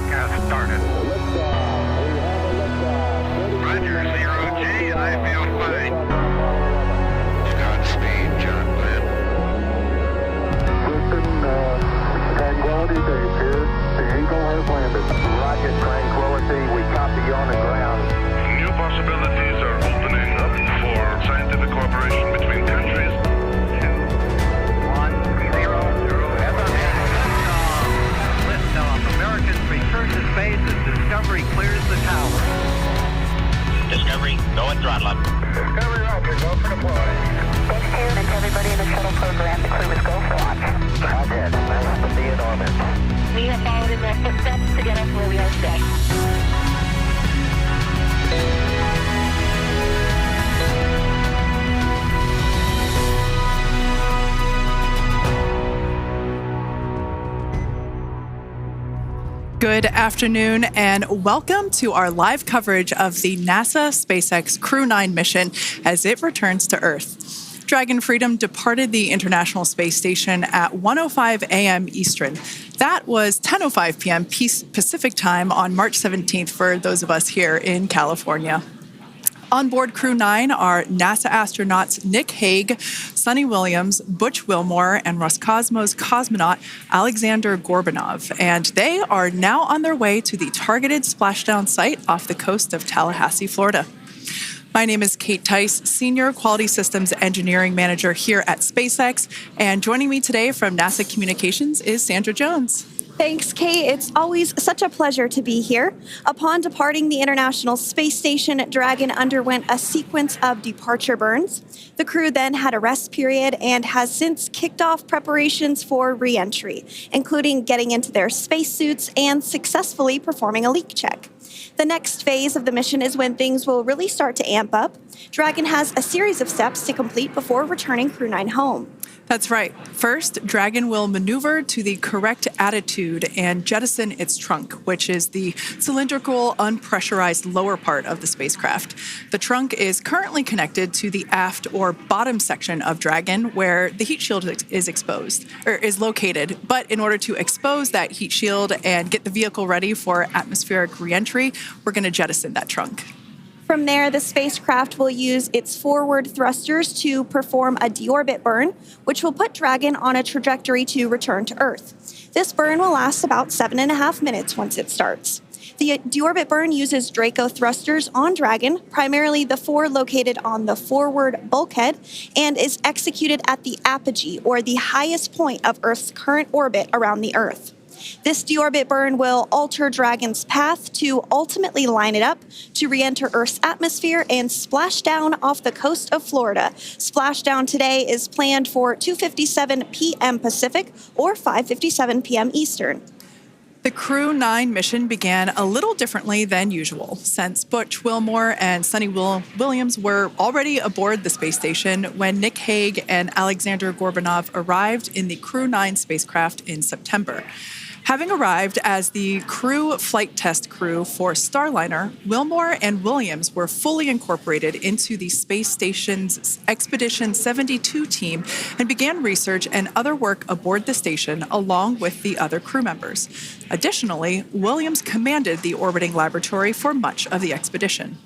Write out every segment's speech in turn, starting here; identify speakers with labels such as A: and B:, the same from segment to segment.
A: broadcast started. Roger, 0G, I feel fine. Godspeed, John Glenn.
B: Houston, Tranquility Base here. The Eagle has landed. Roger, Tranquility, we copy you on the ground.
C: New possibilities are opening up for scientific cooperation between countries.
A: 1-0-0, liftoff. Americans return to space as Discovery clears the tower.
D: Discovery, go and throttle up.
B: Discovery, Roger, go for deploy.
E: Thanks, Karen, and to everybody in the shuttle program. The crew is go for launch.
B: Roger, nice to be in orbit.
E: We have followed in their footsteps to get us where we are today.
F: Good afternoon and welcome to our live coverage of the NASA SpaceX Crew-9 mission as it returns to Earth. Dragon Freedom departed the International Space Station at 1:05 a.m. Eastern. That was 10:05 p.m. Pacific time on March 17th for those of us here in California. On board Crew-9 are NASA astronauts Nick Hague, Suni Williams, Butch Wilmore, and Roscosmos cosmonaut Aleksandr Gorbunov, and they are now on their way to the targeted splashdown site off the coast of Tallahassee, Florida. My name is Kate Tice, Senior Quality Systems Engineering Manager here at SpaceX, and joining me today from NASA Communications is Sandra Jones.
G: Thanks, Kate. It's always such a pleasure to be here. Upon departing the International Space Station, Dragon underwent a sequence of departure burns. The crew then had a rest period and has since kicked off preparations for re-entry, including getting into their spacesuits and successfully performing a leak check. The next phase of the mission is when things will really start to amp up. Dragon has a series of steps to complete before returning Crew-9 home.
F: That's right. First, Dragon will maneuver to the correct attitude and jettison its trunk, which is the cylindrical, unpressurized lower part of the spacecraft. The trunk is currently connected to the aft or bottom section of Dragon, where the heat shield is located. But in order to expose that heat shield and get the vehicle ready for atmospheric reentry, we're going to jettison that trunk.
G: From there, the spacecraft will use its forward thrusters to perform a deorbit burn, which will put Dragon on a trajectory to return to Earth. This burn will last about 7.5 minutes once it starts. The deorbit burn uses Draco thrusters on Dragon, primarily the four located on the forward bulkhead, and is executed at the apogee, or the highest point of Earth's current orbit around the Earth. This deorbit burn will alter Dragon's path to ultimately line it up to re-enter Earth's atmosphere and splash down off the coast of Florida. Splashdown today is planned for 2:57 p.m. Pacific or 5:57 p.m. Eastern.
F: The Crew-9 mission began a little differently than usual, since Butch Wilmore and Suni Williams were already aboard the space station when Nick Hague and Aleksandr Gorbunov arrived in the Crew-9 spacecraft in September. Having arrived as the crew flight test crew for Starliner, Wilmore and Williams were fully incorporated into the space station's Expedition 72 team and began research and other work aboard the station along with the other crew members. Additionally, Williams commanded the orbiting laboratory for much of the expedition.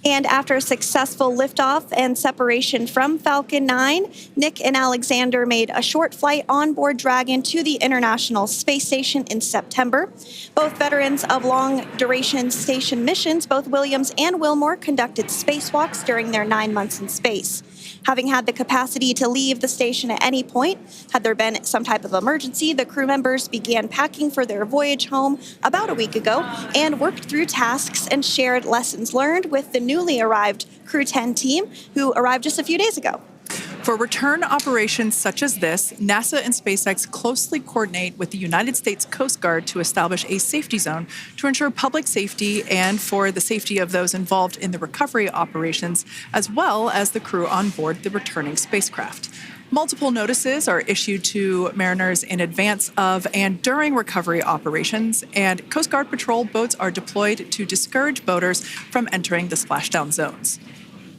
G: And after a successful liftoff and separation from Falcon 9, Nick and Alexander made a short flight on board Dragon to the International Space Station in September. Both veterans of long-duration station missions, both Williams and Wilmore conducted spacewalks during their 9 months in space. Having had the capacity to leave the station at any point, had there been some type of emergency, the crew members began packing for their voyage home about a week ago and worked through tasks and shared lessons learned with the newly arrived Crew-10 team, who arrived just a few days ago.
F: For return operations such as this, NASA and SpaceX closely coordinate with the United States Coast Guard to establish a safety zone to ensure public safety and for the safety of those involved in the recovery operations, as well as the crew on board the returning spacecraft. Multiple notices are issued to mariners in advance of and during recovery operations, and Coast Guard patrol boats are deployed to discourage boaters from entering the splashdown zones.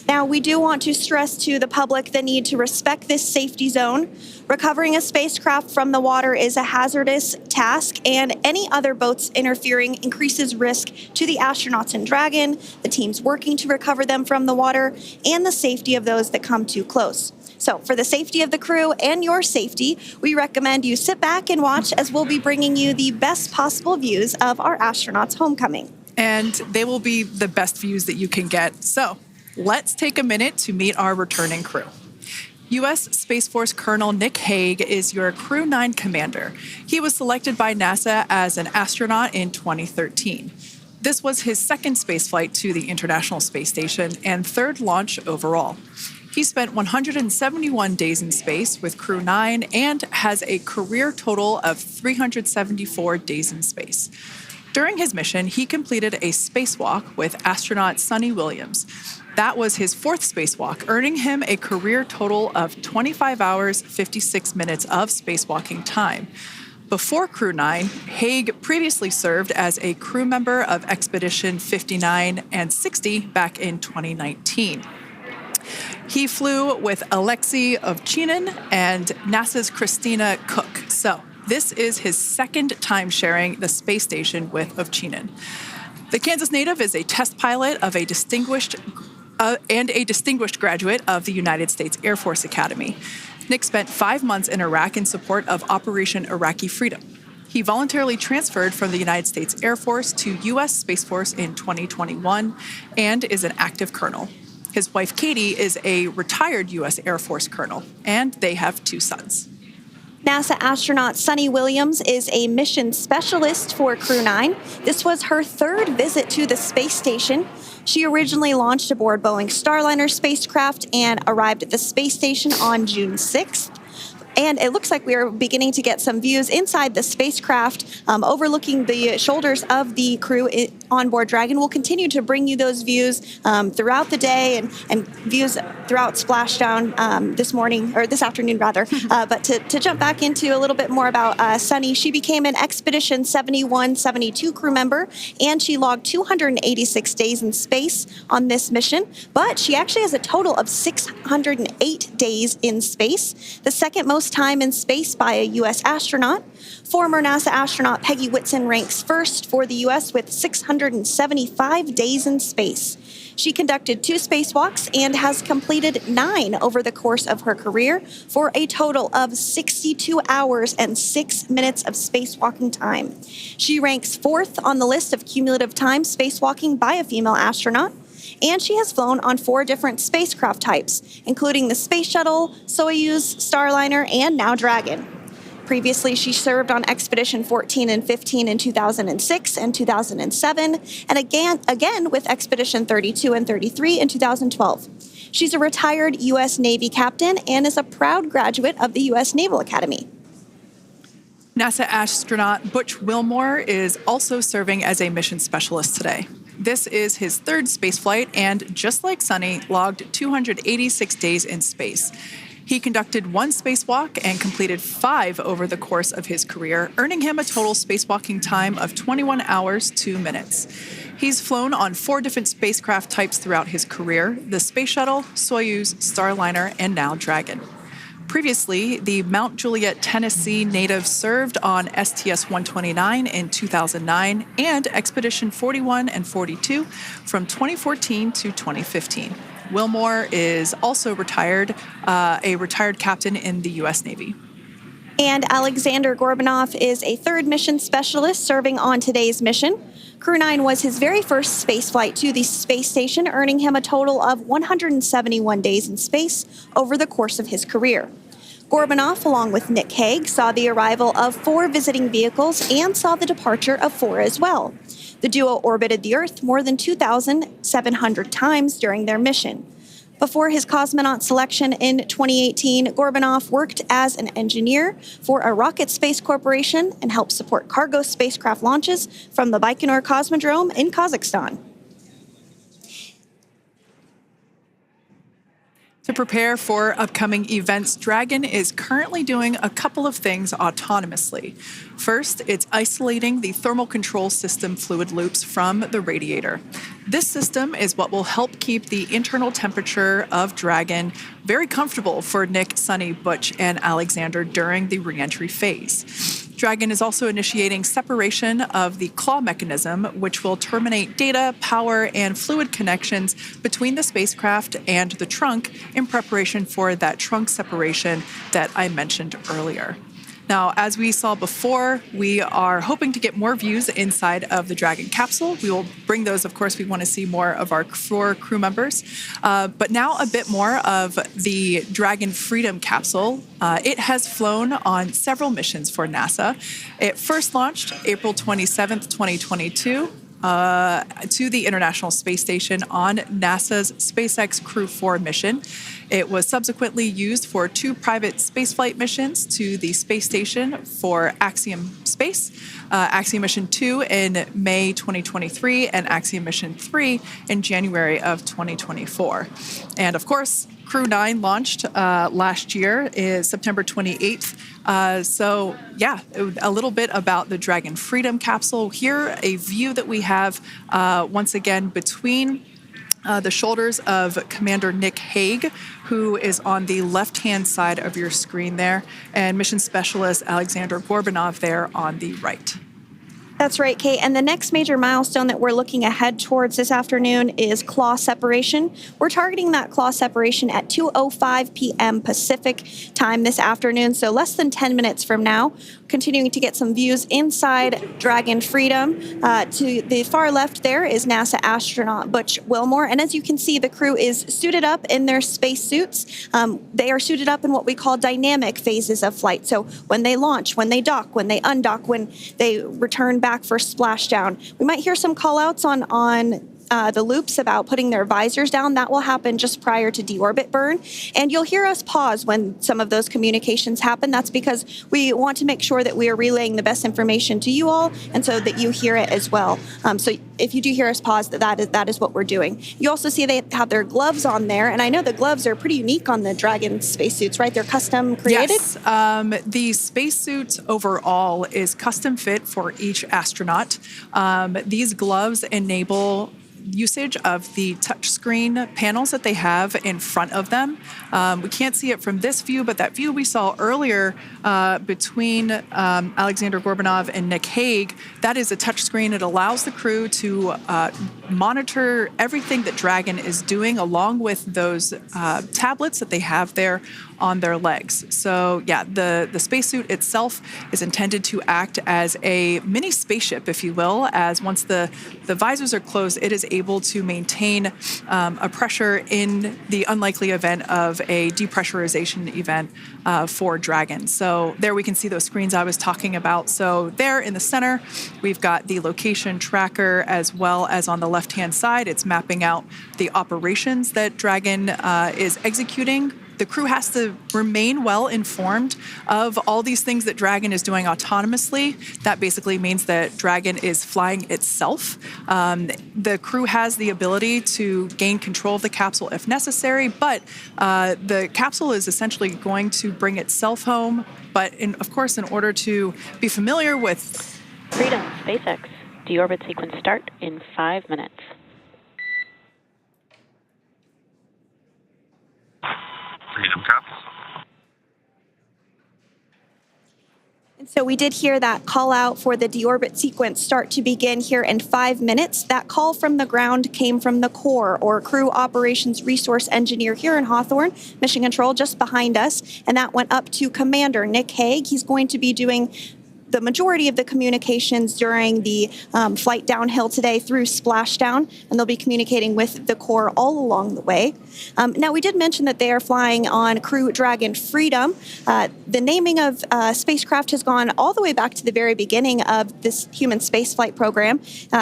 G: Now, we do want to stress to the public the need to respect this safety zone. Recovering a spacecraft from the water is a hazardous task, and any other boats interfering increases risk to the astronauts in Dragon, the teams working to recover them from the water, and the safety of those that come too close. So for the safety of the crew and your safety, we recommend you sit back and watch as we'll be bringing you the best possible views of our astronauts' homecoming.
F: And they will be the best views that you can get. So let's take a minute to meet our returning crew. U.S. Space Force Colonel Nick Hague is your Crew-9 commander. He was selected by NASA as an astronaut in 2013. This was his second spaceflight to the International Space Station and third launch overall. He spent 171 days in space with Crew-9 and has a career total of 374 days in space. During his mission, he completed a spacewalk with astronaut Suni Williams. That was his fourth spacewalk, earning him a career total of 25 hours, 56 minutes of spacewalking time. Before Crew-9, Hague previously served as a crew member of Expedition 59 and 60 back in 2019. He flew with Aleksandr Gorbunov and NASA's Christina Koch. So this is his second time sharing the space station with Gorbunov. The Kansas native is a test pilot of a distinguished graduate of the United States Air Force Academy. Nick spent 5 months in Iraq in support of Operation Iraqi Freedom. He voluntarily transferred from the United States Air Force to U.S. Space Force in 2021 and is an active colonel. His wife, Katie, is a retired U.S. Air Force colonel, and they have 2 sons.
G: NASA astronaut Suni Williams is a mission specialist for Crew-9. This was her third visit to the space station. She originally launched aboard Boeing Starliner spacecraft and arrived at the space station on June 6th. And it looks like we are beginning to get some views inside the spacecraft, overlooking the shoulders of the crew on board Dragon. We'll continue to bring you those views throughout the day and views throughout Splashdown this afternoon rather. But to jump back into a little bit more about Suni, she became an Expedition 71-72 crew member, and she logged 286 days in space on this mission. But she actually has a total of 608 days in space, the second most time in space by a U.S. astronaut. Former NASA astronaut Peggy Whitson ranks first for the U.S. with 675 days in space. She conducted 2 spacewalks and has completed 9 over the course of her career for a total of 62 hours and 6 minutes of spacewalking time. She ranks 4th on the list of cumulative time spacewalking by a female astronaut. And she has flown on 4 different spacecraft types, including the Space Shuttle, Soyuz, Starliner, and now Dragon. Previously, she served on Expedition 14 and 15 in 2006 and 2007, and again with Expedition 32 and 33 in 2012. She's a retired U.S. Navy captain and is a proud graduate of the U.S. Naval Academy.
F: NASA astronaut Butch Wilmore is also serving as a mission specialist today. This is his 3rd spaceflight and, just like Suni, logged 286 days in space. He conducted 1 spacewalk and completed 5 over the course of his career, earning him a total spacewalking time of 21 hours, 2 minutes. He's flown on 4 different spacecraft types throughout his career: the Space Shuttle, Soyuz, Starliner, and now Dragon. Previously, the Mount Juliet, Tennessee native served on STS-129 in 2009 and Expedition 41 and 42 from 2014 to 2015. Wilmore is also a retired captain in the U.S. Navy.
G: And Aleksandr Gorbunov is a 3rd mission specialist serving on today's mission. Crew-9 was his very first spaceflight to the space station, earning him a total of 171 days in space over the course of his career. Gorbunov, along with Nick Hague, saw the arrival of 4 visiting vehicles and saw the departure of 4 as well. The duo orbited the Earth more than 2,700 times during their mission. Before his cosmonaut selection in 2018, Gorbunov worked as an engineer for a rocket space corporation and helped support cargo spacecraft launches from the Baikonur Cosmodrome in Kazakhstan.
F: To prepare for upcoming events, Dragon is currently doing a couple of things autonomously. First, it's isolating the thermal control system fluid loops from the radiator. This system is what will help keep the internal temperature of Dragon very comfortable for Nick, Suni, Butch, and Aleksandr during the re-entry phase. Dragon is also initiating separation of the claw mechanism, which will terminate data, power, and fluid connections between the spacecraft and the trunk in preparation for that trunk separation that I mentioned earlier. Now, as we saw before, we are hoping to get more views inside of the Dragon capsule. We will bring those, of course. We want to see more of our four crew members. But now a bit more of the Dragon Freedom capsule. It has flown on several missions for NASA. It first launched April 27th, 2022. To the International Space Station on NASA's SpaceX Crew-9 mission. It was subsequently used for 2 private spaceflight missions to the space station for Axiom Space, Axiom Mission 2 in May 2023, and Axiom Mission 3 in January of 2024. And of course, Crew-9 launched last year, is September 28th. So yeah, a little bit about the Dragon Freedom capsule. Here, a view that we have once again between the shoulders of Commander Nick Hague, who is on the left-hand side of your screen there, and Mission Specialist Aleksandr Gorbunov there on the right.
G: That's right, Kate. And the next major milestone that we're looking ahead towards this afternoon is claw separation. We're targeting that claw separation at 2:05 p.m. Pacific time this afternoon, so less than 10 minutes from now. Continuing to get some views inside Dragon Freedom. To the far left there is NASA astronaut Butch Wilmore. And as you can see, the crew is suited up in their space suits. They are suited up in what we call dynamic phases of flight. So when they launch, when they dock, when they undock, when they return back for splashdown. We might hear some call outs on the loops about putting their visors down. That will happen just prior to deorbit burn. And you'll hear us pause when some of those communications happen. That's because we want to make sure that we are relaying the best information to you all, and so that you hear it as well. So if you do hear us pause, that is what we're doing. You also see they have their gloves on there, and I know the gloves are pretty unique on the Dragon spacesuits, right? They're custom created?
F: Yes. The spacesuit overall is custom fit for each astronaut. These gloves enable usage of the touchscreen panels that they have in front of them. We can't see it from this view, but that view we saw earlier between Aleksandr Gorbunov and Nick Hague, that is a touchscreen. It allows the crew to monitor everything that Dragon is doing along with those tablets that they have there on their legs. So yeah, the spacesuit itself is intended to act as a mini spaceship, if you will, as once the visors are closed, it is able to maintain a pressure in the unlikely event of a depressurization event for Dragon. So there we can see those screens I was talking about. So there in the center, we've got the location tracker, as well as on the left-hand side, it's mapping out the operations that Dragon is executing. The crew has to remain well informed of all these things that Dragon is doing autonomously. That basically means that Dragon is flying itself. The crew has the ability to gain control of the capsule if necessary, but the capsule is essentially going to bring itself home. But of course, in order to be familiar with
H: Freedom, SpaceX, deorbit sequence start in 5 minutes.
C: Freedom capsule.
G: And so we did hear that call out for the deorbit sequence start to begin here in 5 minutes. That call from the ground came from the core, or Crew Operations Resource Engineer here in Hawthorne, Mission Control just behind us. And that went up to Commander Nick Hague. He's going to be doing the majority of the communications during the flight downhill today through Splashdown, and they'll be communicating with the core all along the way. Now, we did mention that they are flying on Crew Dragon Freedom. The naming of spacecraft has gone all the way back to the very beginning of this human spaceflight program.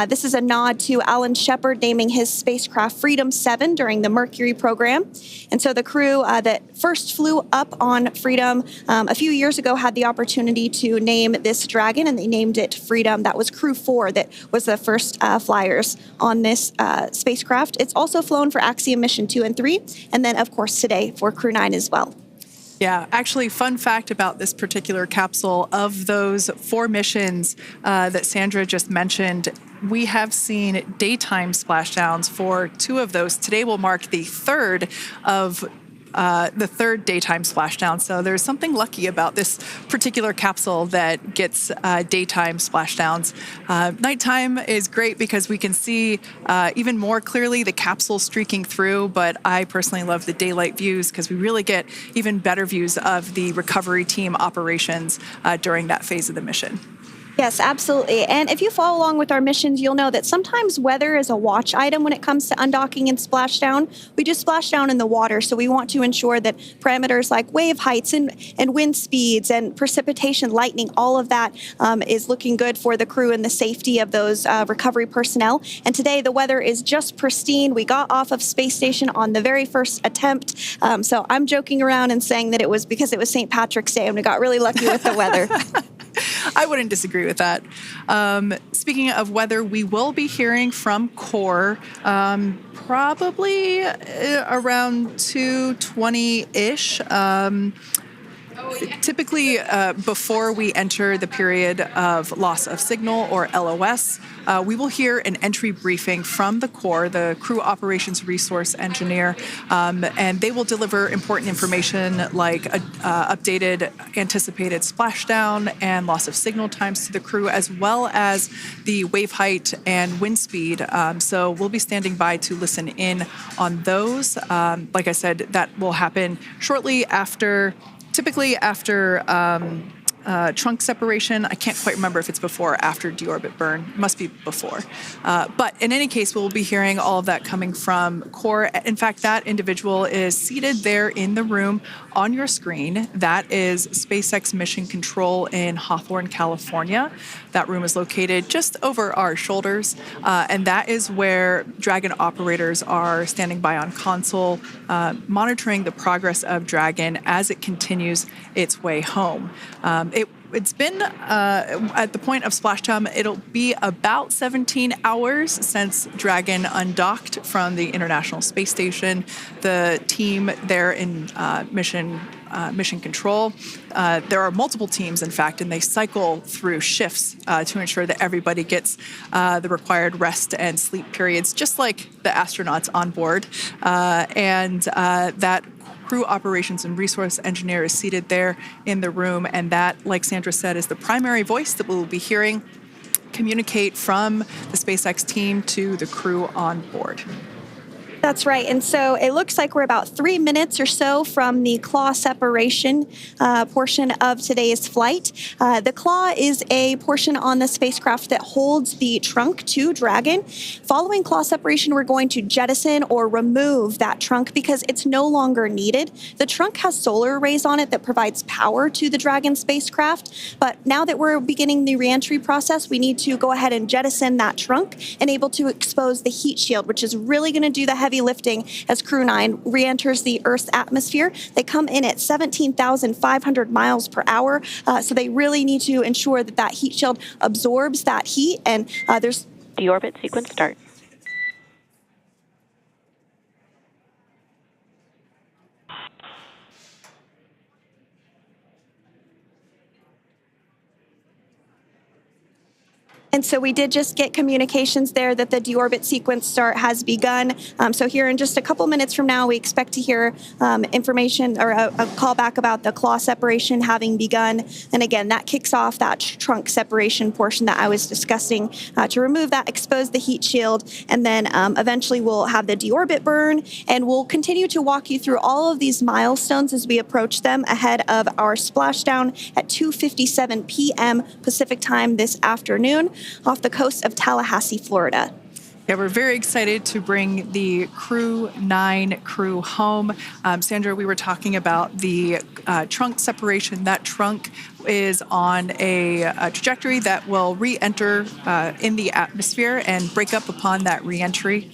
G: This is a nod to Alan Shepard naming his spacecraft Freedom 7 during the Mercury program. And so the crew that first flew up on Freedom a few years ago had the opportunity to name this this Dragon, and they named it Freedom. That was Crew 4 that was the first flyers on this spacecraft. It's also flown for Axiom Mission 2 and 3, and then, of course, today for Crew-9 as well.
F: Yeah, actually, fun fact about this particular capsule, of those 4 missions that Sandra just mentioned, we have seen daytime splashdowns for 2 of those. Today will mark the third daytime splashdown. So there's something lucky about this particular capsule that gets daytime splashdowns. Nighttime is great because we can see even more clearly the capsule streaking through, but I personally love the daylight views because we really get even better views of the recovery team operations during that phase of the mission.
G: Yes, absolutely. And if you follow along with our missions, you'll know that sometimes weather is a watch item when it comes to undocking and splashdown. We do splashdown in the water, so we want to ensure that parameters like wave heights and wind speeds and precipitation, lightning, all of that is looking good for the crew and the safety of those recovery personnel. And today the weather is just pristine. We got off of space station on the very first attempt. So I'm joking around and saying that it was because it was St. Patrick's Day and we got really lucky with the weather.
F: I wouldn't disagree with that. Speaking of weather, we will be hearing from Core probably around 2:20-ish. Typically, before we enter the period of loss of signal, or LOS, we will hear an entry briefing from the Core, the Crew Operations Resource Engineer, and they will deliver important information like updated anticipated splashdown and loss of signal times to the crew, as well as the wave height and wind speed. So we'll be standing by to listen in on those. Like I said, that will happen shortly after. Typically after trunk separation. I can't quite remember if it's before or after deorbit burn. It must be before. But in any case, we'll be hearing all of that coming from Core. In fact, that individual is seated there in the room on your screen. That is SpaceX Mission Control in Hawthorne, California. That room is located just over our shoulders. And that is where Dragon operators are standing by on console, monitoring the progress of Dragon as it continues its way home. It's been, at the point of splashdown, it'll be about 17 hours since Dragon undocked from the International Space Station. The team there in mission control, there are multiple teams, in fact, and they cycle through shifts to ensure that everybody gets the required rest and sleep periods, just like the astronauts on board. And that Crew Operations and Resource Engineer is seated there in the room, and that, like Sandra said, is the primary voice that we'll be hearing communicate from the SpaceX team to the crew on board.
G: That's right. And so it looks like we're about 3 minutes or so from the claw separation portion of today's flight. The claw is a portion on the spacecraft that holds the trunk to Dragon. Following claw separation, we're going to jettison or remove that trunk because it's no longer needed. The trunk has solar arrays on it that provides power to the Dragon spacecraft. But now that we're beginning the reentry process, we need to go ahead and jettison that trunk and able to expose the heat shield, which is really going to do the heavy lifting as Crew-9 re-enters the Earth's atmosphere. They come in at 17,500 miles per hour, so they really need to ensure that that heat shield absorbs that heat, and there's...
H: Deorbit sequence start.
G: And so we did just get communications there that the deorbit sequence start has begun. So here in just a couple minutes from now, we expect to hear information or a call back about the claw separation having begun. And again, that kicks off that trunk separation portion that I was discussing to remove that, expose the heat shield, and then eventually we'll have the deorbit burn, and we'll continue to walk you through all of these milestones as we approach them ahead of our splashdown at 2:57 p.m. Pacific time this afternoon, off the coast of Tallahassee, Florida.
F: Yeah, we're very excited to bring the Crew-9 crew home. Sandra, we were talking about the trunk separation. That trunk is on a trajectory that will re-enter in the atmosphere and break up upon that re-entry.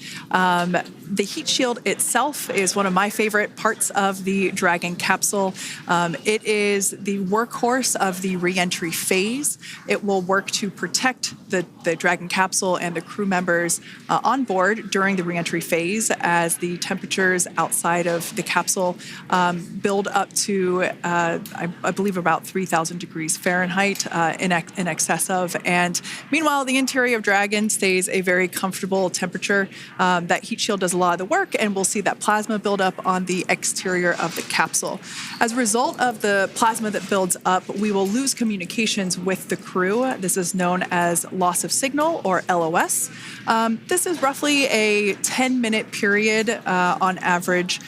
F: The heat shield itself is one of my favorite parts of the Dragon capsule. It is the workhorse of the re-entry phase. It will work to protect the Dragon capsule and the crew members on board during the re-entry phase as the temperatures outside of the capsule build up to, I believe, about 3,000 degrees Fahrenheit in excess of. And meanwhile, the interior of Dragon stays a very comfortable temperature. That heat shield does a lot of the work, and we'll see that plasma build up on the exterior of the capsule. As a result of the plasma that builds up, we will lose communications with the crew. This is known as loss of signal, or LOS. This is roughly a 10-minute period on average,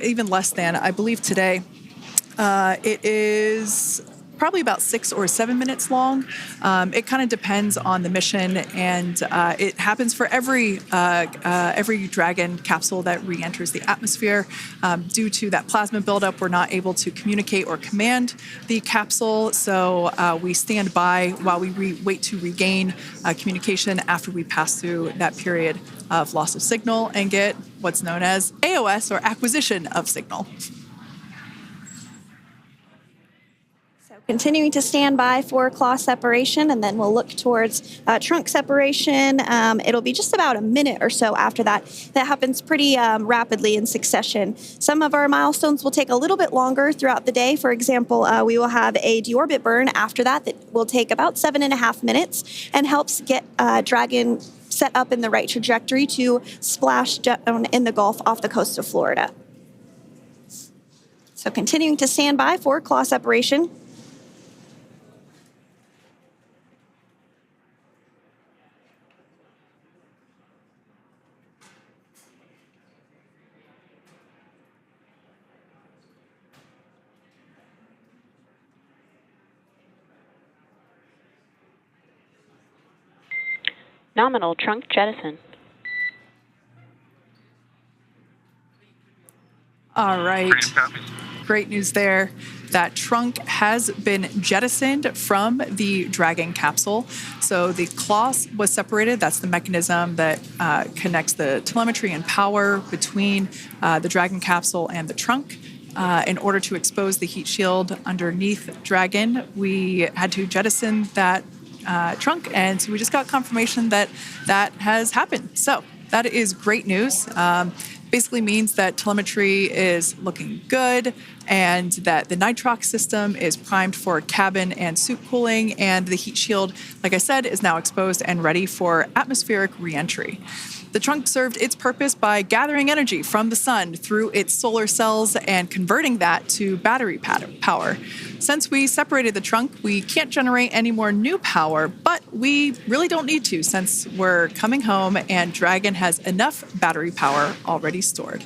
F: even less than. I believe today it is probably about 6 or 7 minutes long. It kind of depends on the mission, and it happens for every Dragon capsule that re-enters the atmosphere. Due to that plasma buildup, we're not able to communicate or command the capsule, so we stand by while we wait to regain communication after we pass through that period of loss of signal and get what's known as AOS, or acquisition of signal.
G: Continuing to stand by for claw separation, and then we'll look towards trunk separation. It'll be just about a minute or so after that. That happens pretty rapidly in succession. Some of our milestones will take a little bit longer throughout the day. For example, we will have a deorbit burn after that will take about 7.5 minutes and helps get Dragon set up in the right trajectory to splash down in the Gulf off the coast of Florida. So continuing to stand by for claw separation.
H: Nominal trunk jettison.
F: All right. Great news there. That trunk has been jettisoned from the Dragon capsule. So the claw was separated. That's the mechanism that connects the telemetry and power between the Dragon capsule and the trunk. In order to expose the heat shield underneath Dragon, we had to jettison that trunk, and so we just got confirmation that that has happened. So that is great news. Basically means that telemetry is looking good, and that the nitrox system is primed for cabin and suit cooling, and the heat shield, like I said, is now exposed and ready for atmospheric re-entry. The trunk served its purpose by gathering energy from the sun through its solar cells and converting that to battery power. Since we separated the trunk, we can't generate any more new power, but we really don't need to since we're coming home and Dragon has enough battery power already stored.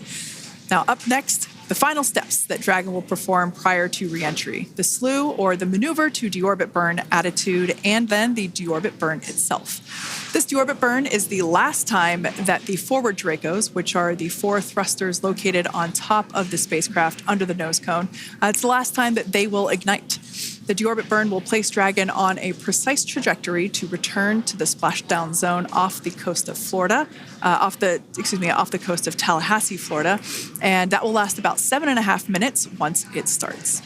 F: Now, up next, the final steps that Dragon will perform prior to re-entry: the slew, or the maneuver to deorbit burn attitude, and then the deorbit burn itself. This deorbit burn is the last time that the forward Dracos, which are the 4 thrusters located on top of the spacecraft under the nose cone, it's the last time that they will ignite. The deorbit burn will place Dragon on a precise trajectory to return to the splashdown zone off the coast of Florida, off the coast of Tallahassee, Florida, and that will last about 7.5 minutes once it starts.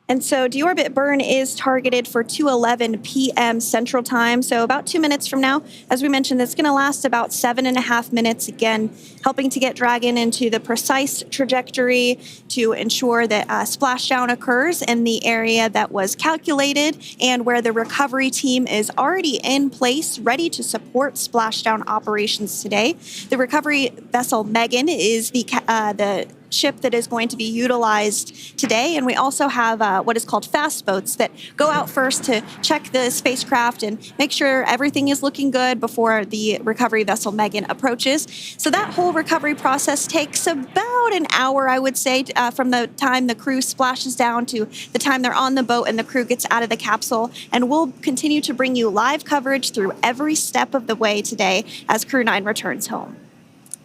G: And so deorbit burn is targeted for 2:11 p.m. Central Time, so about 2 minutes from now. As we mentioned, it's going to last about 7.5 minutes, again, helping to get Dragon into the precise trajectory to ensure that splashdown occurs in the area that was calculated and where the recovery team is already in place, ready to support splashdown operations today. The recovery vessel Megan is the ship that is going to be utilized today, and we also have what is called fast boats that go out first to check the spacecraft and make sure everything is looking good before the recovery vessel Megan approaches. So that whole recovery process takes about an hour, I would say, from the time the crew splashes down to the time they're on the boat and the crew gets out of the capsule. And we'll continue to bring you live coverage through every step of the way today as Crew-9 returns home.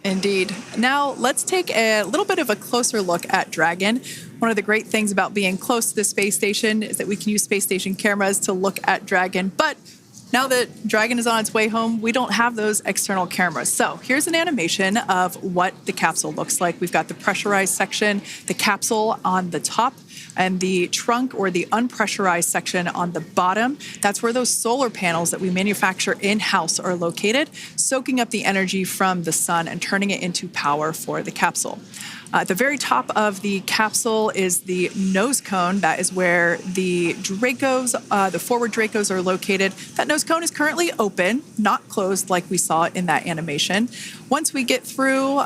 F: Indeed. Now, let's take a little bit of a closer look at Dragon. One of the great things about being close to the space station is that we can use space station cameras to look at Dragon. But now that Dragon is on its way home, we don't have those external cameras. So here's an animation of what the capsule looks like. We've got the pressurized section, the capsule on the top, and the trunk or the unpressurized section on the bottom. That's where those solar panels that we manufacture in-house are located, soaking up the energy from the sun and turning it into power for the capsule. At the very top of the capsule is the nose cone. That is where the Dracos, the forward Dracos, are located. That nose cone is currently open, not closed like we saw in that animation. Once we get through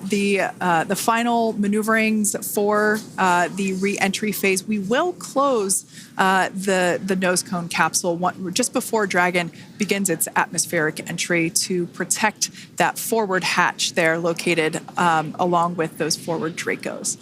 F: the final maneuverings for the re-entry phase, we will close the nose cone capsule just before Dragon begins its atmospheric entry to protect that forward hatch there located along with those forward Dracos.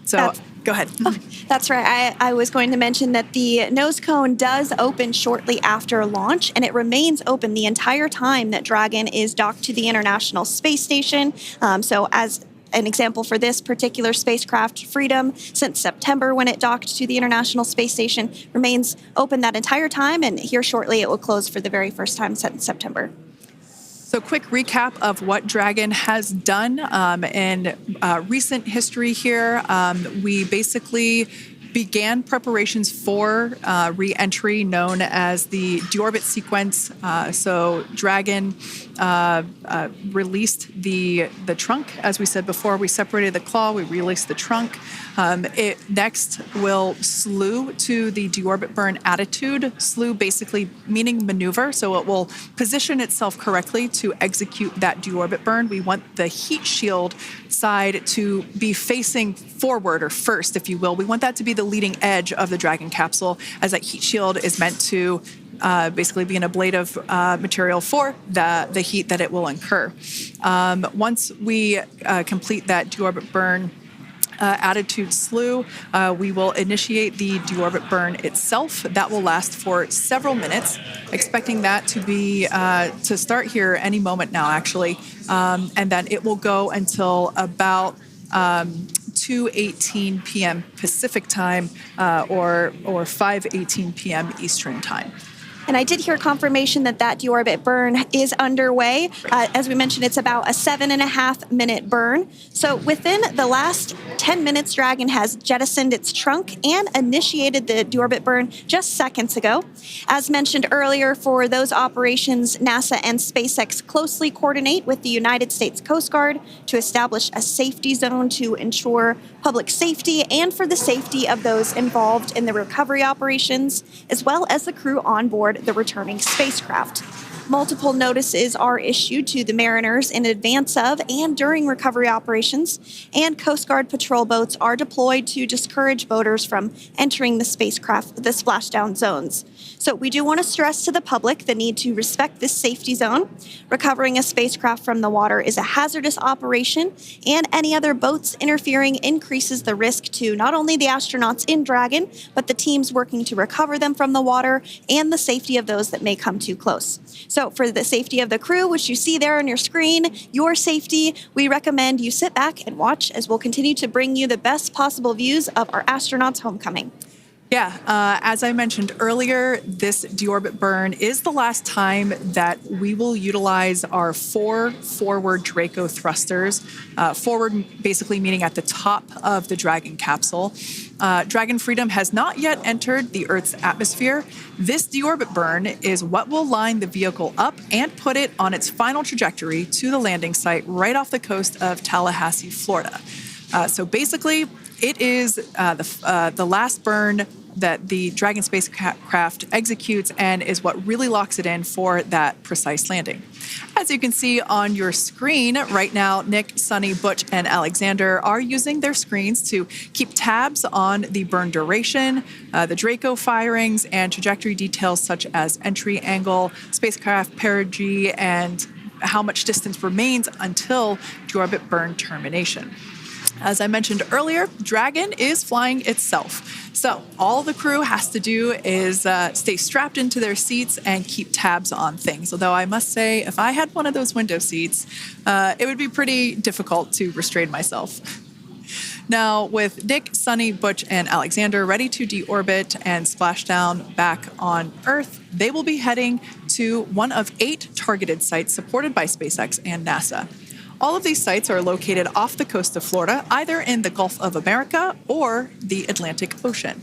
F: So go ahead.
G: Oh, that's right. I was going to mention that the nose cone does open shortly after launch, and it remains open the entire time that Dragon is docked to the International Space Station. So as an example for this particular spacecraft, Freedom, since September when it docked to the International Space Station, remains open that entire time, and here shortly it will close for the very first time since September.
F: So quick recap of what Dragon has done in recent history here. We basically began preparations for re-entry known as the Deorbit sequence. So Dragon released the trunk. As we said before, we separated the claw, we released the trunk. It next will slew to the deorbit burn attitude. Slew basically meaning maneuver, so it will position itself correctly to execute that deorbit burn. We want the heat shield side to be facing forward, or first, if you will. We want that to be the leading edge of the Dragon capsule, as that heat shield is meant to basically be an ablative material for the heat that it will incur. Once we complete that deorbit burn attitude slew, we will initiate the deorbit burn itself. That will last for several minutes, expecting that to be to start here any moment now, actually, and then it will go until about 2:18 p.m. Pacific time or 5:18 p.m. Eastern time.
G: And I did hear confirmation that deorbit burn is underway. As we mentioned, it's about a 7.5-minute burn. So within the last 10 minutes, Dragon has jettisoned its trunk and initiated the deorbit burn just seconds ago. As mentioned earlier, for those operations, NASA and SpaceX closely coordinate with the United States Coast Guard to establish a safety zone to ensure public safety and for the safety of those involved in the recovery operations, as well as the crew on board the returning spacecraft. Multiple notices are issued to the mariners in advance of and during recovery operations, and Coast Guard patrol boats are deployed to discourage boaters from entering the spacecraft, the splashdown zones. So we do want to stress to the public the need to respect this safety zone. Recovering a spacecraft from the water is a hazardous operation, and any other boats interfering increases the risk to not only the astronauts in Dragon, but the teams working to recover them from the water and the safety of those that may come too close. So for the safety of the crew, which you see there on your screen, your safety, we recommend you sit back and watch as we'll continue to bring you the best possible views of our astronauts' homecoming.
F: Yeah, as I mentioned earlier, this deorbit burn is the last time that we will utilize our 4 forward Draco thrusters. Forward basically meaning at the top of the Dragon capsule. Dragon Freedom has not yet entered the Earth's atmosphere. This deorbit burn is what will line the vehicle up and put it on its final trajectory to the landing site right off the coast of Tallahassee, Florida. So basically, it is the last burn that the Dragon spacecraft executes and is what really locks it in for that precise landing. As you can see on your screen right now, Nick, Sunny, Butch, and Aleksandr are using their screens to keep tabs on the burn duration, the Draco firings, and trajectory details such as entry angle, spacecraft perigee, and how much distance remains until deorbit burn termination. As I mentioned earlier, Dragon is flying itself. So all the crew has to do is stay strapped into their seats and keep tabs on things. Although I must say, if I had one of those window seats, it would be pretty difficult to restrain myself. Now, with Nick, Suni, Butch, and Aleksandr ready to deorbit and splashdown back on Earth, they will be heading to one of 8 targeted sites supported by SpaceX and NASA. All of these sites are located off the coast of Florida, either in the Gulf of America or the Atlantic Ocean.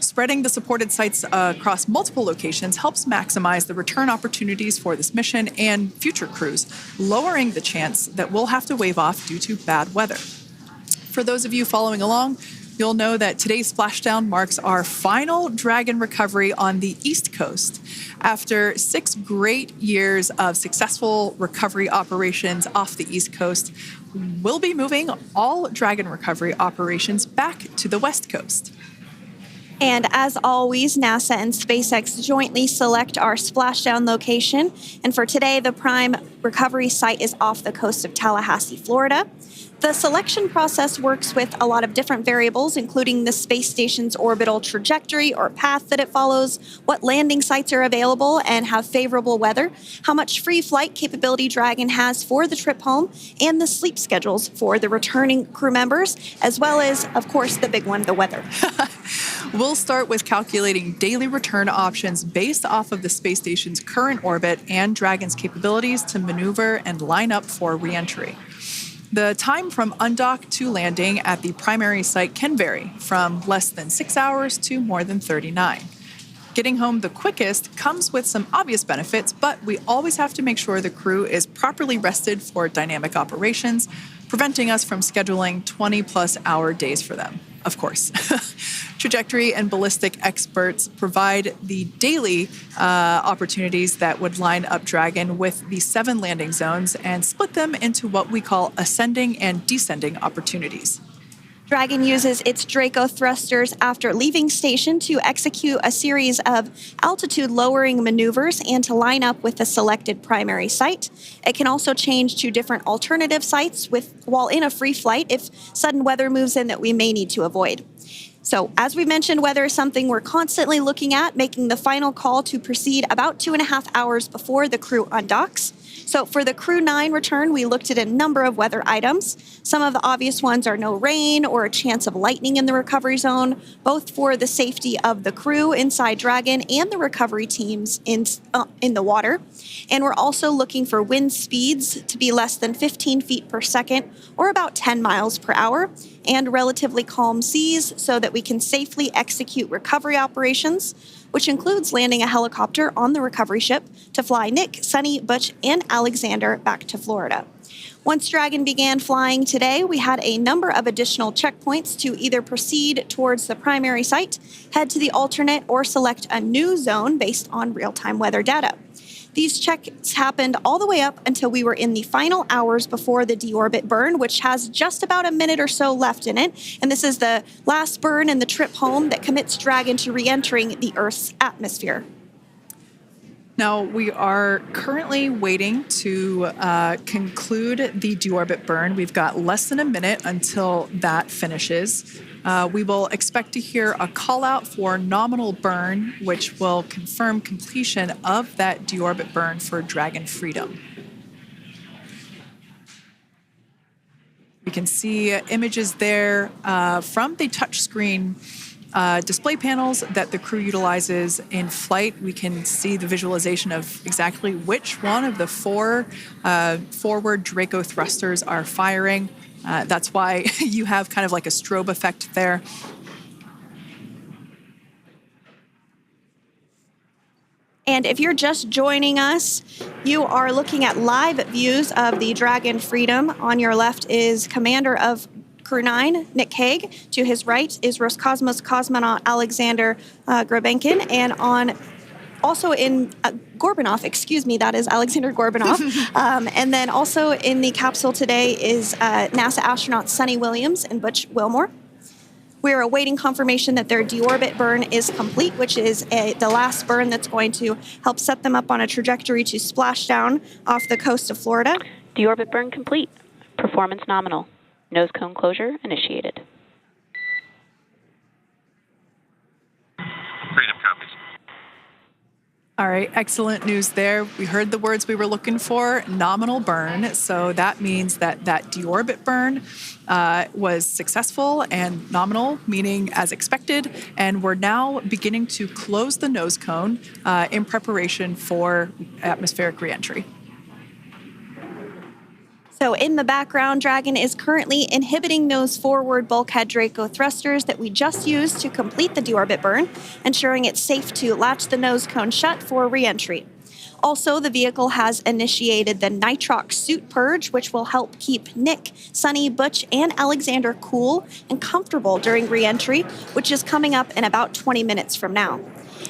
F: Spreading the supported sites across multiple locations helps maximize the return opportunities for this mission and future crews, lowering the chance that we'll have to wave off due to bad weather. For those of you following along, you'll know that today's splashdown marks our final Dragon recovery on the East Coast. After 6 great years of successful recovery operations off the East Coast, we'll be moving all Dragon recovery operations back to the West Coast.
G: And as always, NASA and SpaceX jointly select our splashdown location. And for today, the prime recovery site is off the coast of Tallahassee, Florida. The selection process works with a lot of different variables, including the space station's orbital trajectory or path that it follows, what landing sites are available and have favorable weather, how much free flight capability Dragon has for the trip home, and the sleep schedules for the returning crew members, as well as, of course, the big one, the weather.
F: We'll start with calculating daily return options based off of the space station's current orbit and Dragon's capabilities to maneuver and line up for re-entry. The time from undock to landing at the primary site can vary from less than 6 hours to more than 39. Getting home the quickest comes with some obvious benefits, but we always have to make sure the crew is properly rested for dynamic operations, preventing us from scheduling 20-plus hour days for them, of course. Trajectory and ballistic experts provide the daily opportunities that would line up Dragon with the 7 landing zones and split them into what we call ascending and descending opportunities.
G: Dragon uses its Draco thrusters after leaving station to execute a series of altitude-lowering maneuvers and to line up with the selected primary site. It can also change to different alternative sites while in a free flight if sudden weather moves in that we may need to avoid. So, as we mentioned, weather is something we're constantly looking at, making the final call to proceed about 2.5 hours before the crew undocks. So for the Crew-9 return, we looked at a number of weather items. Some of the obvious ones are no rain or a chance of lightning in the recovery zone, both for the safety of the crew inside Dragon and the recovery teams in the water. And we're also looking for wind speeds to be less than 15 feet per second or about 10 miles per hour, and relatively calm seas so that we can safely execute recovery operations, which includes landing a helicopter on the recovery ship to fly Nick, Suni, Butch, and Aleksandr back to Florida. Once Dragon began flying today, we had a number of additional checkpoints to either proceed towards the primary site, head to the alternate, or select a new zone based on real-time weather data. These checks happened all the way up until we were in the final hours before the deorbit burn, which has just about a minute or so left in it. And this is the last burn in the trip home that commits Dragon to re-entering the Earth's atmosphere.
F: Now, we are currently waiting to conclude the deorbit burn. We've got less than a minute until that finishes. We will expect to hear a call out for nominal burn, which will confirm completion of that deorbit burn for Dragon Freedom. We can see images there from the touchscreen display panels that the crew utilizes in flight. We can see the visualization of exactly which one of the 4 forward Draco thrusters are firing. That's why you have kind of like a strobe effect there.
G: And if you're just joining us, you are looking at live views of the Dragon Freedom. On your left is Commander of Crew-9, Nick Hague. To his right is Roscosmos cosmonaut Aleksandr Gorbunov, and also in Gorbunov, that is Aleksandr Gorbunov. And then also in the capsule today is NASA astronauts Suni Williams and Butch Wilmore. We're awaiting confirmation that their deorbit burn is complete, which is the last burn that's going to help set them up on a trajectory to splash down off the coast of Florida.
H: Deorbit burn complete. Performance nominal. Nose cone closure initiated.
D: Freedom copies.
F: All right, excellent news there. We heard the words we were looking for, nominal burn. So that means that deorbit burn was successful and nominal, meaning as expected. And we're now beginning to close the nose cone in preparation for atmospheric reentry.
G: So in the background, Dragon is currently inhibiting those forward bulkhead Draco thrusters that we just used to complete the deorbit burn, ensuring it's safe to latch the nose cone shut for reentry. Also, the vehicle has initiated the nitrox suit purge, which will help keep Nick, Suni, Butch, and Aleksandr cool and comfortable during reentry, which is coming up in about 20 minutes from now.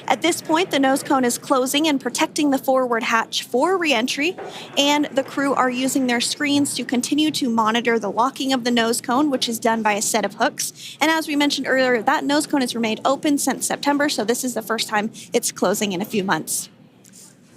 G: At this point, the nose cone is closing and protecting the forward hatch for reentry, and the crew are using their screens to continue to monitor the locking of the nose cone, which is done by a set of hooks. And as we mentioned earlier, that nose cone has remained open since September, so this is the first time it's closing in a few months.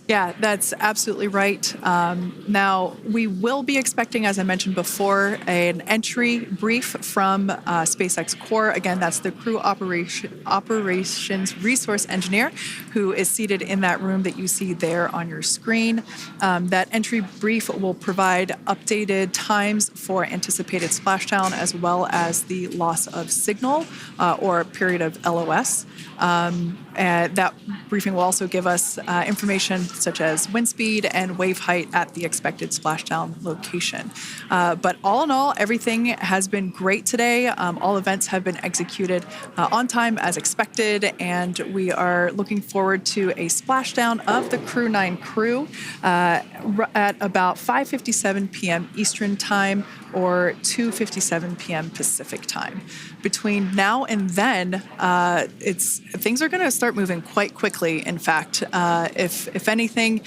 F: Yeah, that's absolutely right. Now, we will be expecting, as I mentioned before, an entry brief from SpaceX Core. Again, that's the crew operations resource engineer who is seated in that room that you see there on your screen. That entry brief will provide updated times for anticipated splashdown as well as the loss of signal or period of LOS. And that briefing will also give us information such as wind speed and wave height at the expected splashdown location. But all in all, everything has been great today. All events have been executed on time as expected, and we are looking forward to a splashdown of the Crew-9 crew at about 5:57 p.m. Eastern Time or 2:57 p.m. Pacific Time. Between now and then, things are going to start moving quite quickly. In fact, if anything,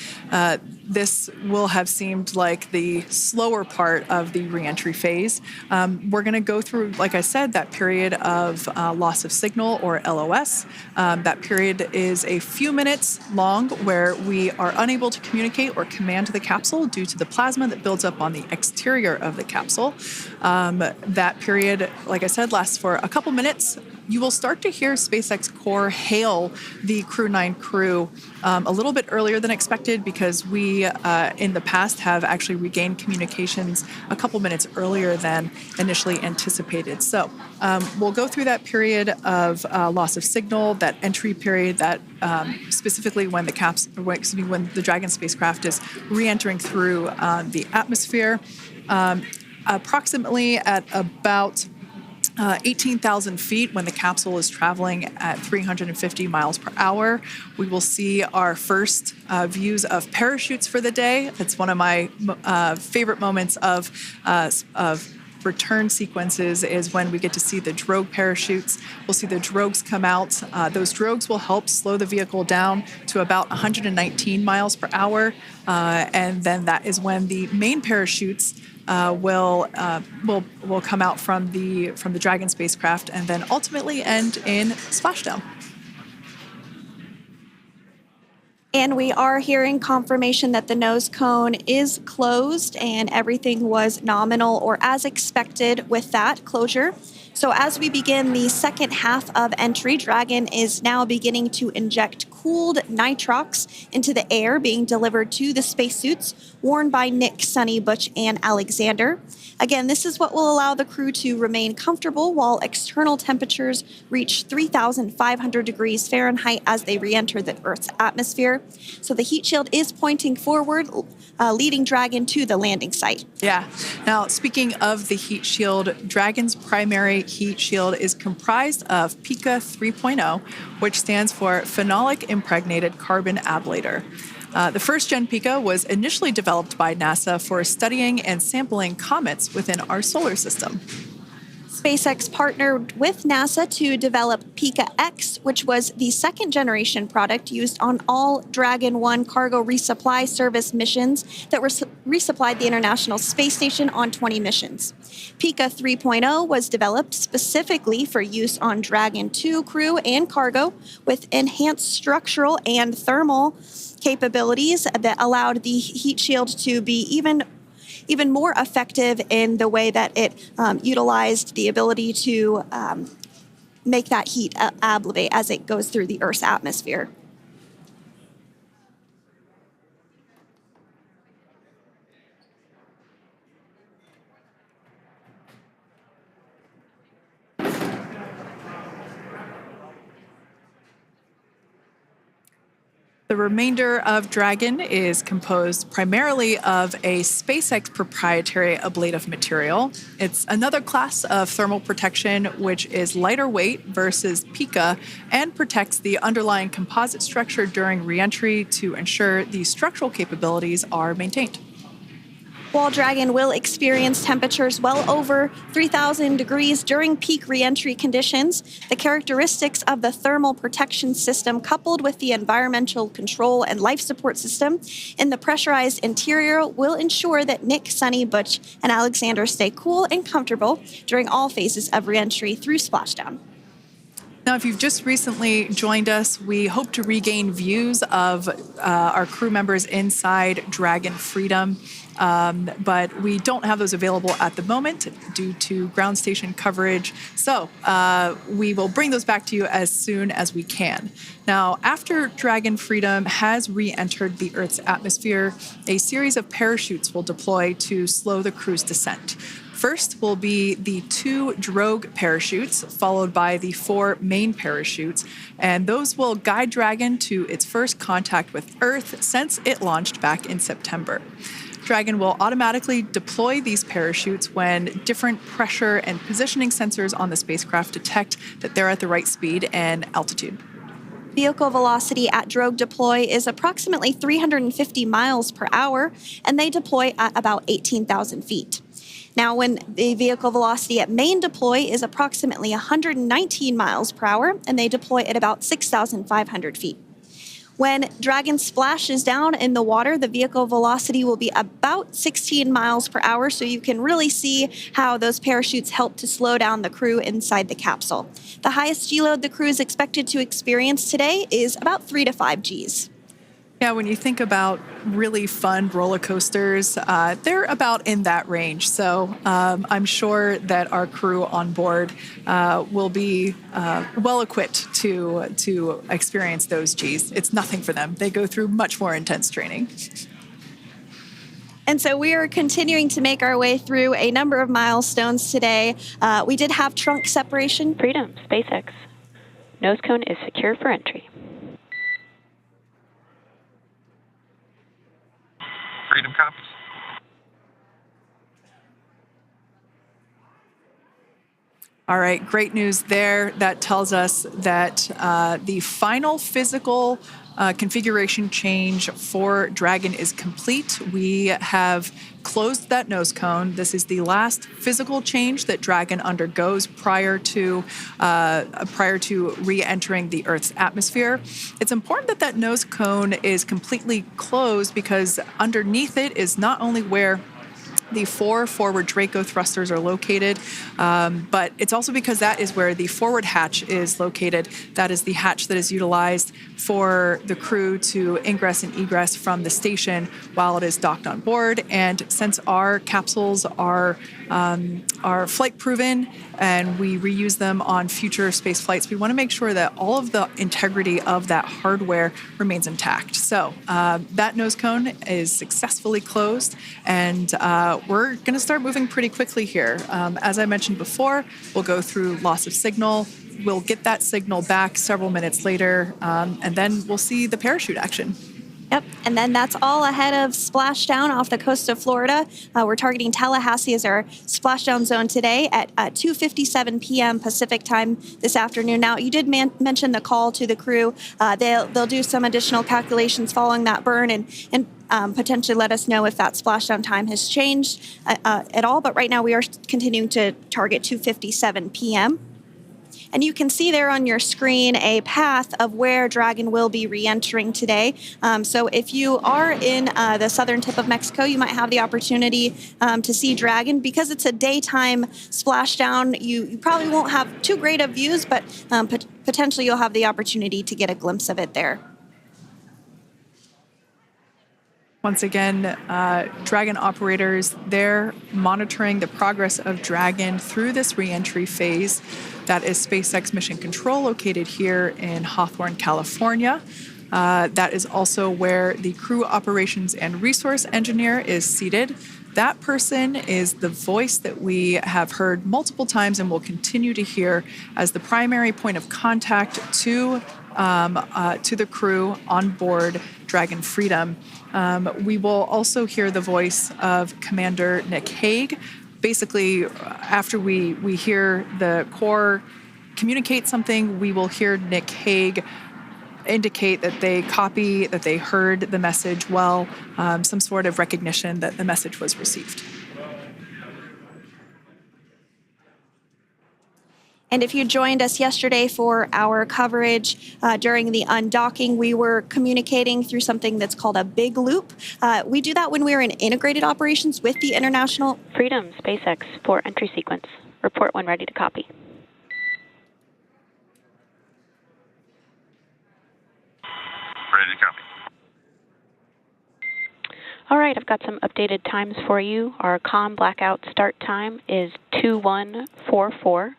F: this will have seemed like the slower part of the reentry phase. We're going to go through, like I said, that period of loss of signal or LOS. That period is a few minutes long where we are unable to communicate or command the capsule due to the plasma that builds up on the exterior of the capsule. That period, like I said, lasts for a couple minutes. You will start to hear SpaceX Core hail the Crew-9 crew a little bit earlier than expected because we, in the past, have actually regained communications a couple minutes earlier than initially anticipated. So we'll go through that period of loss of signal, that entry period, that specifically when when the Dragon spacecraft is re-entering through the atmosphere, approximately at about 18,000 feet when the capsule is traveling at 350 miles per hour. We will see our first views of parachutes for the day. It's one of my favorite moments of return sequences is when we get to see the drogue parachutes. We'll see the drogues come out. Those drogues will help slow the vehicle down to about 119 miles per hour. And then that is when the main parachutes will come out from the Dragon spacecraft and then ultimately end in splashdown.
G: And we are hearing confirmation that the nose cone is closed and everything was nominal or as expected with that closure. So as we begin the second half of entry, Dragon is now beginning to inject cooled nitrox into the air being delivered to the spacesuits worn by Nick, Suni, Butch, and Aleksandr. Again, this is what will allow the crew to remain comfortable while external temperatures reach 3,500 degrees Fahrenheit as they re-enter the Earth's atmosphere. So the heat shield is pointing forward, leading Dragon to the landing site.
F: Yeah. Now, speaking of the heat shield, Dragon's primary heat shield is comprised of PICA 3.0, which stands for Phenolic Impregnated Carbon Ablator. The first-gen PICA was initially developed by NASA for studying and sampling comets within our solar system.
G: SpaceX partnered with NASA to develop PICA X, which was the second-generation product used on all Dragon 1 cargo resupply service missions that resupplied the International Space Station on 20 missions. PICA 3.0 was developed specifically for use on Dragon 2 crew and cargo with enhanced structural and thermal capabilities that allowed the heat shield to be even even more effective in the way that it utilized the ability to make that heat ablevate as it goes through the Earth's atmosphere.
F: The remainder of Dragon is composed primarily of a SpaceX proprietary ablative material. It's another class of thermal protection which is lighter weight versus Pika and protects the underlying composite structure during reentry to ensure the structural capabilities are maintained.
G: While Dragon will experience temperatures well over 3,000 degrees during peak reentry conditions, the characteristics of the thermal protection system coupled with the environmental control and life support system in the pressurized interior will ensure that Nick, Sunny, Butch, and Aleksandr stay cool and comfortable during all phases of reentry through Splashdown.
F: Now, if you've just recently joined us, we hope to regain views of our crew members inside Dragon Freedom, but we don't have those available at the moment due to ground station coverage. So we will bring those back to you as soon as we can. Now, after Dragon Freedom has re-entered the Earth's atmosphere, a series of parachutes will deploy to slow the crew's descent. First will be the 2 drogue parachutes, followed by the 4 main parachutes, and those will guide Dragon to its first contact with Earth since it launched back in September. Dragon will automatically deploy these parachutes when different pressure and positioning sensors on the spacecraft detect that they're at the right speed and altitude.
G: Vehicle velocity at drogue deploy is approximately 350 miles per hour, and they deploy at about 18,000 feet. Now, when the vehicle velocity at main deploy is approximately 119 miles per hour, and they deploy at about 6,500 feet. When Dragon splashes down in the water, the vehicle velocity will be about 16 miles per hour, so you can really see how those parachutes help to slow down the crew inside the capsule. The highest G-load the crew is expected to experience today is about 3 to 5 Gs.
F: Yeah, when you think about really fun roller coasters, they're about in that range. So I'm sure that our crew on board will be well equipped to experience those Gs. It's nothing for them. They go through much more intense training.
G: And so we are continuing to make our way through a number of milestones today. We did have trunk separation.
H: Freedom, SpaceX. Nose cone is secure for entry.
I: Freedom comes.
F: All right, great news there. That tells us that the final physical configuration change for Dragon is complete. We have closed that nose cone. This is the last physical change that Dragon undergoes prior to re-entering the Earth's atmosphere. It's important that that nose cone is completely closed because underneath it is not only where the 4 forward Draco thrusters are located, but it's also because that is where the forward hatch is located. That is the hatch that is utilized for the crew to ingress and egress from the station while it is docked on board. And since our capsules are flight proven and we reuse them on future space flights, we want to make sure that all of the integrity of that hardware remains intact. So that nose cone is successfully closed, and we're going to start moving pretty quickly here. As I mentioned before, we'll go through loss of signal. We'll get that signal back several minutes later, and then we'll see the parachute action.
G: Yep, and then that's all ahead of Splashdown off the coast of Florida. We're targeting Tallahassee as our splashdown zone today at 2:57 p.m. Pacific time this afternoon. Now, you did mention the call to the crew. They'll do some additional calculations following that burn and potentially let us know if that splashdown time has changed at all. But right now, we are continuing to target 2:57 p.m. And you can see there on your screen a path of where Dragon will be re-entering today. So if you are in the southern tip of Mexico, you might have the opportunity to see Dragon. Because it's a daytime splashdown, you probably won't have too great of views, but potentially you'll have the opportunity to get a glimpse of it there.
F: Once again, Dragon operators, they're monitoring the progress of Dragon through this reentry phase. That is SpaceX Mission Control, located here in Hawthorne, California. That is also where the crew operations and resource engineer is seated. That person is the voice that we have heard multiple times and will continue to hear as the primary point of contact to the crew on board Dragon Freedom. We will also hear the voice of Commander Nick Hague. Basically, after we hear the Corps communicate something, we will hear Nick Hague indicate that they copy, that they heard the message well, some sort of recognition that the message was received.
G: And if you joined us yesterday for our coverage during the undocking, we were communicating through something that's called a big loop. We do that when we're in integrated operations with the International
H: Freedom, SpaceX, for entry sequence. Report when ready to copy.
C: Ready to copy.
H: All right, I've got some updated times for you. Our comm blackout start time is 2144.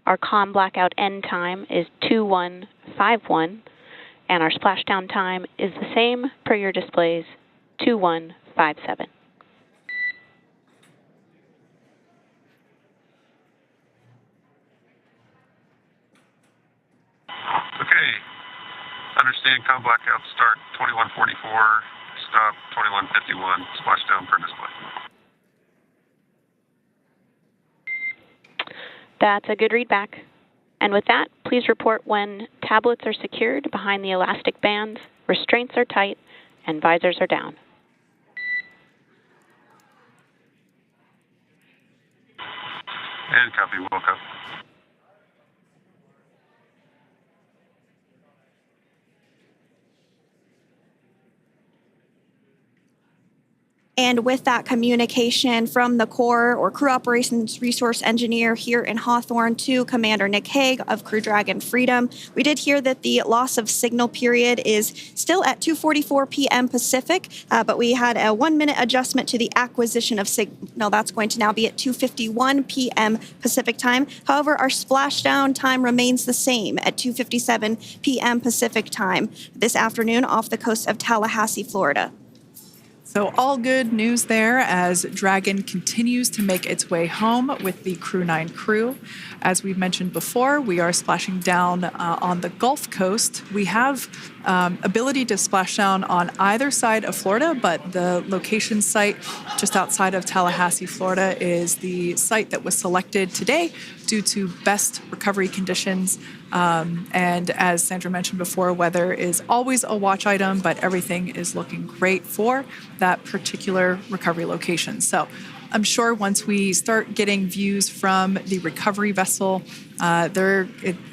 H: Our comm blackout end time is 2151. And our splashdown time is the same per your displays, 2157.
C: Okay. Understand comm blackout start 2144, stop 2151, splashdown per display.
H: That's a good readback. And with that, please report when tablets are secured behind the elastic bands, restraints are tight, and visors are down.
C: And copy, Wilco.
G: And with that communication from the Corps or Crew Operations Resource Engineer here in Hawthorne to Commander Nick Hague of Crew Dragon Freedom, we did hear that the loss of signal period is still at 2:44 p.m. Pacific, but we had a 1-minute adjustment to the acquisition of signal. That's going to now be at 2:51 p.m. Pacific time. However, our splashdown time remains the same at 2:57 p.m. Pacific time this afternoon off the coast of Tallahassee, Florida.
F: So all good news there as Dragon continues to make its way home with the Crew-9 crew. As we've mentioned before, we are splashing down on the Gulf Coast. We have ability to splash down on either side of Florida, but the location site just outside of Tallahassee, Florida is the site that was selected today due to best recovery conditions. And as Sandra mentioned before, weather is always a watch item, but everything is looking great for that particular recovery location. So I'm sure once we start getting views from the recovery vessel, I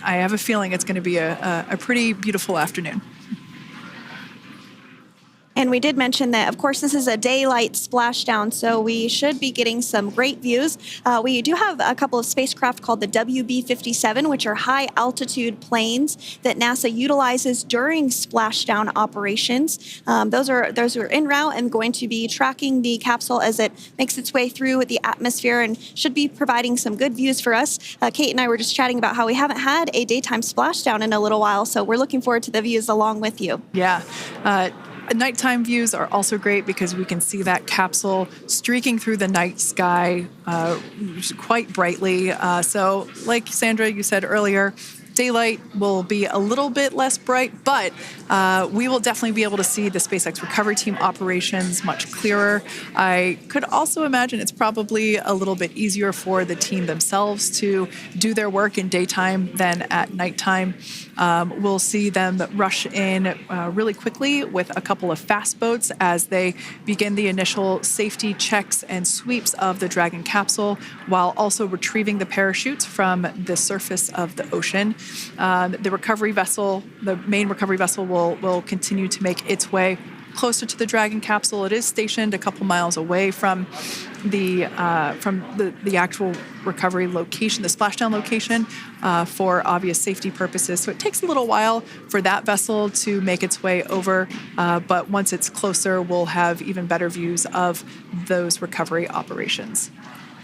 F: have a feeling it's going to be a pretty beautiful afternoon.
G: And we did mention that, of course, this is a daylight splashdown, so we should be getting some great views. We do have a couple of spacecraft called the WB-57, which are high-altitude planes that NASA utilizes during splashdown operations. Those are en route and going to be tracking the capsule as it makes its way through the atmosphere and should be providing some good views for us. Kate and I were just chatting about how we haven't had a daytime splashdown in a little while, so we're looking forward to the views along with you.
F: Yeah. Nighttime views are also great because we can see that capsule streaking through the night sky quite brightly. So like Sandra, you said earlier, daylight will be a little bit less bright, but we will definitely be able to see the SpaceX recovery team operations much clearer. I could also imagine it's probably a little bit easier for the team themselves to do their work in daytime than at nighttime. We'll see them rush in really quickly with a couple of fast boats as they begin the initial safety checks and sweeps of the Dragon capsule while also retrieving the parachutes from the surface of the ocean. The recovery vessel, the main recovery vessel will continue to make its way closer to the Dragon capsule. It is stationed a couple miles away from the actual recovery location, the splashdown location, for obvious safety purposes. So it takes a little while for that vessel to make its way over, but once it's closer, we'll have even better views of those recovery operations.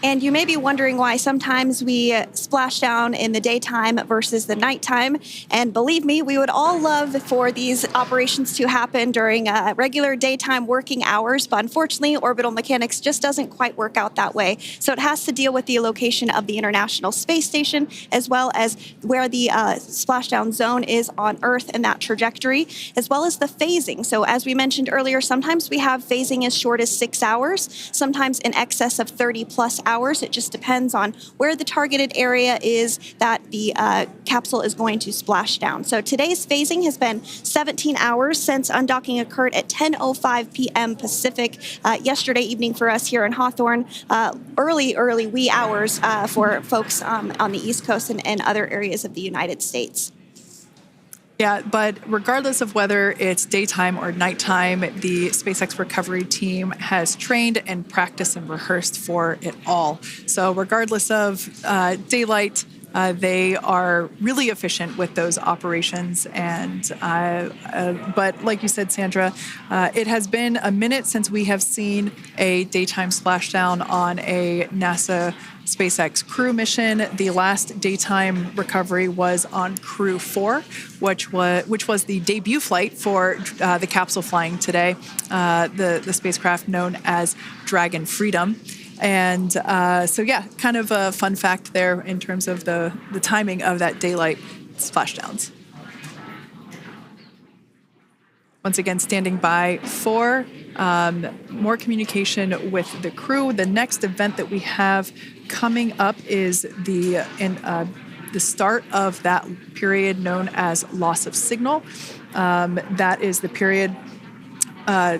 G: And you may be wondering why sometimes we splash down in the daytime versus the nighttime. And believe me, we would all love for these operations to happen during regular daytime working hours. But unfortunately, orbital mechanics just doesn't quite work out that way. So it has to deal with the location of the International Space Station, as well as where the splashdown zone is on Earth and that trajectory, as well as the phasing. So as we mentioned earlier, sometimes we have phasing as short as 6 hours, sometimes in excess of 30 plus hours. It just depends on where the targeted area is that the capsule is going to splash down. So today's phasing has been 17 hours since undocking occurred at 10:05 p.m. Pacific yesterday evening for us here in Hawthorne. Early wee hours for folks on the East Coast and other areas of the United States.
F: Yeah, but regardless of whether it's daytime or nighttime, the SpaceX recovery team has trained and practiced and rehearsed for it all. So regardless of daylight, they are really efficient with those operations. And but like you said, Sandra, it has been a minute since we have seen a daytime splashdown on a NASA SpaceX Crew mission. The last daytime recovery was on Crew-4, which was the debut flight for the capsule flying today, the spacecraft known as Dragon Freedom. And so, yeah, kind of a fun fact there in terms of the timing of that daylight splashdowns. Once again, standing by for more communication with the crew. The next event that we have coming up is the start of that period known as loss of signal. That is the period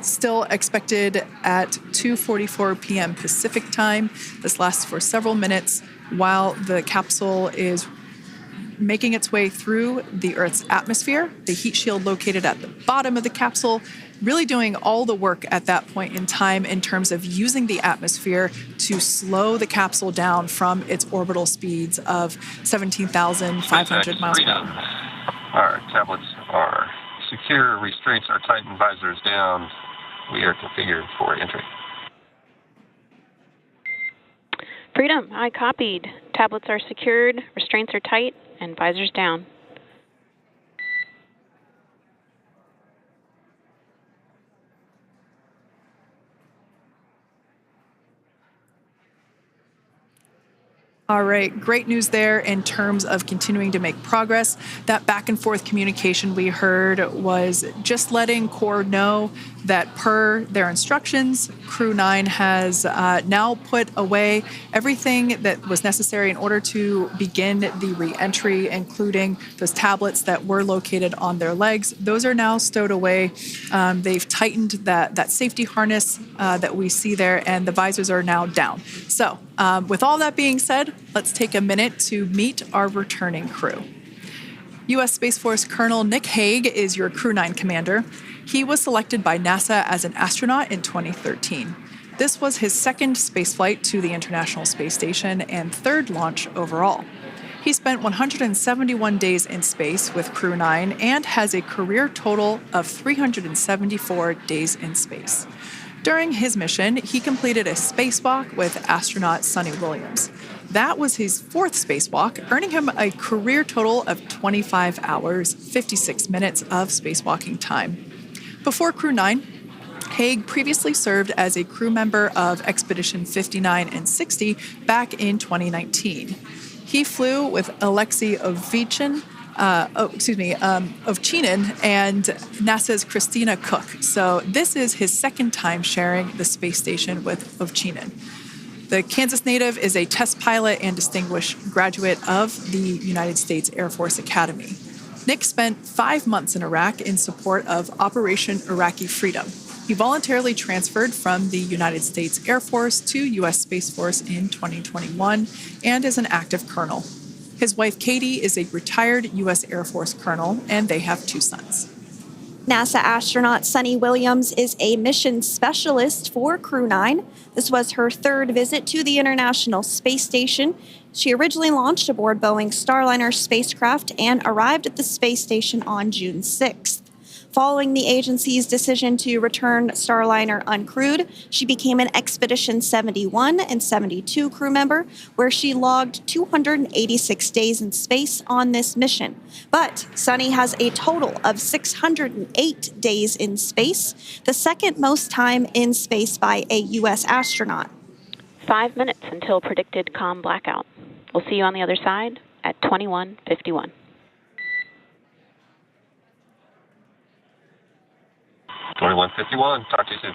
F: still expected at 2:44 p.m. Pacific time. This lasts for several minutes while the capsule is making its way through the Earth's atmosphere, the heat shield located at the bottom of the capsule, really doing all the work at that point in time in terms of using the atmosphere to slow the capsule down from its orbital speeds of 17,500 miles per hour.
I: Our tablets are secure, restraints are tight, and visors down. We are configured for entry.
H: Freedom, I copied. Tablets are secured, restraints are tight, and visors down.
F: All right, great news there in terms of continuing to make progress. That back and forth communication we heard was just letting Core know that per their instructions, Crew-9 has now put away everything that was necessary in order to begin the re-entry, including those tablets that were located on their legs. Those are now stowed away. They've tightened that safety harness that we see there, and the visors are now down. So with all that being said, let's take a minute to meet our returning crew. U.S. Space Force Colonel Nick Hague is your Crew-9 commander. He was selected by NASA as an astronaut in 2013. This was his second spaceflight to the International Space Station and third launch overall. He spent 171 days in space with Crew-9 and has a career total of 374 days in space. During his mission, he completed a spacewalk with astronaut Suni Williams. That was his fourth spacewalk, earning him a career total of 25 hours, 56 minutes of spacewalking time. Before Crew-9, Hague previously served as a crew member of Expedition 59 and 60 back in 2019. He flew with Aleksandr Ovchinin and NASA's Christina Cook. So this is his second time sharing the space station with Ovchinin. The Kansas native is a test pilot and distinguished graduate of the United States Air Force Academy. Nick spent 5 months in Iraq in support of Operation Iraqi Freedom. He voluntarily transferred from the United States Air Force to U.S. Space Force in 2021 and is an active colonel. His wife, Katie, is a retired U.S. Air Force colonel, and they have 2 sons.
G: NASA astronaut Suni Williams is a mission specialist for Crew-9. This was her third visit to the International Space Station. She originally launched aboard Boeing Starliner spacecraft and arrived at the space station on June 6th. Following the agency's decision to return Starliner uncrewed, she became an Expedition 71 and 72 crew member, where she logged 286 days in space on this mission. But Suni has a total of 608 days in space, the second most time in space by a U.S. astronaut.
H: 5 minutes until predicted comm blackout. We'll see you on the other side at 21:51.
I: Talk to you soon.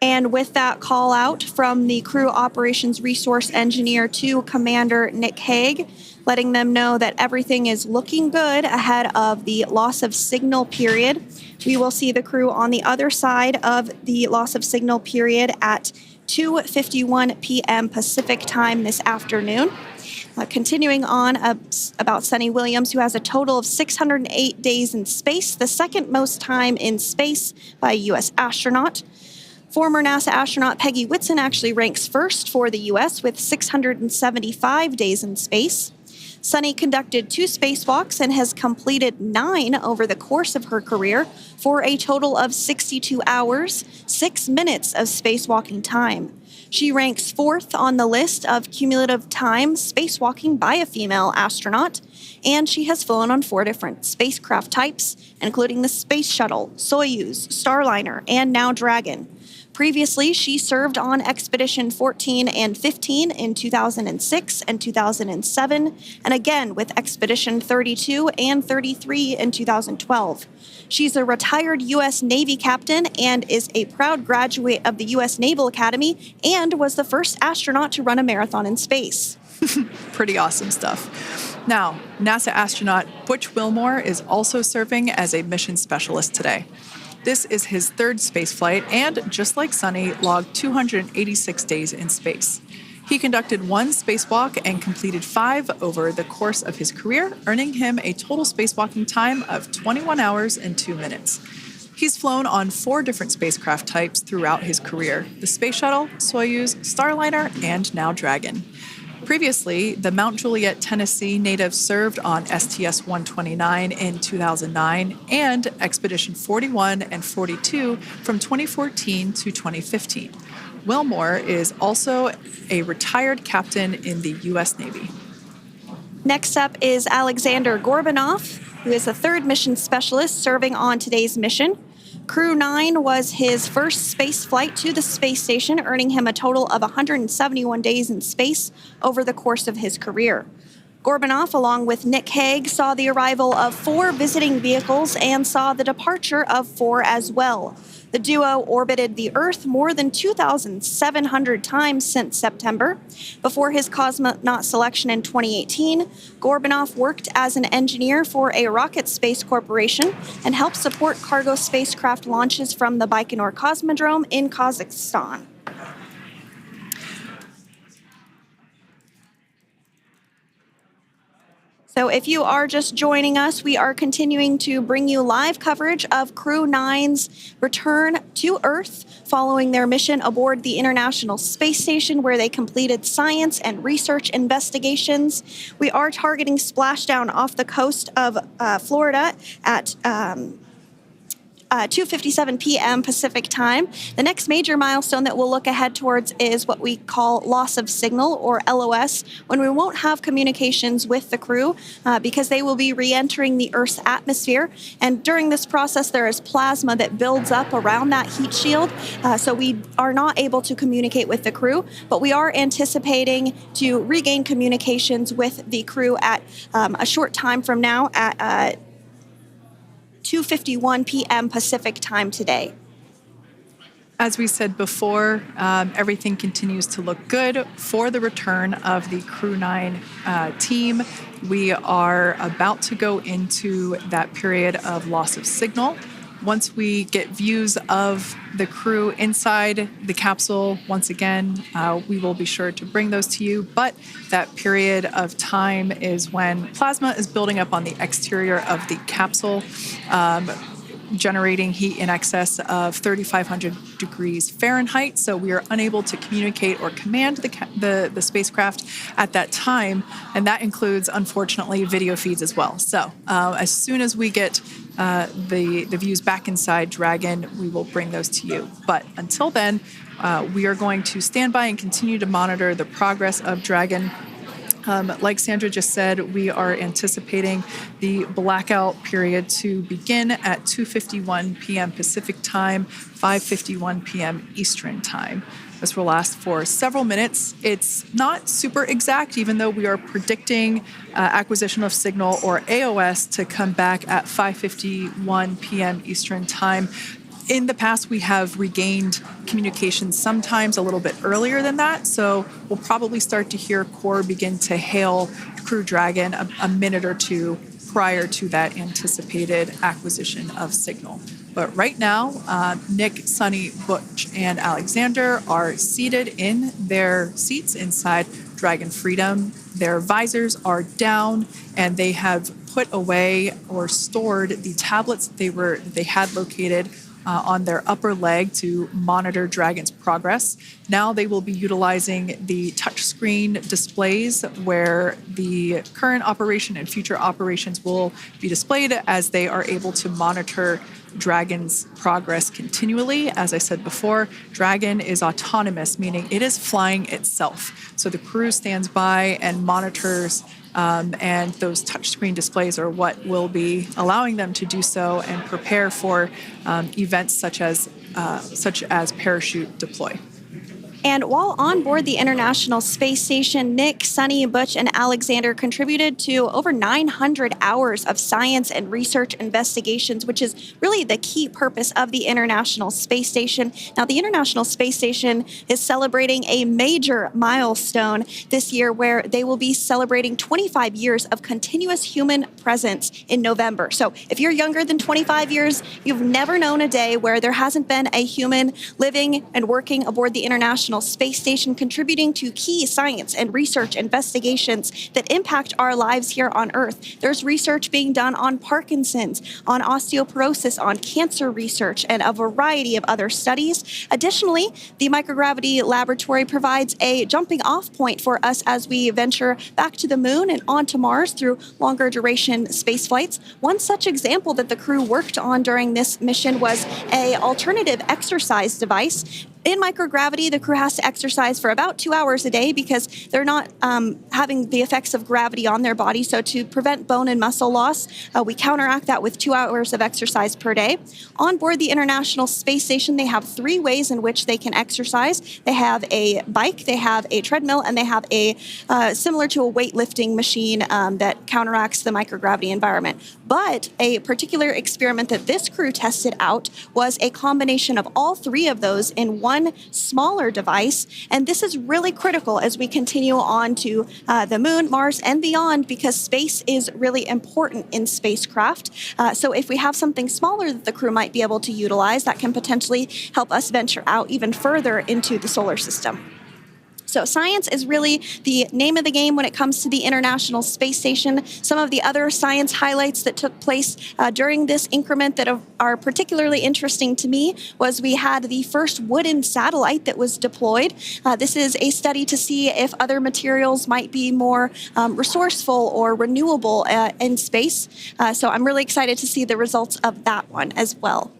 G: And with that call out from the crew operations resource engineer to Commander Nick Hague, letting them know that everything is looking good ahead of the loss of signal period. We will see the crew on the other side of the loss of signal period at 2:51 p.m. Pacific time this afternoon. Continuing on about Suni Williams, who has a total of 608 days in space, the second most time in space by a U.S. astronaut. Former NASA astronaut Peggy Whitson actually ranks first for the U.S. with 675 days in space. Suni conducted 2 spacewalks and has completed 9 over the course of her career for a total of 62 hours, 6 minutes of spacewalking time. She ranks 4th on the list of cumulative time spacewalking by a female astronaut, and she has flown on 4 different spacecraft types, including the Space Shuttle, Soyuz, Starliner, and now Dragon. Previously, she served on Expedition 14 and 15 in 2006 and 2007, and again with Expedition 32 and 33 in 2012. She's a retired U.S. Navy captain and is a proud graduate of the U.S. Naval Academy and was the first astronaut to run a marathon in space.
F: Pretty awesome stuff. Now, NASA astronaut Butch Wilmore is also serving as a mission specialist today. This is his 3rd spaceflight and, just like Suni, logged 286 days in space. He conducted 1 spacewalk and completed 5 over the course of his career, earning him a total spacewalking time of 21 hours and 2 minutes. He's flown on 4 different spacecraft types throughout his career: the Space Shuttle, Soyuz, Starliner, and now Dragon. Previously, the Mount Juliet, Tennessee native served on STS-129 in 2009 and Expedition 41 and 42 from 2014 to 2015. Wilmore is also a retired captain in the U.S. Navy.
G: Next up is Aleksandr Gorbunov, who is the 3rd mission specialist serving on today's mission. Crew-9 was his first space flight to the space station, earning him a total of 171 days in space over the course of his career. Gorbunov, along with Nick Hague, saw the arrival of 4 visiting vehicles and saw the departure of 4 as well. The duo orbited the Earth more than 2,700 times since September. Before his cosmonaut selection in 2018, Gorbunov worked as an engineer for a rocket space corporation and helped support cargo spacecraft launches from the Baikonur Cosmodrome in Kazakhstan. So if you are just joining us, we are continuing to bring you live coverage of Crew-9's return to Earth following their mission aboard the International Space Station, where they completed science and research investigations. We are targeting splashdown off the coast of Florida at 2:57 p.m. Pacific time. The next major milestone that we'll look ahead towards is what we call loss of signal, or LOS, when we won't have communications with the crew because they will be re-entering the Earth's atmosphere. And during this process, there is plasma that builds up around that heat shield, so we are not able to communicate with the crew, but we are anticipating to regain communications with the crew at a short time from now at 2:51 p.m. Pacific time today.
F: As we said before, everything continues to look good for the return of the Crew-9 team. We are about to go into that period of loss of signal. Once we get views of the crew inside the capsule, once again, we will be sure to bring those to you. But that period of time is when plasma is building up on the exterior of the capsule, generating heat in excess of 3,500 degrees Fahrenheit. So we are unable to communicate or command the spacecraft at that time. And that includes, unfortunately, video feeds as well. So as soon as we get the views back inside Dragon, we will bring those to you. But until then, we are going to stand by and continue to monitor the progress of Dragon. Like Sandra just said, we are anticipating the blackout period to begin at 2:51 p.m. Pacific time, 5:51 p.m. Eastern time. This will last for several minutes. It's not super exact, even though we are predicting acquisition of signal, or AOS, to come back at 5:51 p.m. Eastern time. In the past, we have regained communication sometimes a little bit earlier than that, so we'll probably start to hear Core begin to hail Crew Dragon a minute or two prior to that anticipated acquisition of signal. But right now, Nick, Suni, Butch, and Aleksandr are seated in their seats inside Dragon Freedom. Their visors are down, and they have put away or stored the tablets that they had located on their upper leg to monitor Dragon's progress. Now they will be utilizing the touchscreen displays where the current operation and future operations will be displayed as they are able to monitor Dragon's progress continually. As I said before, Dragon is autonomous, meaning it is flying itself. So the crew stands by and monitors, and those touchscreen displays are what will be allowing them to do so and prepare for events such as parachute deploy.
G: And while on board the International Space Station, Nick, Suni, Butch, and Aleksandr contributed to over 900 hours of science and research investigations, which is really the key purpose of the International Space Station. Now, the International Space Station is celebrating a major milestone this year, where they will be celebrating 25 years of continuous human presence in November. So if you're younger than 25 years, you've never known a day where there hasn't been a human living and working aboard the International Space Station, contributing to key science and research investigations that impact our lives here on Earth. There's research being done on Parkinson's, on osteoporosis, on cancer research, and a variety of other studies. Additionally, the microgravity laboratory provides a jumping off point for us as we venture back to the moon and onto Mars through longer duration space flights. One such example that the crew worked on during this mission was an alternative exercise device. In microgravity, the crew has to exercise for about 2 hours a day because they're not having the effects of gravity on their body. So to prevent bone and muscle loss, we counteract that with 2 hours of exercise per day. On board the International Space Station, they have 3 ways in which they can exercise. They have a bike, they have a treadmill, and they have a similar to a weightlifting machine that counteracts the microgravity environment. But a particular experiment that this crew tested out was a combination of all 3 of those in one smaller device. And this is really critical as we continue on to the moon, Mars, and beyond, because space is really important in spacecraft. So if we have something smaller that the crew might be able to utilize, that can potentially help us venture out even further into the solar system. So science is really the name of the game when it comes to the International Space Station. Some of the other science highlights that took place during this increment that are particularly interesting to me was we had the first wooden satellite that was deployed. This is a study to see if other materials might be more resourceful or renewable in space. So I'm really excited to see the results of that one as well.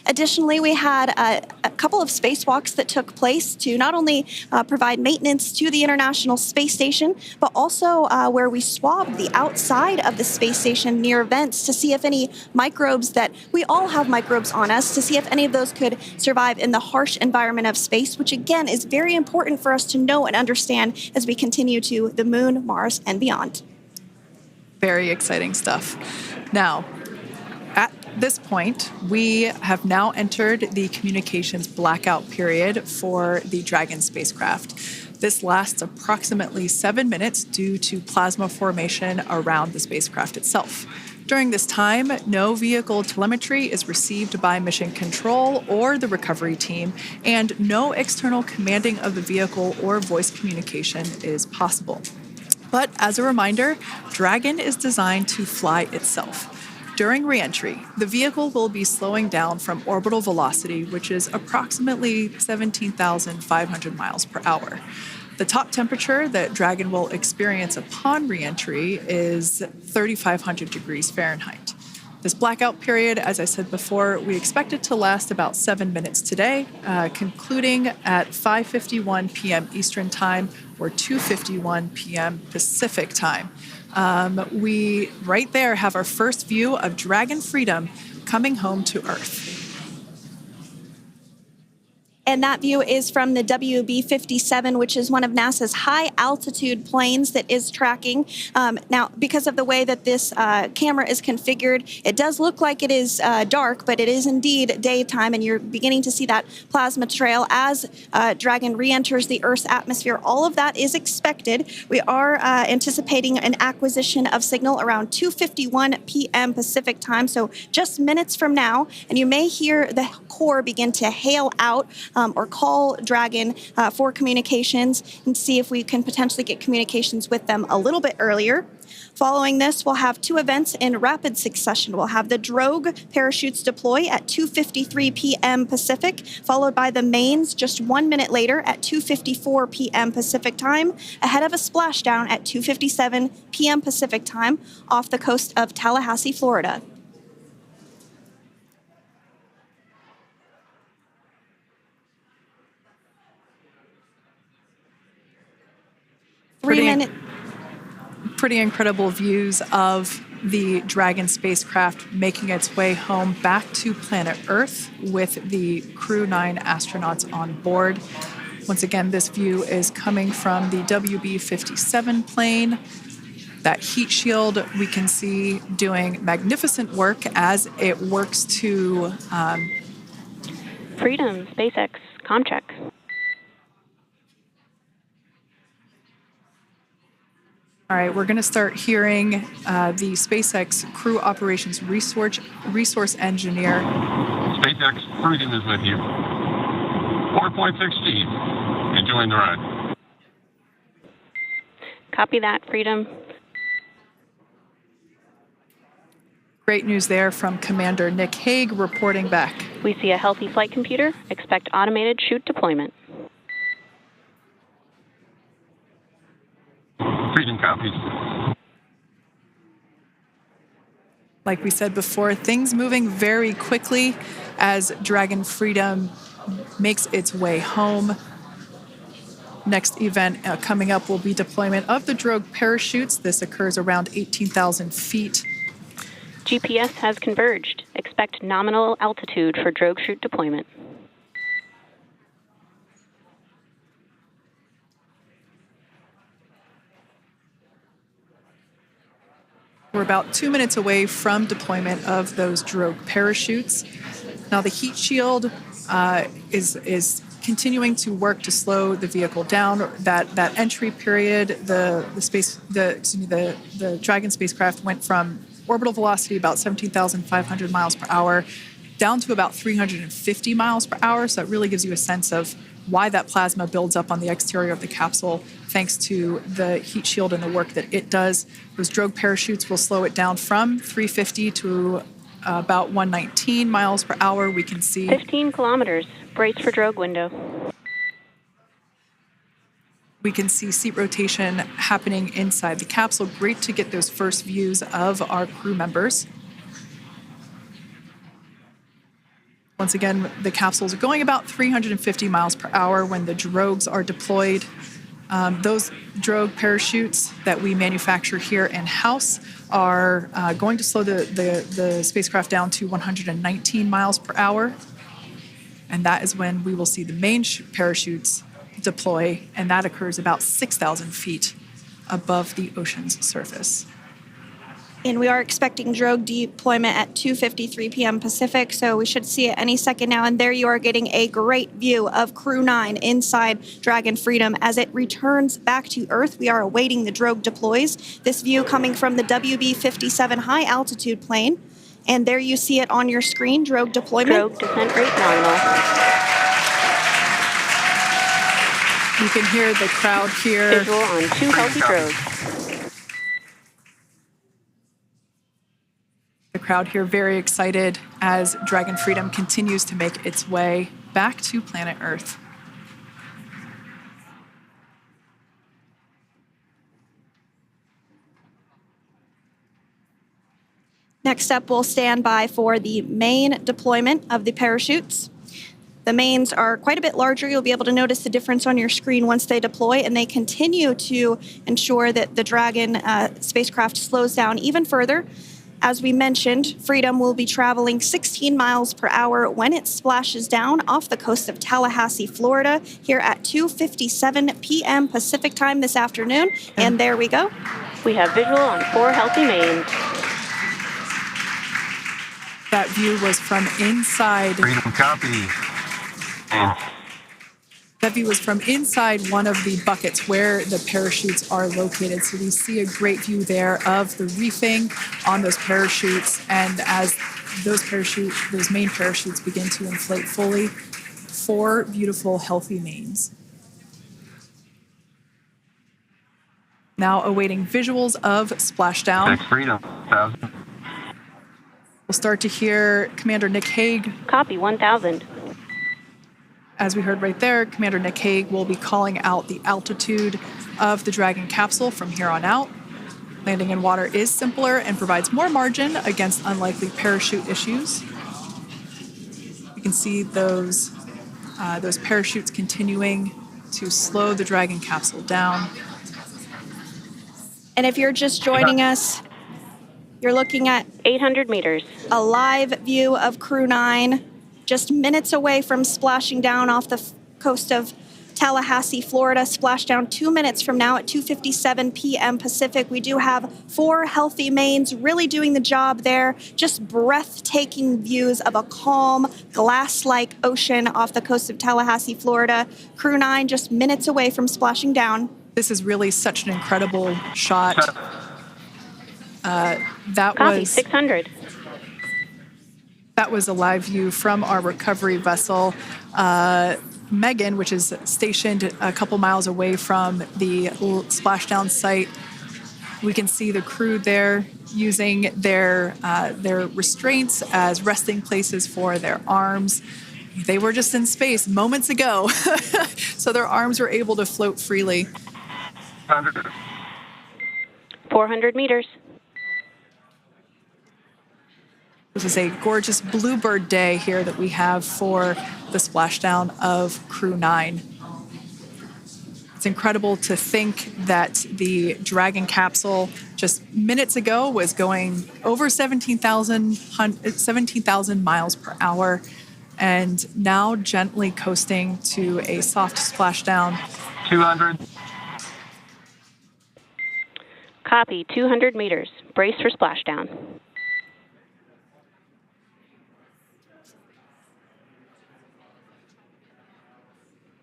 G: Additionally, we had a couple of spacewalks that took place to not only provide maintenance to the International Space Station, but also where we swabbed the outside of the space station near vents to see if any microbes that we all have microbes on us, to see if any of those could survive in the harsh environment of space, which again is very important for us to know and understand as we continue to the moon, Mars, and beyond.
F: Very exciting stuff. Now, at this point, we have now entered the communications blackout period for the Dragon spacecraft. This lasts approximately 7 minutes due to plasma formation around the spacecraft itself. During this time, no vehicle telemetry is received by mission control or the recovery team, and no external commanding of the vehicle or voice communication is possible. But as a reminder, Dragon is designed to fly itself. During re-entry, the vehicle will be slowing down from orbital velocity, which is approximately 17,500 miles per hour. The top temperature that Dragon will experience upon re-entry is 3,500 degrees Fahrenheit. This blackout period, as I said before, we expect it to last about 7 minutes today, concluding at 5:51 p.m. Eastern Time or 2:51 p.m. Pacific Time. We, right there, have our first view of Dragon Freedom coming home to Earth.
G: And that view is from the WB-57, which is one of NASA's high-altitude planes that is tracking. Now, because of the way that this camera is configured, it does look like it is dark, but it is indeed daytime, and you're beginning to see that plasma trail as Dragon re-enters the Earth's atmosphere. All of that is expected. We are anticipating an acquisition of signal around 2:51 p.m. Pacific Time, so just minutes from now, and you may hear the core begin to hail out or call Dragon for communications and see if we can potentially get communications with them a little bit earlier. Following this, we'll have two events in rapid succession. We'll have the drogue parachutes deploy at 2:53 p.m. Pacific, followed by the mains just 1 minute later at 2:54 p.m. Pacific Time, ahead of a splashdown at 2:57 p.m. Pacific Time off the coast of Tallahassee, Florida.
F: Pretty incredible views of the Dragon spacecraft making its way home back to planet Earth with the Crew-9 astronauts on board. Once again, this view is coming from the WB-57 plane. That heat shield we can see doing magnificent work as it works to...
H: Freedom, SpaceX, Comcheck.
F: All right, we're going to start hearing the SpaceX Crew Operations Resource Engineer.
I: SpaceX Freedom is with you. 4.6 G. Enjoying the ride.
H: Copy that, Freedom.
F: Great news there from Commander Nick Hague reporting back.
H: We see a healthy flight computer. Expect automated chute deployment.
I: Freedom copies.
F: Like we said before, things moving very quickly as Dragon Freedom makes its way home. Next event coming up will be deployment of the drogue parachutes. This occurs around 18,000 feet.
H: GPS has converged. Expect nominal altitude for drogue chute deployment.
F: We're about 2 minutes away from deployment of those drogue parachutes. Now the heat shield is continuing to work to slow the vehicle down. That entry period, the Dragon spacecraft went from orbital velocity about 17,500 miles per hour down to about 350 miles per hour. So that really gives you a sense of why that plasma builds up on the exterior of the capsule, thanks to the heat shield and the work that it does. Those drogue parachutes will slow it down from 350 to about 119 miles per hour. We can see
H: 15 kilometers. Brace for drogue window.
F: We can see seat rotation happening inside the capsule. Great to get those first views of our crew members. Once again, the capsules are going about 350 miles per hour when the drogues are deployed. Those drogue parachutes that we manufacture here in-house are going to slow the spacecraft down to 119 miles per hour. And that is when we will see the main parachutes deploy, and that occurs about 6,000 feet above the ocean's surface.
G: And we are expecting drogue deployment at 2:53 p.m. Pacific, so we should see it any second now. And there you are getting a great view of Crew-9 inside Dragon Freedom as it returns back to Earth. We are awaiting the drogue deploys. This view coming from the WB-57 high altitude plane. And there you see it on your screen, drogue deployment.
H: Drogue descent rate nominal.
F: You can hear the crowd here.
H: Visual on 2 healthy drogues.
F: The crowd here very excited as Dragon Freedom continues to make its way back to planet Earth.
G: Next up, we'll stand by for the main deployment of the parachutes. The mains are quite a bit larger. You'll be able to notice the difference on your screen once they deploy, and they continue to ensure that the Dragon spacecraft slows down even further. As we mentioned, Freedom will be traveling 16 miles per hour when it splashes down off the coast of Tallahassee, Florida, here at 2:57 p.m. Pacific time this afternoon. And there we go.
H: We have visual on 4 healthy mains.
F: That view was from inside.
I: Freedom copy.
F: That view was from inside one of the buckets where the parachutes are located. So we see a great view there of the reefing on those parachutes. And as those main parachutes begin to inflate fully, 4 beautiful, healthy mains. Now awaiting visuals of Splashdown.
I: Freedom, 1,000.
F: We'll start to hear Commander Nick Hague.
H: Copy, 1,000.
F: As we heard right there, Commander Nick Hague will be calling out the altitude of the Dragon capsule from here on out. Landing in water is simpler and provides more margin against unlikely parachute issues. You can see those parachutes continuing to slow the Dragon capsule down.
G: And if you're just joining us, you're looking at
H: 800 meters.
G: a live view of Crew-9 just minutes away from splashing down off the coast of Tallahassee, Florida. Splashdown 2 minutes from now at 2:57 p.m. Pacific. We do have 4 healthy mains really doing the job there. Just breathtaking views of a calm, glass-like ocean off the coast of Tallahassee, Florida. Crew-9 just minutes away from splashing down.
F: This is really such an incredible shot.
H: Copy, 600.
F: That was a live view from our recovery vessel, Megan, which is stationed a couple miles away from the splashdown site. We can see the crew there using their restraints as resting places for their arms. They were just in space moments ago, so their arms were able to float freely.
H: 400 meters.
F: This is a gorgeous bluebird day here that we have for the splashdown of Crew-9. It's incredible to think that the Dragon capsule just minutes ago was going over 17,000 miles per hour and now gently coasting to a soft splashdown.
I: 200.
H: Copy, 200 meters. Brace for splashdown.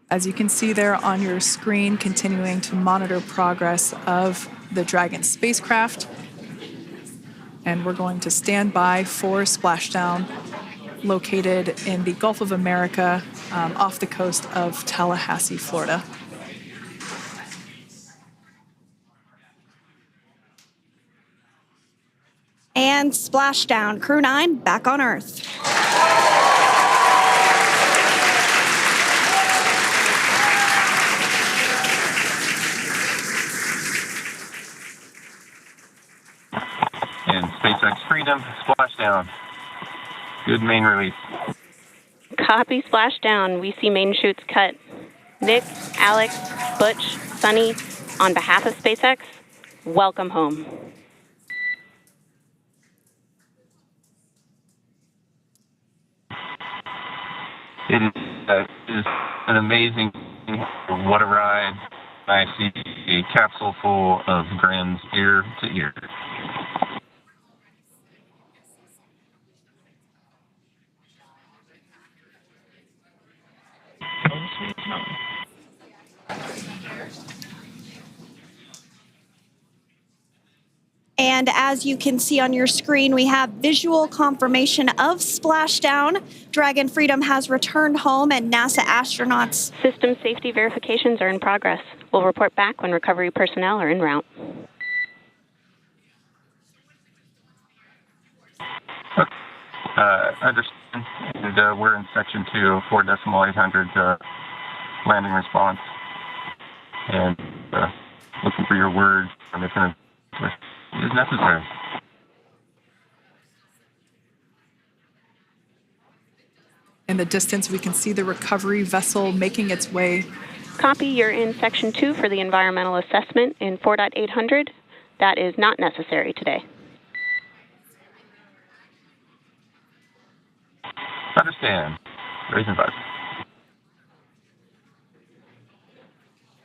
F: As you can see there on your screen, continuing to monitor progress of the Dragon spacecraft. And we're going to stand by for splashdown, located in the Gulf of America, off the coast of Tallahassee, Florida.
G: And splashdown, Crew-9 back on Earth.
I: And SpaceX Freedom, splashdown. Good main release.
H: Copy, splashdown. We see main chutes cut. Nick, Alex, Butch, Sunny, on behalf of SpaceX, welcome home.
I: It is an amazing, what a ride. I see a capsule full of grins ear to ear. definitely.
G: And as you can see on your screen, we have visual confirmation of splashdown. Dragon Freedom has returned home, and NASA astronauts.
H: System safety verifications are in progress. We'll report back when recovery personnel are en route.
I: Understand. And we're in section 2, 4.800 landing response. And looking for your word on if it is necessary.
F: In the distance, we can see the recovery vessel making its way.
H: Copy, you're in section 2 for the environmental assessment in 4.800. That is not necessary today.
I: Understand. Raising visor.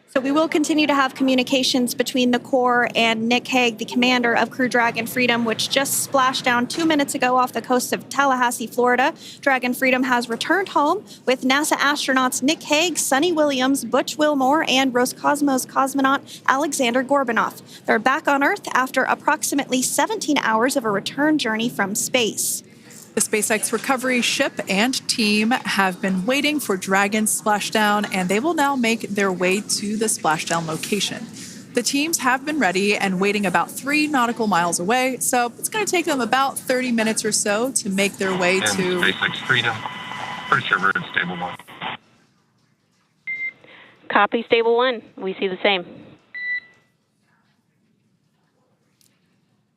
G: So we will continue to have communications between the Corps and Nick Hague, the commander of Crew Dragon Freedom, which just splashed down 2 minutes ago off the coast of Tallahassee, Florida. Dragon Freedom has returned home with NASA astronauts Nick Hague, Suni Williams, Butch Wilmore, and Roscosmos cosmonaut Aleksandr Gorbunov. They're back on Earth after approximately 17 hours of a return journey from space.
F: The SpaceX recovery ship and team have been waiting for Dragon's splashdown, and they will now make their way to the splashdown location. The teams have been ready and waiting about 3 nautical miles away, so it's going to take them about 30 minutes or so to make their way
I: and
F: to
I: SpaceX Freedom. Pretty sure we're in stable 1.
H: Copy, stable 1. We see the same.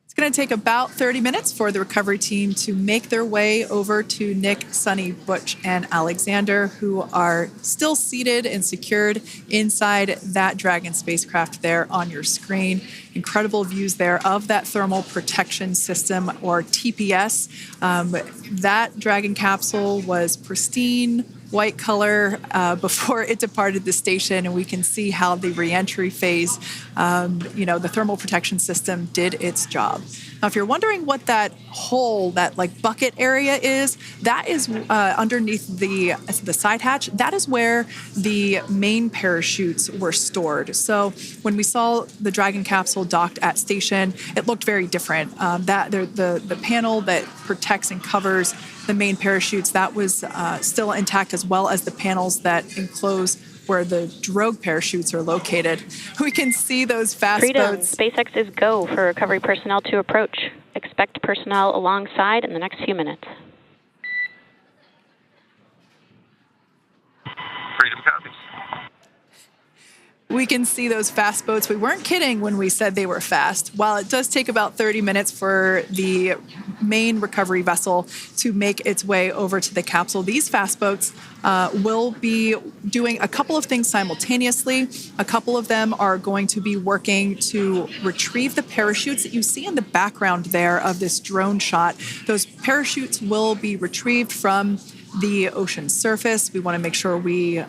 F: It's going to take about 30 minutes for the recovery team to make their way over to Nick, Suni, Butch, and Alexander, who are still seated and secured inside that Dragon spacecraft there on your screen. Incredible views there of that thermal protection system, or TPS. That Dragon capsule was pristine, white color before it departed the station, and we can see how the reentry phase, the thermal protection system did its job. Now, if you're wondering what that hole, that like bucket area is, that is underneath the side hatch. That is where the main parachutes were stored. So when we saw the Dragon capsule docked at station, it looked very different. The panel that protects and covers the main parachutes, that was still intact, as well as the panels that enclose where the drogue parachutes are located. We can see those fast
H: Freedom.
F: boats.
H: SpaceX is go for recovery personnel to approach. Expect personnel alongside in the next few minutes.
I: Freedom copies.
F: We can see those fast boats. We weren't kidding when we said they were fast. While it does take about 30 minutes for the main recovery vessel to make its way over to the capsule, these fast boats will be doing a couple of things simultaneously. A couple of them are going to be working to retrieve the parachutes that you see in the background there of this drone shot. Those parachutes will be retrieved from the ocean surface. We want to make sure we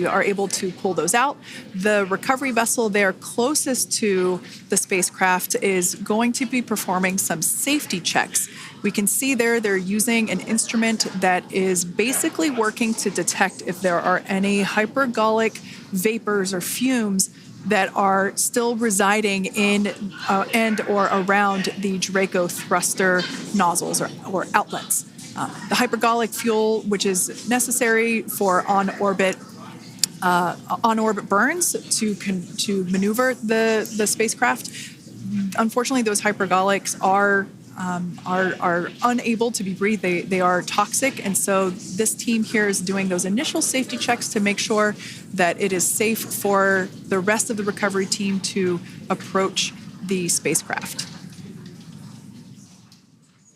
F: are able to pull those out. The recovery vessel there closest to the spacecraft is going to be performing some safety checks. We can see there they're using an instrument that is basically working to detect if there are any hypergolic vapors or fumes that are still residing in and or around the Draco thruster nozzles or outlets. The hypergolic fuel, which is necessary for on-orbit burns to maneuver the spacecraft. Unfortunately, those hypergolics are unable to be breathed. They are toxic, and so this team here is doing those initial safety checks to make sure that it is safe for the rest of the recovery team to approach the spacecraft.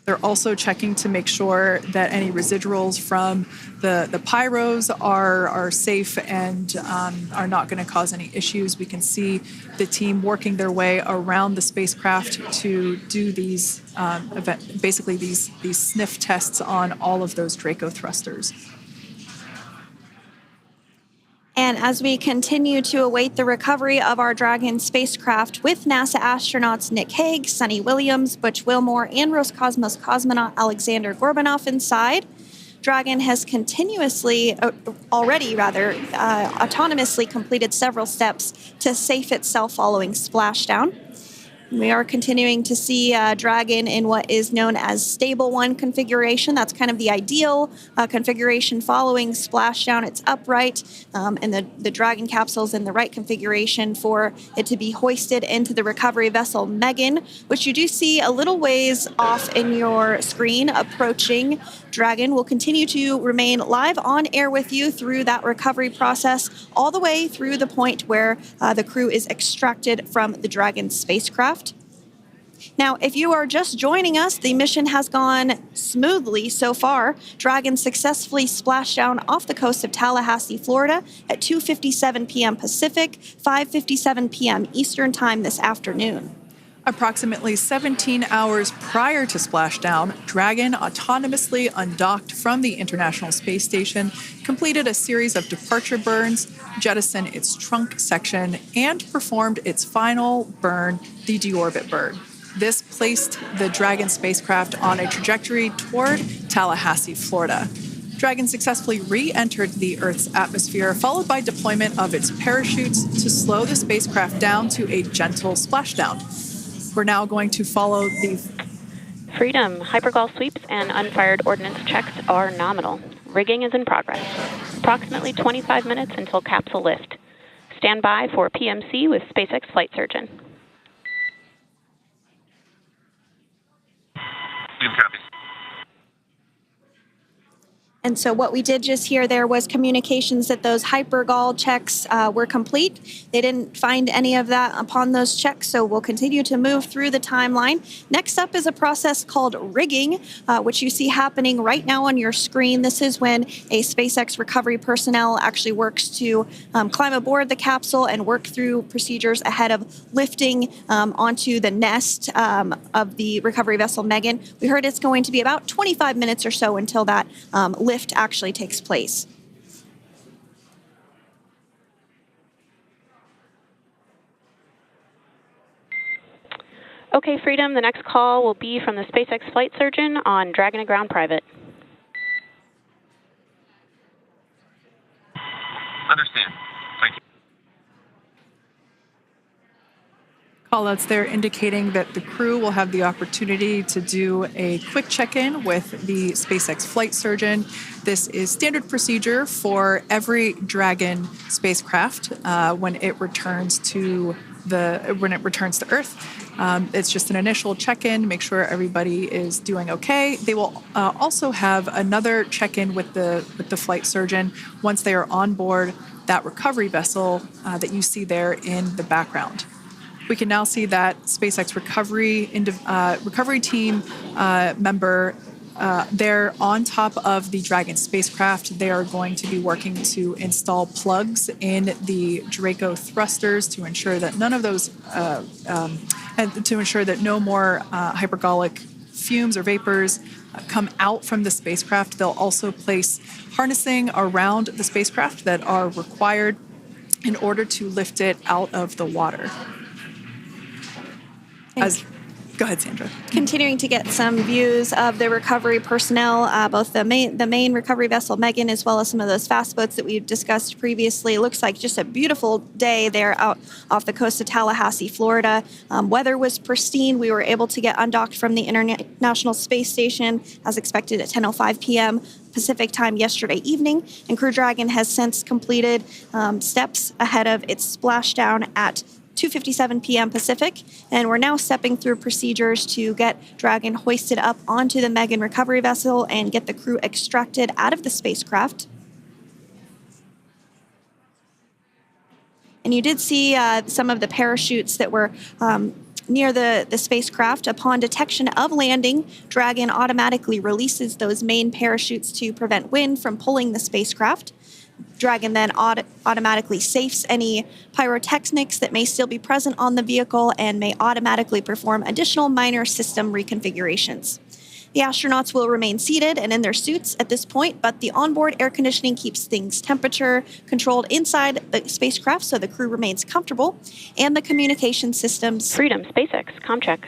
F: They're also checking to make sure that any residuals from the pyros are safe and are not going to cause any issues. We can see the team working their way around the spacecraft to do these these sniff tests on all of those Draco thrusters.
G: And as we continue to await the recovery of our Dragon spacecraft with NASA astronauts Nick Hague, Suni Williams, Butch Wilmore, and Roscosmos cosmonaut Aleksandr Gorbunov inside, Dragon has autonomously completed several steps to safe itself following splashdown. We are continuing to see Dragon in what is known as Stable 1 configuration. That's kind of the ideal configuration following splashdown. It's upright, and the Dragon capsule is in the right configuration for it to be hoisted into the recovery vessel Megan, which you do see a little ways off in your screen approaching. Dragon will continue to remain live on air with you through that recovery process, all the way through the point where the crew is extracted from the Dragon spacecraft. Now, if you are just joining us, the mission has gone smoothly so far. Dragon successfully splashed down off the coast of Tallahassee, Florida at 2:57 p.m. Pacific, 5:57 p.m. Eastern Time this afternoon.
F: Approximately 17 hours prior to splashdown, Dragon autonomously undocked from the International Space Station, completed a series of departure burns, jettisoned its trunk section, and performed its final burn, the deorbit burn. This placed the Dragon spacecraft on a trajectory toward Tallahassee, Florida. Dragon successfully re-entered the Earth's atmosphere, followed by deployment of its parachutes to slow the spacecraft down to a gentle splashdown. We're now going to follow the
H: Freedom. Hypergol sweeps and unfired ordnance checks are nominal. Rigging is in progress. Approximately 25 minutes until capsule lift. Stand by for PMC with SpaceX flight surgeon.
I: Copy.
G: And so what we did just hear there was communications that those hypergol checks were complete. They didn't find any of that upon those checks, so we'll continue to move through the timeline. Next up is a process called rigging, which you see happening right now on your screen. This is when a SpaceX recovery personnel actually works to climb aboard the capsule and work through procedures ahead of lifting onto the nest of the recovery vessel Megan. We heard it's going to be about 25 minutes or so until that lift actually takes place.
H: Okay, Freedom, the next call will be from the SpaceX flight surgeon on Dragon to ground private.
I: Understand. Thank you.
F: callouts there indicating that the crew will have the opportunity to do a quick check-in with the SpaceX flight surgeon. This is standard procedure for every Dragon spacecraft when it returns to Earth. It's just an initial check-in, make sure everybody is doing okay. They will also have another check-in with the flight surgeon once they are on board that recovery vessel that you see there in the background. We can now see that SpaceX recovery team member they're on top of the Dragon spacecraft. They are going to be working to install plugs in the Draco thrusters to ensure that none of those, and to ensure that no more hypergolic fumes or vapors come out from the spacecraft. They'll also place harnessing around the spacecraft that are required in order to lift it out of the water. Go ahead, Sandra.
G: Continuing to get some views of the recovery personnel, both the main recovery vessel Megan, as well as some of those fast boats that we've discussed previously. It looks like just a beautiful day there out off the coast of Tallahassee, Florida. Weather was pristine. We were able to get undocked from the International Space Station as expected at 10:05 p.m. Pacific time yesterday evening, and Crew Dragon has since completed steps ahead of its splashdown at 2:57 p.m. Pacific, and we're now stepping through procedures to get Dragon hoisted up onto the Megan recovery vessel and get the crew extracted out of the spacecraft. And you did see some of the parachutes that were near the spacecraft. Upon detection of landing, Dragon automatically releases those main parachutes to prevent wind from pulling the spacecraft. Dragon then automatically safes any pyrotechnics that may still be present on the vehicle and may automatically perform additional minor system reconfigurations. The astronauts will remain seated and in their suits at this point, but the onboard air conditioning keeps things temperature controlled inside the spacecraft so the crew remains comfortable, and the communication systems...
H: Freedom, SpaceX, ComCheck.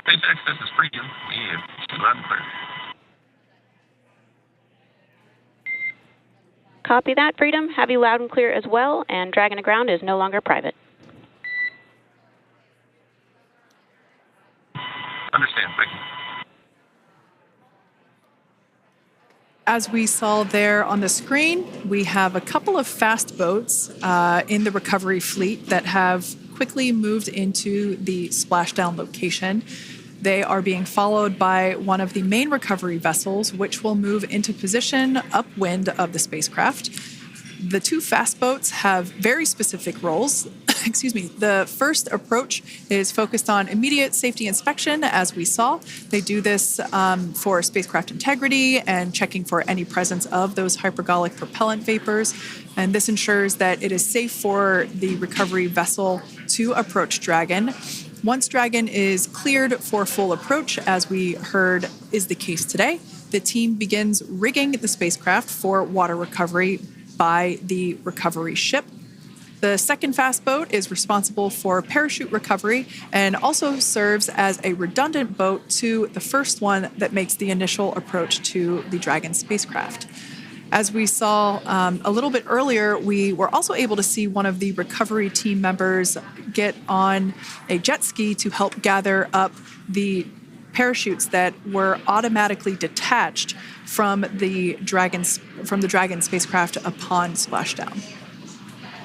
I: SpaceX, this is Freedom. We have loud and clear.
H: Copy that, Freedom. Have you loud and clear as well, and Dragon to ground is no longer private.
I: Understand. Thank you.
F: As we saw there on the screen, we have a couple of fast boats in the recovery fleet that have quickly moved into the splashdown location. They are being followed by one of the main recovery vessels, which will move into position upwind of the spacecraft. The two fast boats have very specific roles. Excuse me. The first approach is focused on immediate safety inspection, as we saw. They do this for spacecraft integrity and checking for any presence of those hypergolic propellant vapors. And this ensures that it is safe for the recovery vessel to approach Dragon. Once Dragon is cleared for full approach, as we heard is the case today, the team begins rigging the spacecraft for water recovery by the recovery ship. The second fast boat is responsible for parachute recovery and also serves as a redundant boat to the first one that makes the initial approach to the Dragon spacecraft. As we saw a little bit earlier, we were also able to see one of the recovery team members get on a jet ski to help gather up the parachutes that were automatically detached from the Dragon spacecraft upon splashdown.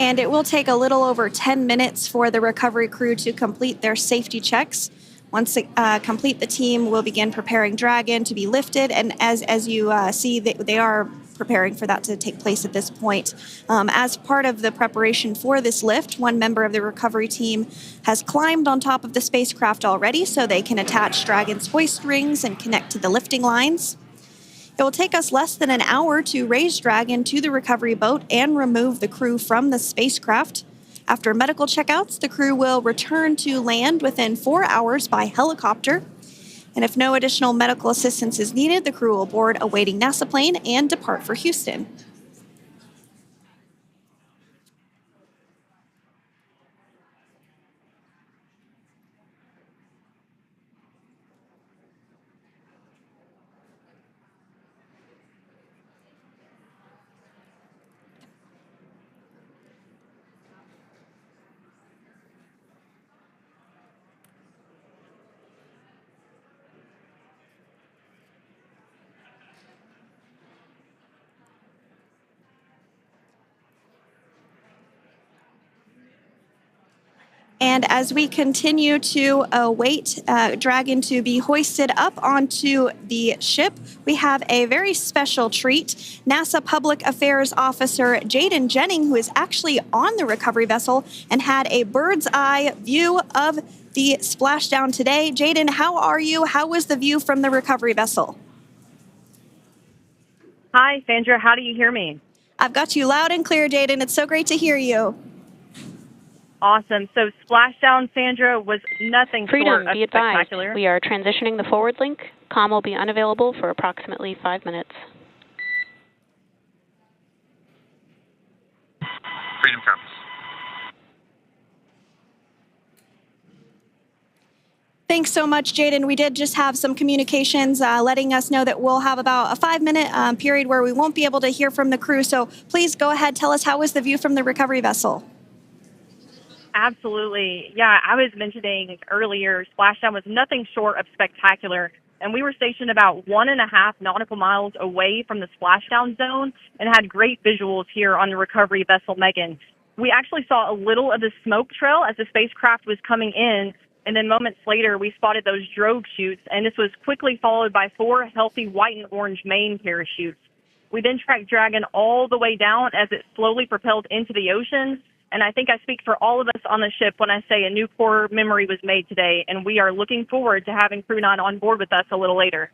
G: And it will take a little over 10 minutes for the recovery crew to complete their safety checks. Once complete, the team will begin preparing Dragon to be lifted. And as you see, they are preparing for that to take place at this point. As part of the preparation for this lift, one member of the recovery team has climbed on top of the spacecraft already so they can attach Dragon's hoist rings and connect to the lifting lines. It will take us less than an hour to raise Dragon to the recovery boat and remove the crew from the spacecraft. After medical checkouts, the crew will return to land within 4 hours by helicopter. And if no additional medical assistance is needed, the crew will board a waiting NASA plane and depart for Houston. And as we continue to await Dragon to be hoisted up onto the ship, we have a very special treat. NASA Public Affairs Officer Jaden Jennings, who is actually on the recovery vessel and had a bird's eye view of the splashdown today. Jaden, how are you? How was the view from the recovery vessel?
J: Hi, Sandra. How do you hear me?
G: I've got you loud and clear, Jaden. It's so great to hear you.
J: Awesome. So Splashdown, Sandra, was nothing short of
H: be advised,
J: spectacular.
H: we are transitioning the forward link. Comm will be unavailable for approximately 5 minutes.
I: Freedom comes.
G: Thanks so much, Jaden. We did just have some communications letting us know that we'll have about a 5-minute period where we won't be able to hear from the crew. So please go ahead, tell us, how was the view from the recovery vessel?
J: Absolutely. Yeah, I was mentioning earlier, Splashdown was nothing short of spectacular. And we were stationed about 1.5 nautical miles away from the splashdown zone and had great visuals here on the recovery vessel Megan. We actually saw a little of the smoke trail as the spacecraft was coming in, and then moments later we spotted those drogue chutes, and this was quickly followed by 4 healthy white and orange main parachutes. We then tracked Dragon all the way down as it slowly propelled into the ocean. And I think I speak for all of us on the ship when I say a new core memory was made today, and we are looking forward to having Crew-9 on board with us a little later.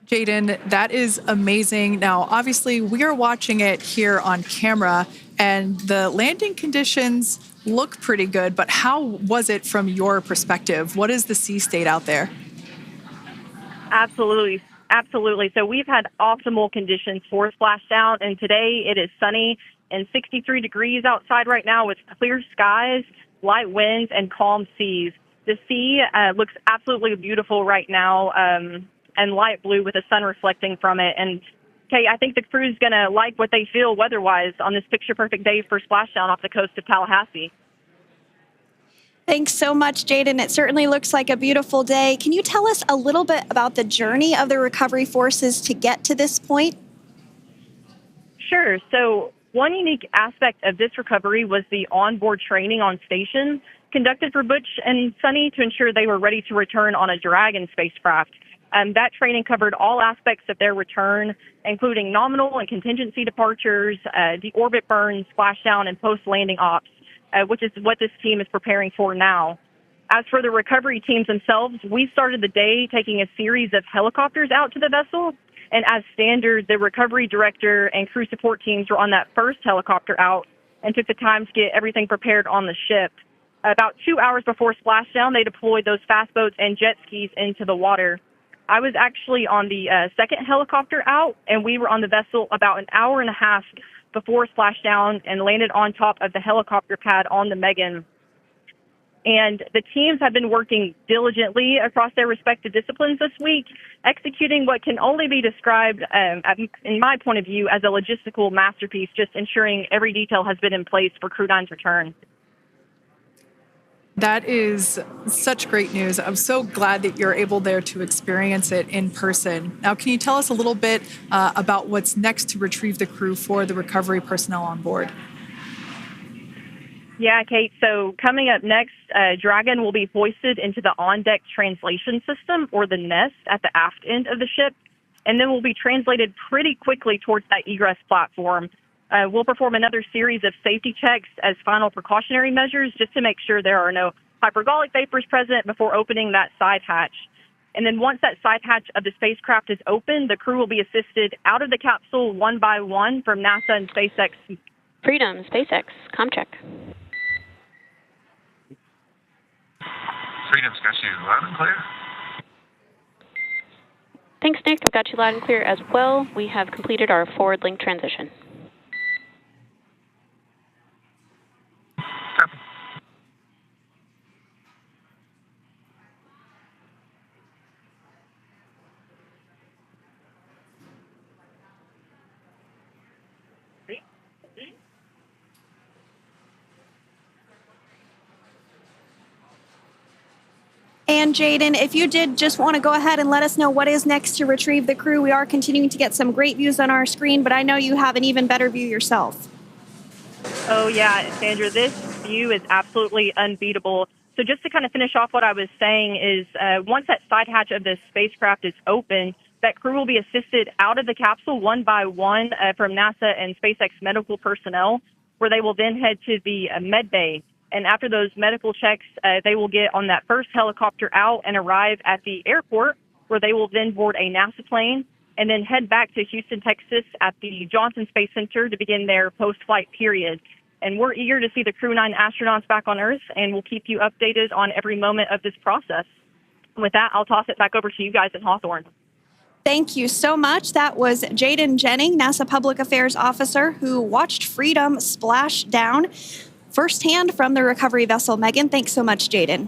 F: Jaden, that is amazing. Now, obviously, we are watching it here on camera, and the landing conditions look pretty good, but how was it from your perspective? What is the sea state out there?
J: Absolutely. So we've had optimal conditions for splashdown, and today it is sunny and 63 degrees outside right now with clear skies, light winds, and calm seas. The sea looks absolutely beautiful right now, and light blue with the sun reflecting from it. And Kate, I think the crew's going to like what they feel weather-wise on this picture-perfect day for Splashdown off the coast of Tallahassee.
G: Thanks so much, Jaden. It certainly looks like a beautiful day. Can you tell us a little bit about the journey of the recovery forces to get to this point?
J: Sure. So one unique aspect of this recovery was the onboard training on station conducted for Butch and Suni to ensure they were ready to return on a Dragon spacecraft. That training covered all aspects of their return, including nominal and contingency departures, deorbit burns, splashdown, and post-landing ops, which is what this team is preparing for now. As for the recovery teams themselves, we started the day taking a series of helicopters out to the vessel. And as standard, the recovery director and crew support teams were on that first helicopter out and took the time to get everything prepared on the ship. About 2 hours before splashdown, they deployed those fast boats and jet skis into the water. I was actually on the second helicopter out, and we were on the vessel about an hour and a half before splashdown and landed on top of the helicopter pad on the Megan. And the teams have been working diligently across their respective disciplines this week, executing what can only be described, in my point of view, as a logistical masterpiece, just ensuring every detail has been in place for Crew-9's return.
F: That is such great news. I'm so glad that you're able there to experience it in person. Now, can you tell us a little bit about what's next to retrieve the crew for the recovery personnel on board?
J: Yeah, Kate. So coming up next, Dragon will be hoisted into the on-deck translation system, or the nest, at the aft end of the ship, and then will be translated pretty quickly towards that egress platform. We'll perform another series of safety checks as final precautionary measures just to make sure there are no hypergolic vapors present before opening that side hatch. And then once that side hatch of the spacecraft is open, the crew will be assisted out of the capsule one by one from NASA and SpaceX.
H: Freedom, SpaceX, ComCheck.
I: Freedom's got you loud and clear.
H: Thanks, Nick. I've got you loud and clear as well. We have completed our forward link transition.
I: Copy.
G: And Jaden, if you did just want to go ahead and let us know what is next to retrieve the crew, we are continuing to get some great views on our screen, but I know you have an even better view yourself.
J: Oh, yeah, Sandra, this view is absolutely unbeatable. So just to kind of finish off what I was saying is once that side hatch of the spacecraft is open, that crew will be assisted out of the capsule one by one from NASA and SpaceX medical personnel, where they will then head to the med bay. And after those medical checks, they will get on that first helicopter out and arrive at the airport, where they will then board a NASA plane and then head back to Houston, Texas at the Johnson Space Center to begin their post-flight period. And we're eager to see the Crew-9 astronauts back on Earth, and we'll keep you updated on every moment of this process. And with that, I'll toss it back over to you guys at Hawthorne.
G: Thank you so much. That was Jaden Jennings, NASA Public Affairs Officer, who watched Freedom splash down firsthand from the recovery vessel Megan. Thanks so much, Jaden.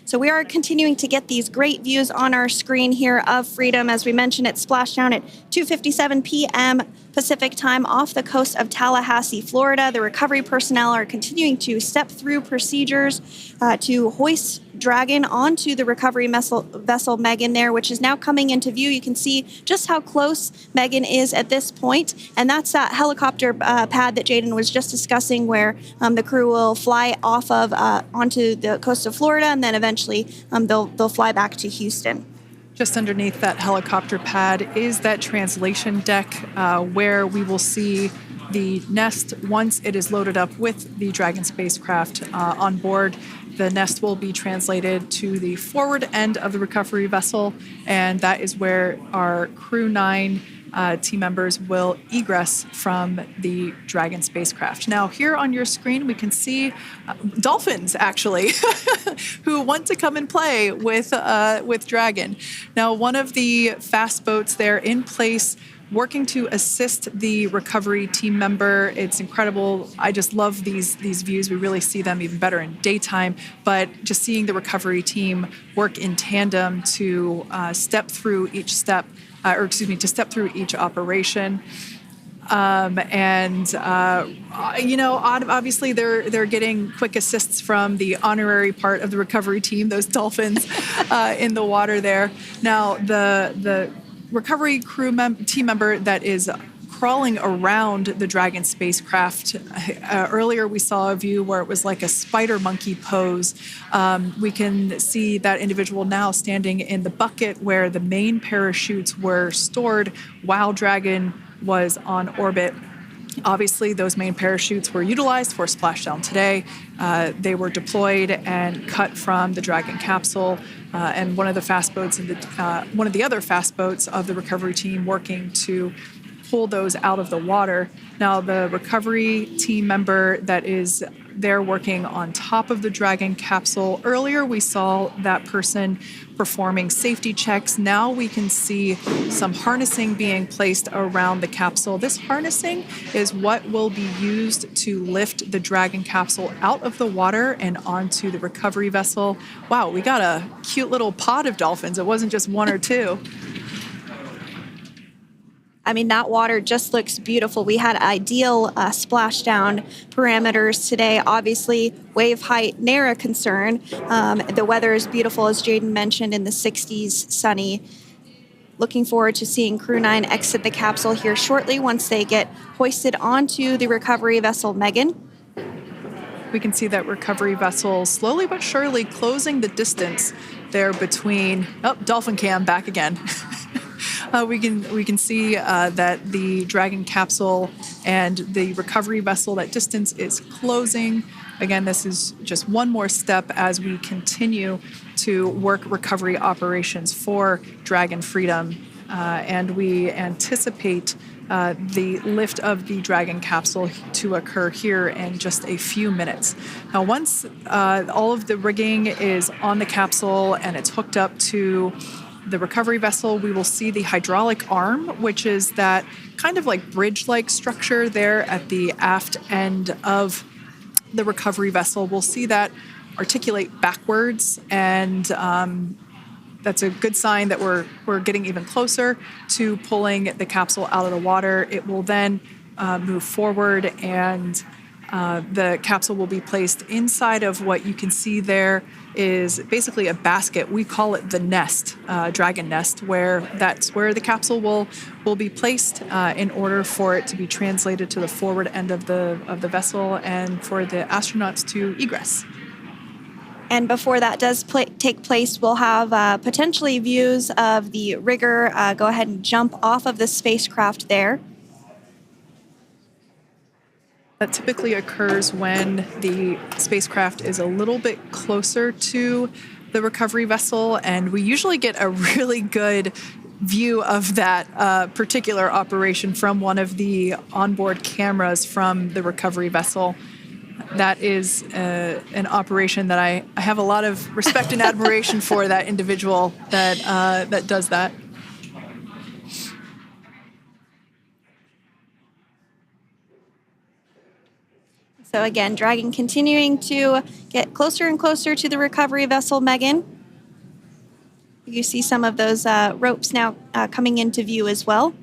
G: So we are continuing to get these great views on our screen here of Freedom. As we mentioned, it splashed down at 2:57 p.m. Pacific time off the coast of Tallahassee, Florida. The recovery personnel are continuing to step through procedures to hoist Dragon onto the recovery vessel Megan there, which is now coming into view. You can see just how close Megan is at this point, and that's that helicopter pad that Jaden was just discussing, where the crew will fly off of onto the coast of Florida, and then eventually they'll fly back to Houston.
F: Just underneath that helicopter pad is that translation deck where we will see the nest once it is loaded up with the Dragon spacecraft on board. The nest will be translated to the forward end of the recovery vessel, and that is where our Crew-9 team members will egress from the Dragon spacecraft. Now, here on your screen, we can see dolphins, actually, who want to come and play with Dragon. Now, one of the fast boats there in place working to assist the recovery team member. It's incredible. I just love these views. We really see them even better in daytime, but just seeing the recovery team work in tandem to step through each step, to step through each operation. Obviously they're getting quick assists from the honorary part of the recovery team, those dolphins in the water there. Now, the recovery team member that is crawling around the Dragon spacecraft. Earlier, we saw a view where it was like a spider monkey pose. We can see that individual now standing in the bucket where the main parachutes were stored while Dragon was on orbit. Obviously, those main parachutes were utilized for splashdown today. They were deployed and cut from the Dragon capsule, and one of the other fast boats of the recovery team working to pull those out of the water. Now, the recovery team member that is there working on top of the Dragon capsule. Earlier, we saw that person performing safety checks. Now we can see some harnessing being placed around the capsule. This harnessing is what will be used to lift the Dragon capsule out of the water and onto the recovery vessel. Wow, we got a cute little pod of dolphins. It wasn't just one or two.
G: I mean, that water just looks beautiful. We had ideal splashdown parameters today. Obviously, wave height, ne'er a concern. The weather is beautiful, as Jaden mentioned, in the 60s, sunny. Looking forward to seeing Crew-9 exit the capsule here shortly once they get hoisted onto the recovery vessel Megan.
F: We can see that recovery vessel slowly but surely closing the distance there between... Oh, dolphin cam back again. We can see that the Dragon capsule and the recovery vessel, that distance is closing. Again, this is just one more step as we continue to work recovery operations for Dragon Freedom, and we anticipate the lift of the Dragon capsule to occur here in just a few minutes. Now, once all of the rigging is on the capsule and it's hooked up to the recovery vessel, we will see the hydraulic arm, which is that kind of like bridge-like structure there at the aft end of the recovery vessel. We'll see that articulate backwards, and that's a good sign that we're getting even closer to pulling the capsule out of the water. It will then move forward, and the capsule will be placed inside of what you can see there is basically a basket. We call it the nest, Dragon nest, that's where the capsule will be placed in order for it to be translated to the forward end of the vessel and for the astronauts to egress.
G: And before that does take place, we'll have potentially views of the rigger go ahead and jump off of the spacecraft there.
F: That typically occurs when the spacecraft is a little bit closer to the recovery vessel, and we usually get a really good view of that particular operation from one of the onboard cameras from the recovery vessel. That is an operation that I have a lot of respect and admiration for, that individual that does that.
G: So again, Dragon continuing to get closer and closer to the recovery vessel Megan. You see some of those ropes now coming into view as well.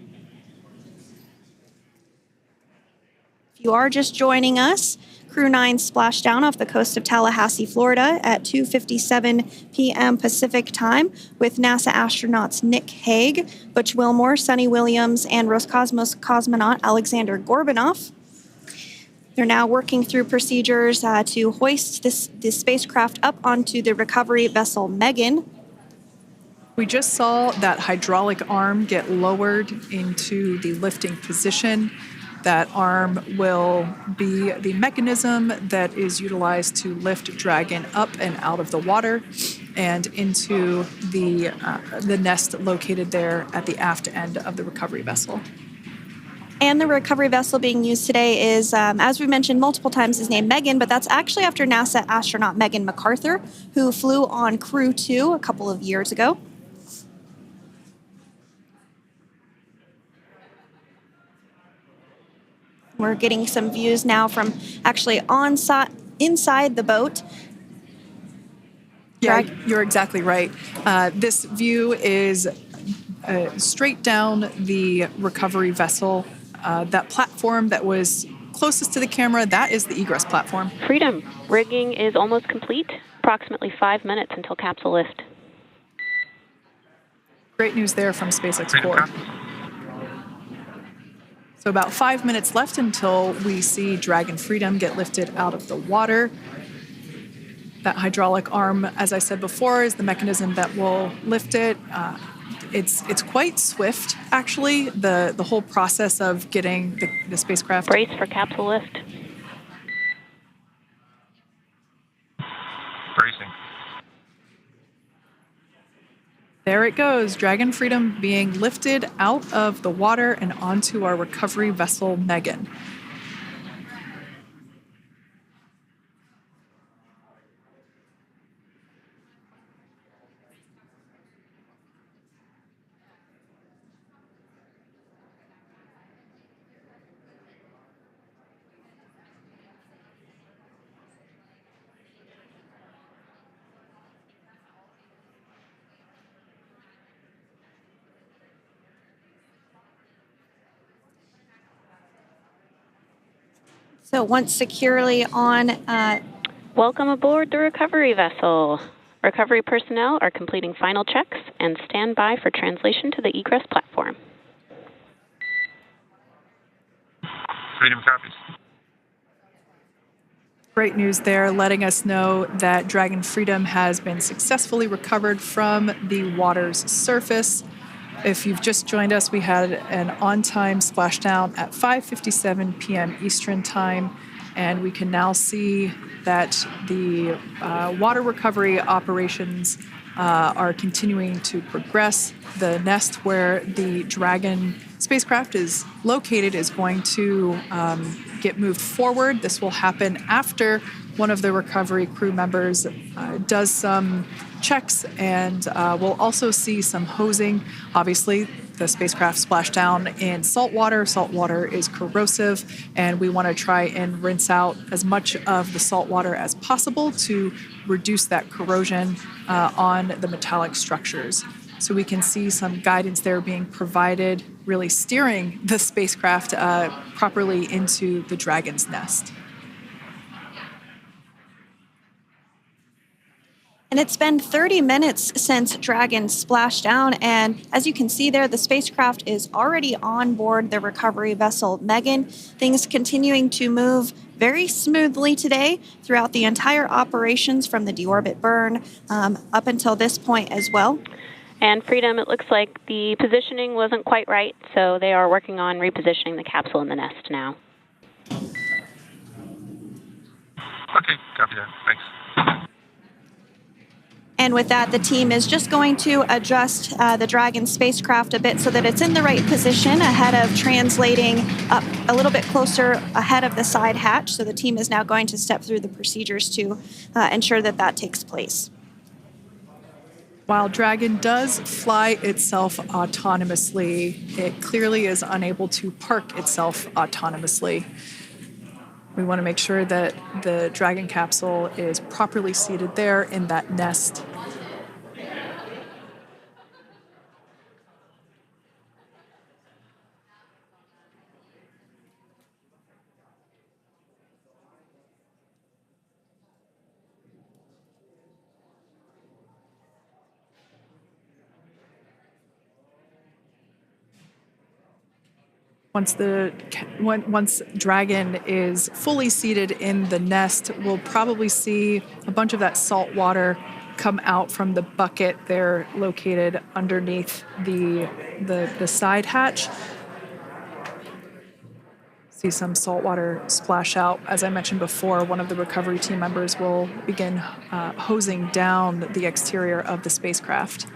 G: If you are just joining us, Crew-9 splashdown off the coast of Tallahassee, Florida at 2:57 p.m. Pacific time with NASA astronauts Nick Hague, Butch Wilmore, Suni Williams, and Roscosmos cosmonaut Aleksandr Gorbunov. They're now working through procedures to hoist this spacecraft up onto the recovery vessel Megan.
F: We just saw that hydraulic arm get lowered into the lifting position. That arm will be the mechanism that is utilized to lift Dragon up and out of the water and into the nest located there at the aft end of the recovery vessel.
G: And the recovery vessel being used today is, as we mentioned multiple times, is named Megan, but that's actually after NASA astronaut Megan McArthur, who flew on Crew-2 a couple of years ago. We're getting some views now from actually inside the boat.
F: Yeah, you're exactly right. This view is straight down the recovery vessel. That platform that was closest to the camera, that is the egress platform.
H: Freedom, rigging is almost complete. Approximately 5 minutes until capsule lift.
F: Great news there from SpaceX Core. So about 5 minutes left until we see Dragon Freedom get lifted out of the water. That hydraulic arm, as I said before, is the mechanism that will lift it. It's quite swift, actually, the whole process of getting the spacecraft.
H: Brace for capsule lift.
I: Bracing.
F: There it goes, Dragon Freedom being lifted out of the water and onto our recovery vessel, Megan.
G: So once securely on...
H: Welcome aboard the recovery vessel. Recovery personnel are completing final checks and stand by for translation to the egress platform.
I: Freedom copies.
F: Great news there, letting us know that Dragon Freedom has been successfully recovered from the water's surface. If you've just joined us, we had an on-time splashdown at 5:57 p.m. Eastern Time, and we can now see that the water recovery operations are continuing to progress. The nest where the Dragon spacecraft is located is going to get moved forward. This will happen after one of the recovery crew members does some checks, and we'll also see some hosing. Obviously, the spacecraft splashed down in salt water. Salt water is corrosive, and we want to try and rinse out as much of the salt water as possible to reduce that corrosion on the metallic structures. So we can see some guidance there being provided, really steering the spacecraft properly into the Dragon's nest.
G: And it's been 30 minutes since Dragon splashed down, and as you can see there, the spacecraft is already on board the recovery vessel Megan. Things continuing to move very smoothly today throughout the entire operations from the deorbit burn up until this point as well.
H: And Freedom, it looks like the positioning wasn't quite right, so they are working on repositioning the capsule in the nest now.
I: Okay, copy that. Thanks.
G: And with that, the team is just going to adjust the Dragon spacecraft a bit so that it's in the right position ahead of translating up a little bit closer ahead of the side hatch. So the team is now going to step through the procedures to ensure that that takes place.
F: While Dragon does fly itself autonomously, it clearly is unable to park itself autonomously. We want to make sure that the Dragon capsule is properly seated there in that nest. Once Dragon is fully seated in the nest, we'll probably see a bunch of that salt water come out from the bucket there located underneath the side hatch. See some salt water splash out. As I mentioned before, one of the recovery team members will begin hosing down the exterior of the spacecraft.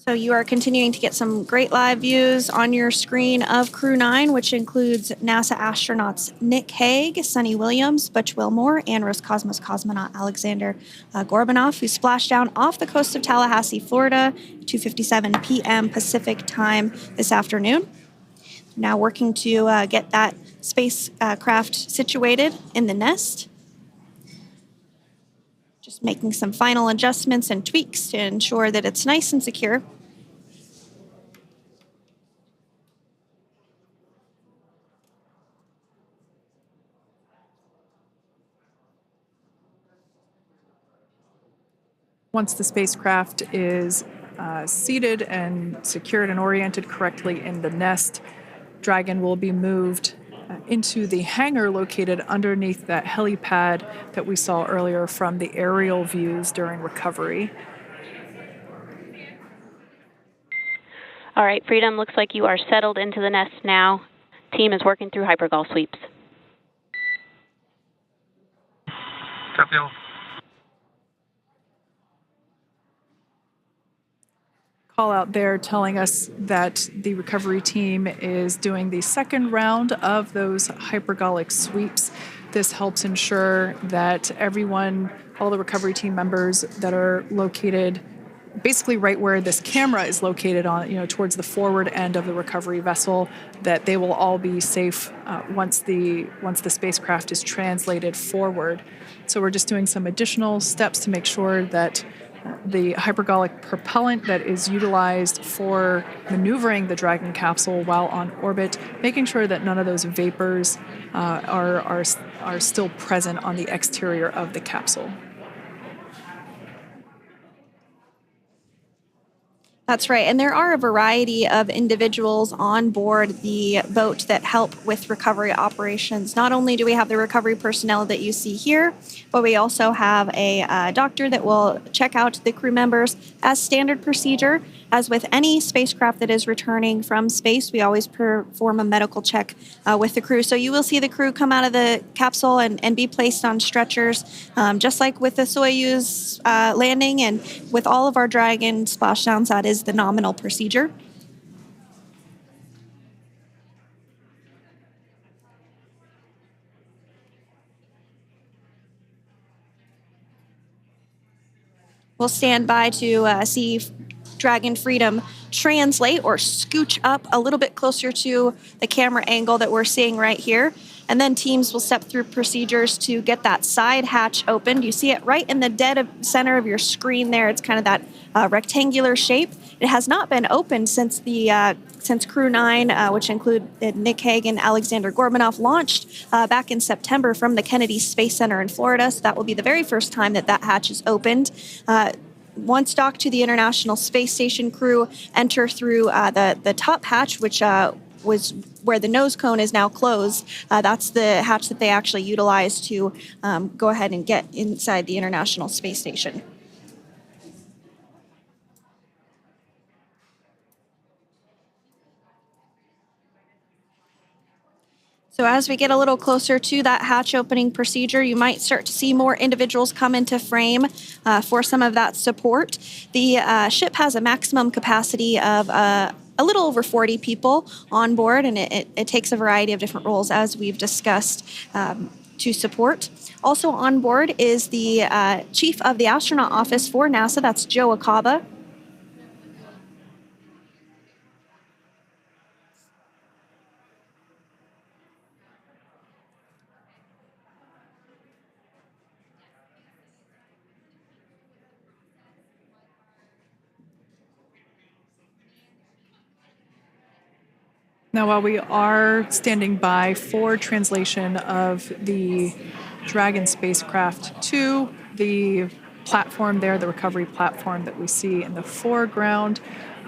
G: So you are continuing to get some great live views on your screen of Crew-9, which includes NASA astronauts Nick Hague, Suni Williams, Butch Wilmore, and Roscosmos cosmonaut Aleksandr Gorbunov, who splashed down off the coast of Tallahassee, Florida, 2:57 p.m. Pacific time this afternoon. Now working to get that spacecraft situated in the nest. Just making some final adjustments and tweaks to ensure that it's nice and secure.
F: Once the spacecraft is seated and secured and oriented correctly in the nest, Dragon will be moved into the hangar located underneath that helipad that we saw earlier from the aerial views during recovery.
H: All right, Freedom, looks like you are settled into the nest now. Team is working through hypergol sweeps.
I: Copy all.
F: Call out there telling us that the recovery team is doing the second round of those hypergolic sweeps. This helps ensure that everyone, all the recovery team members that are located basically right where this camera is located on, towards the forward end of the recovery vessel, that they will all be safe once the spacecraft is translated forward. So we're just doing some additional steps to make sure that the hypergolic propellant that is utilized for maneuvering the Dragon capsule while on orbit, making sure that none of those vapors are still present on the exterior of the capsule.
G: That's right. And there are a variety of individuals on board the boat that help with recovery operations. Not only do we have the recovery personnel that you see here, but we also have a doctor that will check out the crew members as standard procedure. As with any spacecraft that is returning from space, we always perform a medical check with the crew. So you will see the crew come out of the capsule and be placed on stretchers, just like with the Soyuz landing and with all of our Dragon splashdowns, that is the nominal procedure. We'll stand by to see Dragon Freedom translate or scooch up a little bit closer to the camera angle that we're seeing right here. And then teams will step through procedures to get that side hatch opened. You see it right in the dead center of your screen there. It's kind of that rectangular shape. It has not been opened since Crew-9, which included Nick Hague and Aleksandr Gorbunov, launched back in September from the Kennedy Space Center in Florida. So that will be the very first time that hatch is opened. Once docked to the International Space Station, crew enter through the top hatch, which was where the nose cone is now closed. That's the hatch that they actually utilize to go ahead and get inside the International Space Station. So as we get a little closer to that hatch opening procedure, you might start to see more individuals come into frame for some of that support. The ship has a maximum capacity of a little over 40 people on board, and it takes a variety of different roles, as we've discussed, to support. Also on board is the Chief of the Astronaut Office for NASA, that's Joe Acaba.
F: Now, while we are standing by for translation of the Dragon spacecraft to the platform there, the recovery platform that we see in the foreground,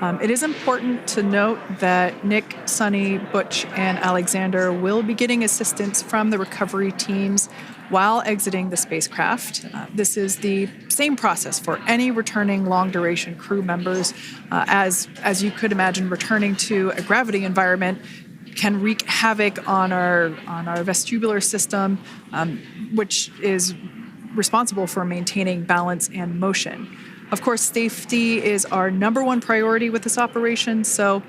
F: it is important to note that Nick, Suni, Butch, and Aleksandr will be getting assistance from the recovery teams while exiting the spacecraft. This is the same process for any returning long-duration crew members. As you could imagine, returning to a gravity environment can wreak havoc on our vestibular system, which is responsible for maintaining balance and motion. Of course, safety is our number one priority with this operation, so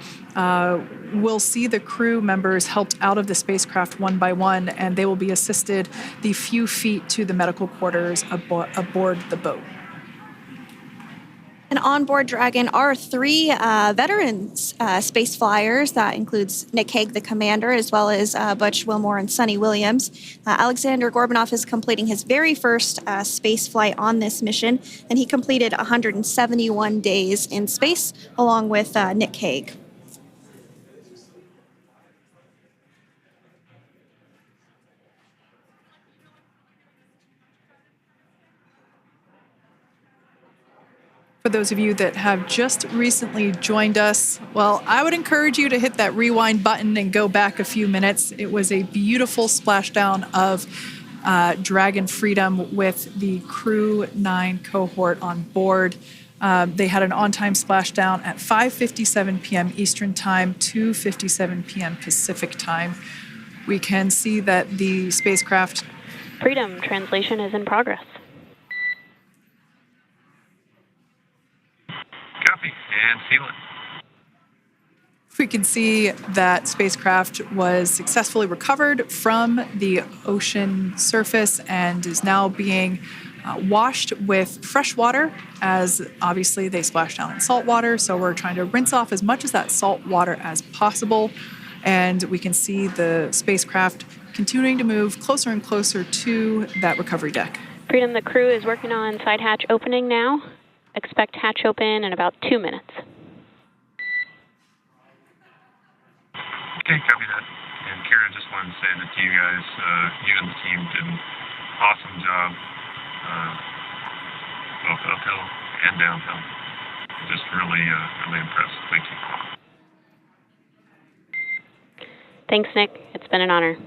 F: we'll see the crew members helped out of the spacecraft one by one, and they will be assisted the few feet to the medical quarters aboard the boat.
G: And on board Dragon are 3 veterans space flyers. That includes Nick Hague, the commander, as well as Butch Wilmore and Suni Williams. Aleksandr Gorbunov is completing his very first space flight on this mission, and he completed 171 days in space along with Nick Hague.
F: For those of you that have just recently joined us, well, I would encourage you to hit that rewind button and go back a few minutes. It was a beautiful splashdown of Dragon Freedom with the Crew-9 cohort on board. They had an on-time splashdown at 5:57 p.m. Eastern Time, 2:57 p.m. Pacific Time. We can see that the spacecraft...
H: Freedom translation is in progress.
C: Copy, and seal it.
F: We can see that spacecraft was successfully recovered from the ocean surface and is now being washed with fresh water, as obviously they splashed down in salt water. So we're trying to rinse off as much of that salt water as possible. And we can see the spacecraft continuing to move closer and closer to that recovery deck.
H: Freedom, the crew is working on side hatch opening now. Expect hatch open in about 2 minutes.
C: Okay, copy that. And Kira, just wanted to say that you guys, you and the team did an awesome job, both uphill and downhill. Just really, really impressed. Thank you.
H: Thanks, Nick. It's been an honor.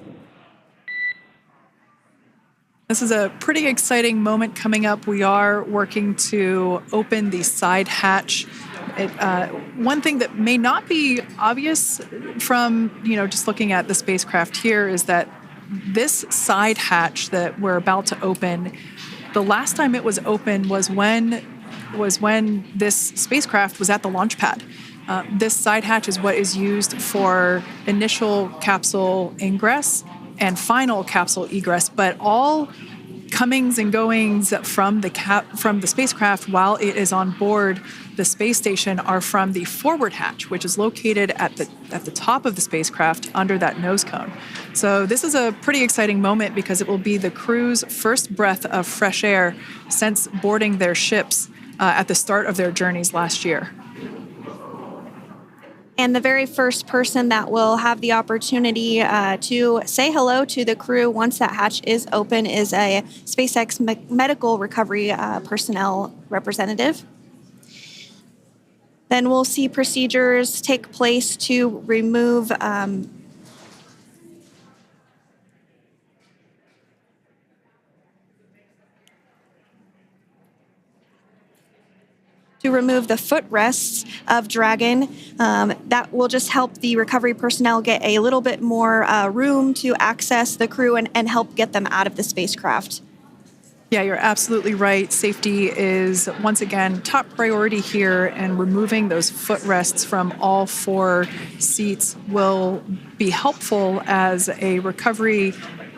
F: This is a pretty exciting moment coming up. We are working to open the side hatch. One thing that may not be obvious from, just looking at the spacecraft here is that this side hatch that we're about to open, the last time it was open was when this spacecraft was at the launch pad. This side hatch is what is used for initial capsule ingress and final capsule egress, but all comings and goings from the spacecraft while it is on board the space station are from the forward hatch, which is located at the top of the spacecraft under that nose cone. So this is a pretty exciting moment because it will be the crew's first breath of fresh air since boarding their ships at the start of their journeys last year.
G: And the very first person that will have the opportunity to say hello to the crew once that hatch is open is a SpaceX medical recovery personnel representative. Then we'll see procedures take place to remove the footrests of Dragon. That will just help the recovery personnel get a little bit more room to access the crew and help get them out of the spacecraft.
F: Yeah, you're absolutely right. Safety is, once again, top priority here, and removing those footrests from all 4 seats will be helpful as a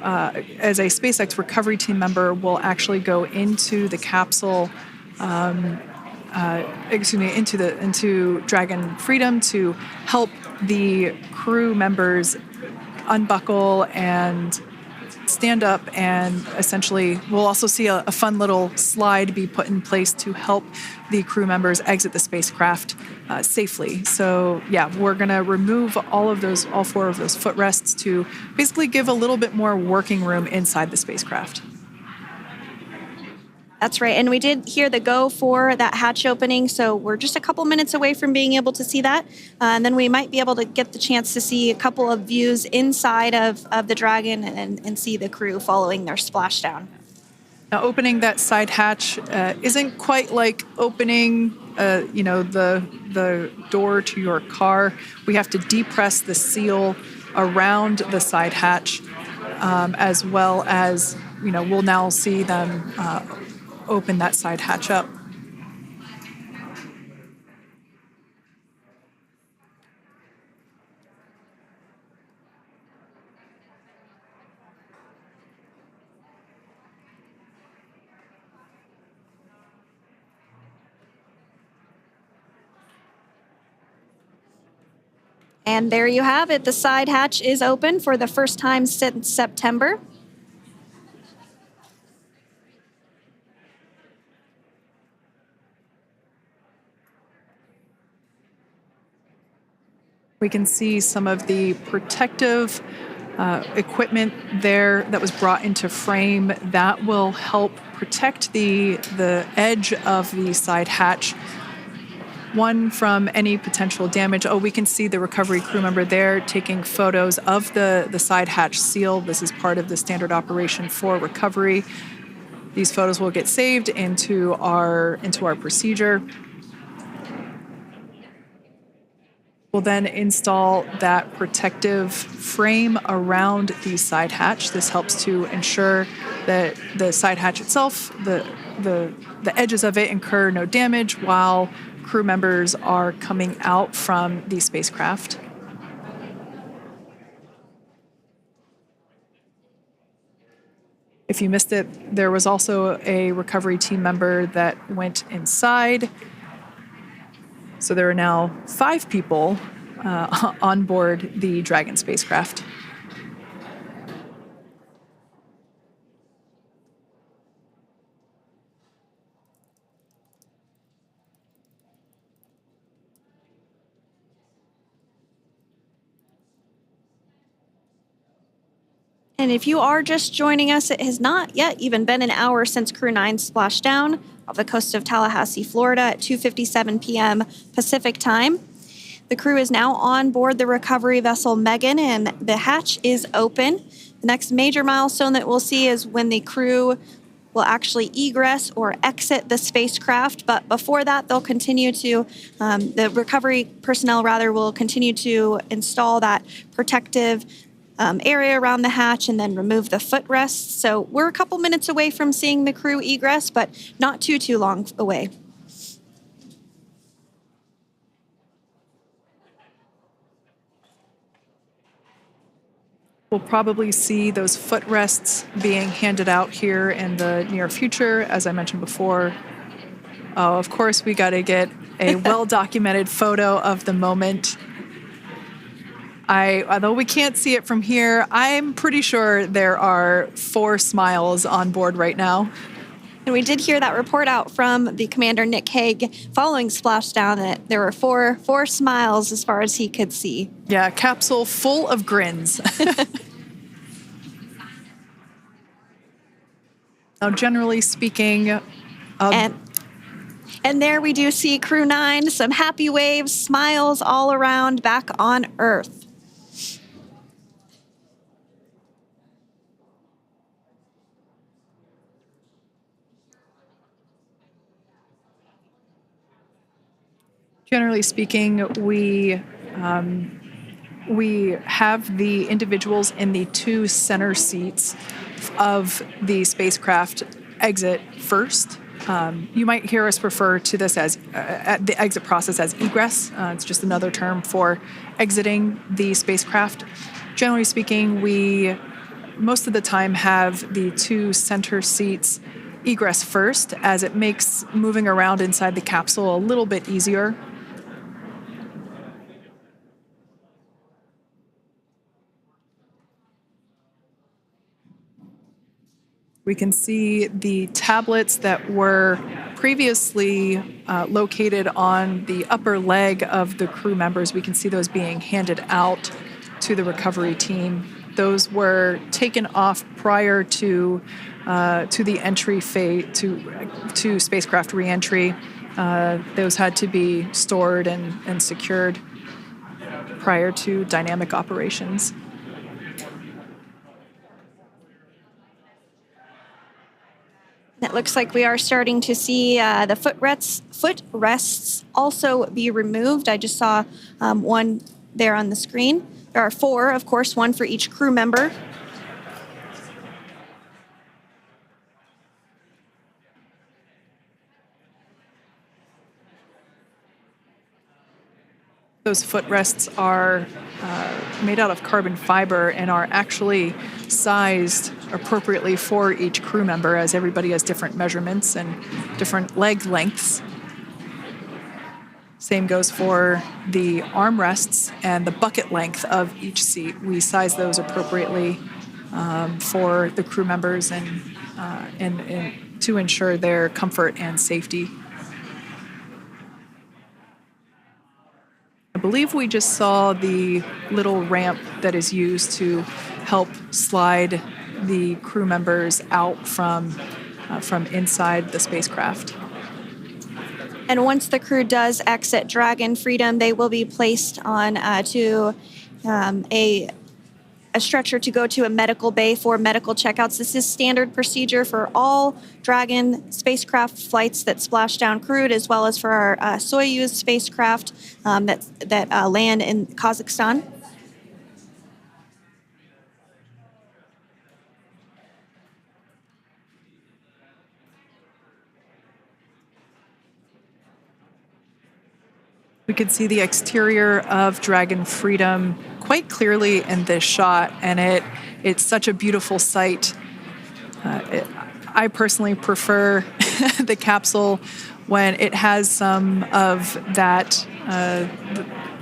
F: SpaceX recovery team member will actually go into the capsule into Dragon Freedom to help the crew members unbuckle and stand up, and essentially we'll also see a fun little slide be put in place to help the crew members exit the spacecraft safely. So yeah, we're going to remove all 4 of those footrests to basically give a little bit more working room inside the spacecraft.
G: That's right. And we did hear the go for that hatch opening, so we're just a couple minutes away from being able to see that. And then we might be able to get the chance to see a couple of views inside of the Dragon and see the crew following their splashdown.
F: Now, opening that side hatch isn't quite like opening, the door to your car. We have to depress the seal around the side hatch, as well as, we'll now see them open that side hatch up.
G: And there you have it. The side hatch is open for the first time since September.
F: We can see some of the protective equipment there that was brought into frame that will help protect the edge of the side hatch. One, from any potential damage. Oh, we can see the recovery crew member there taking photos of the side hatch seal. This is part of the standard operation for recovery. These photos will get saved into our procedure. We'll then install that protective frame around the side hatch. This helps to ensure that the side hatch itself, the edges of it, incur no damage while crew members are coming out from the spacecraft. If you missed it, there was also a recovery team member that went inside. So there are now 5 people on board the Dragon spacecraft.
G: And if you are just joining us, it has not yet even been an hour since Crew-9 splashed down off the coast of Tallahassee, Florida at 2:57 p.m. Pacific time. The crew is now on board the recovery vessel Megan, and the hatch is open. The next major milestone that we'll see is when the crew will actually egress or exit the spacecraft. But before that, they'll continue to, the recovery personnel will continue to install that protective area around the hatch and then remove the footrests. So we're a couple minutes away from seeing the crew egress, but not too long away.
F: We'll probably see those footrests being handed out here in the near future, as I mentioned before. Oh, of course, we got to get a well-documented photo of the moment. Although we can't see it from here, I'm pretty sure there are 4 smiles on board right now.
G: And we did hear that report out from the commander, Nick Hague, following Splashdown, that there were four smiles as far as he could see.
F: Yeah, capsule full of grins. Now, generally speaking...
G: And there we do see Crew-9, some happy waves, smiles all around back on Earth.
F: Generally speaking, we have the individuals in the 2 center seats of the spacecraft exit first. You might hear us refer to this as the exit process as egress. It's just another term for exiting the spacecraft. Generally speaking, we most of the time have the 2 center seats egress first, as it makes moving around inside the capsule a little bit easier. We can see the tablets that were previously located on the upper leg of the crew members. We can see those being handed out to the recovery team. Those were taken off prior to the entry phase, to spacecraft reentry. Those had to be stored and secured prior to dynamic operations.
G: It looks like we are starting to see the footrests also be removed. I just saw one there on the screen. There are 4, of course, 1 for each crew member.
F: Those footrests are made out of carbon fiber and are actually sized appropriately for each crew member, as everybody has different measurements and different leg lengths. Same goes for the armrests and the bucket length of each seat. We size those appropriately for the crew members and to ensure their comfort and safety. I believe we just saw the little ramp that is used to help slide the crew members out from inside the spacecraft.
G: And once the crew does exit Dragon Freedom, they will be placed on to a stretcher to go to a medical bay for medical checkouts. This is standard procedure for all Dragon spacecraft flights that Splashdown crewed, as well as for our Soyuz spacecraft that land in Kazakhstan.
F: We could see the exterior of Dragon Freedom quite clearly in this shot, and it's such a beautiful sight. I personally prefer the capsule when it has some of that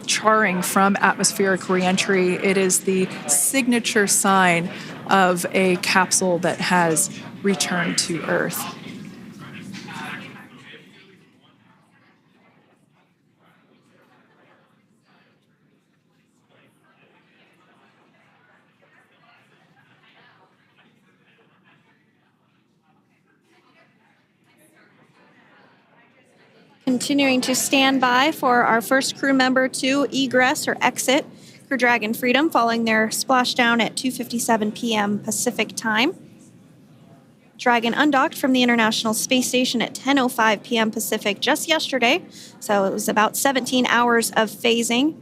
F: charring from atmospheric reentry. It is the signature sign of a capsule that has returned to Earth.
G: Continuing to stand by for our first crew member to egress or exit Crew Dragon Freedom following their splashdown at 2:57 p.m. Pacific time. Dragon undocked from the International Space Station at 10:05 p.m. Pacific just yesterday, so it was about 17 hours of phasing.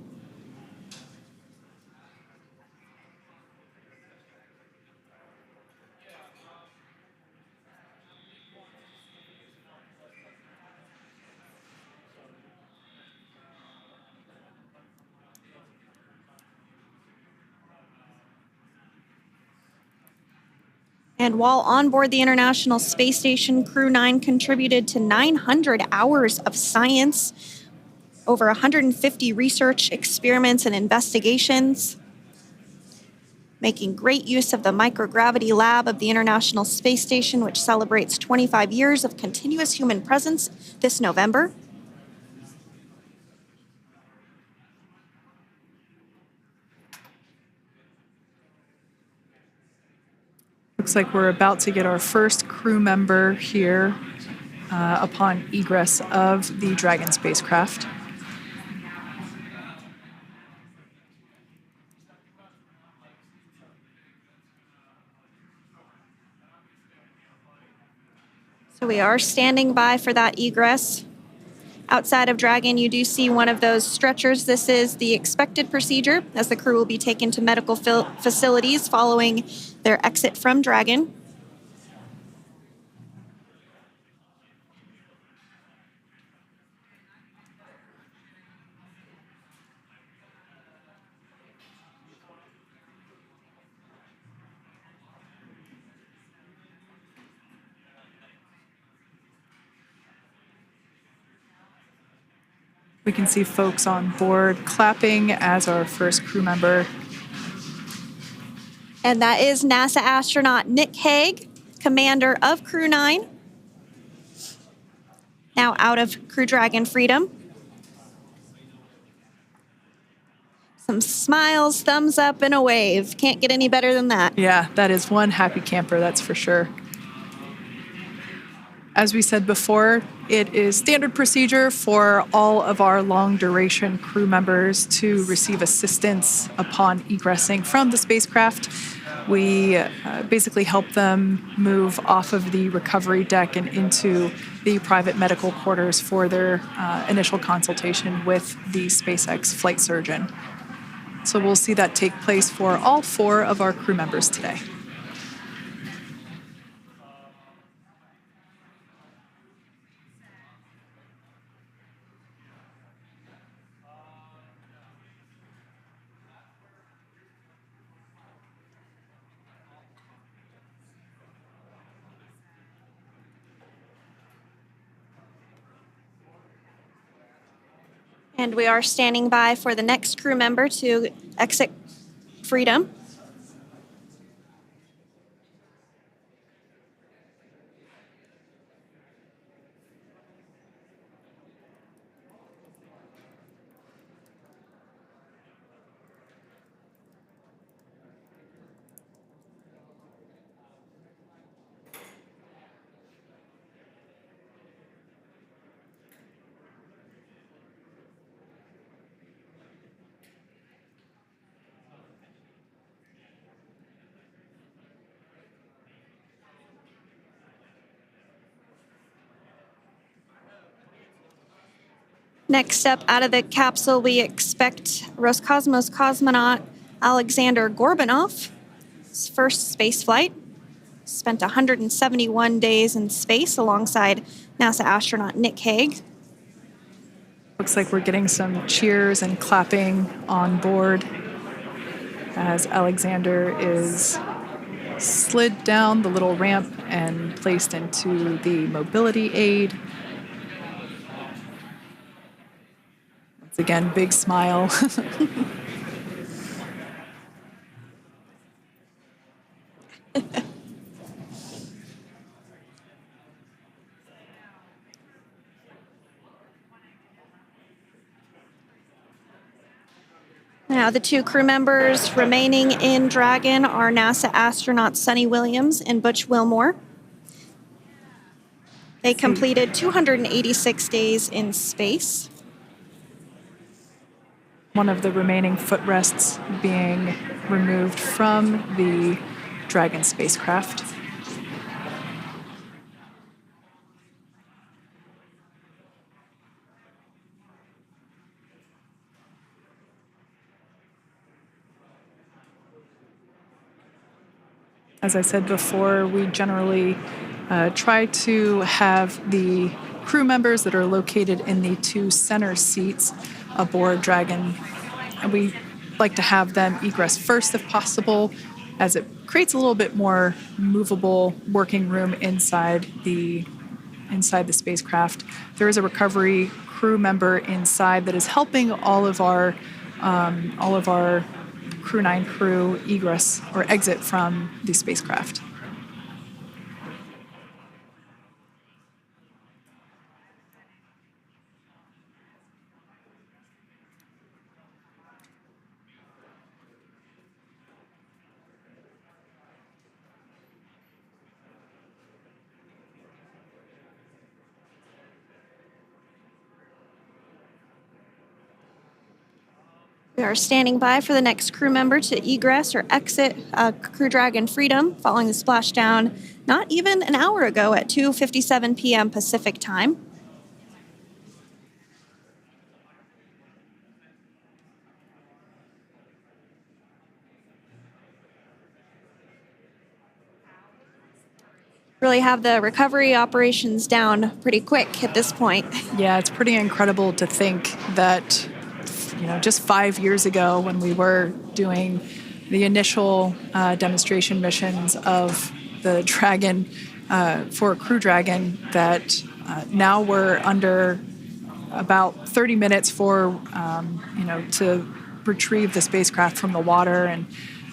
G: And while on board the International Space Station, Crew-9 contributed to 900 hours of science, over 150 research experiments and investigations, making great use of the microgravity lab of the International Space Station, which celebrates 25 years of continuous human presence this November.
F: Looks like we're about to get our first crew member here upon egress of the Dragon spacecraft.
G: So we are standing by for that egress. Outside of Dragon, you do see one of those stretchers. This is the expected procedure, as the crew will be taken to medical facilities following their exit from Dragon.
F: We can see folks on board clapping as our first crew member.
G: And that is NASA astronaut Nick Hague, commander of Crew-9, now out of Crew Dragon Freedom. Some smiles, thumbs up, and a wave. Can't get any better than that.
F: Yeah, that is one happy camper, that's for sure. As we said before, it is standard procedure for all of our long-duration crew members to receive assistance upon egressing from the spacecraft. We basically help them move off of the recovery deck and into the private medical quarters for their initial consultation with the SpaceX flight surgeon. So we'll see that take place for all 4 of our crew members today.
G: And we are standing by for the next crew member to exit Freedom. Next up out of the capsule, we expect Roscosmos cosmonaut Aleksandr Gorbunov. His first space flight. Spent 171 days in space alongside NASA astronaut Nick Hague.
F: Looks like we're getting some cheers and clapping on board as Aleksandr is slid down the little ramp and placed into the mobility aid. Once again, big smile.
G: Now, the two crew members remaining in Dragon are NASA astronauts Suni Williams and Butch Wilmore. They completed 286 days in space.
F: One of the remaining footrests being removed from the Dragon spacecraft. As I said before, we generally try to have the crew members that are located in the two center seats aboard Dragon, and we like to have them egress first if possible, as it creates a little bit more movable working room inside the spacecraft. There is a recovery crew member inside that is helping all of our Crew-9 crew egress or exit from the spacecraft.
G: We are standing by for the next crew member to egress or exit Crew Dragon Freedom following the splashdown not even an hour ago at 2:57 p.m. Pacific time. Really have the recovery operations down pretty quick at this point.
F: Yeah, it's pretty incredible to think that just 5 years ago when we were doing the initial demonstration missions of the Dragon for Crew Dragon, that now we're under about 30 minutes for, to retrieve the spacecraft from the water, and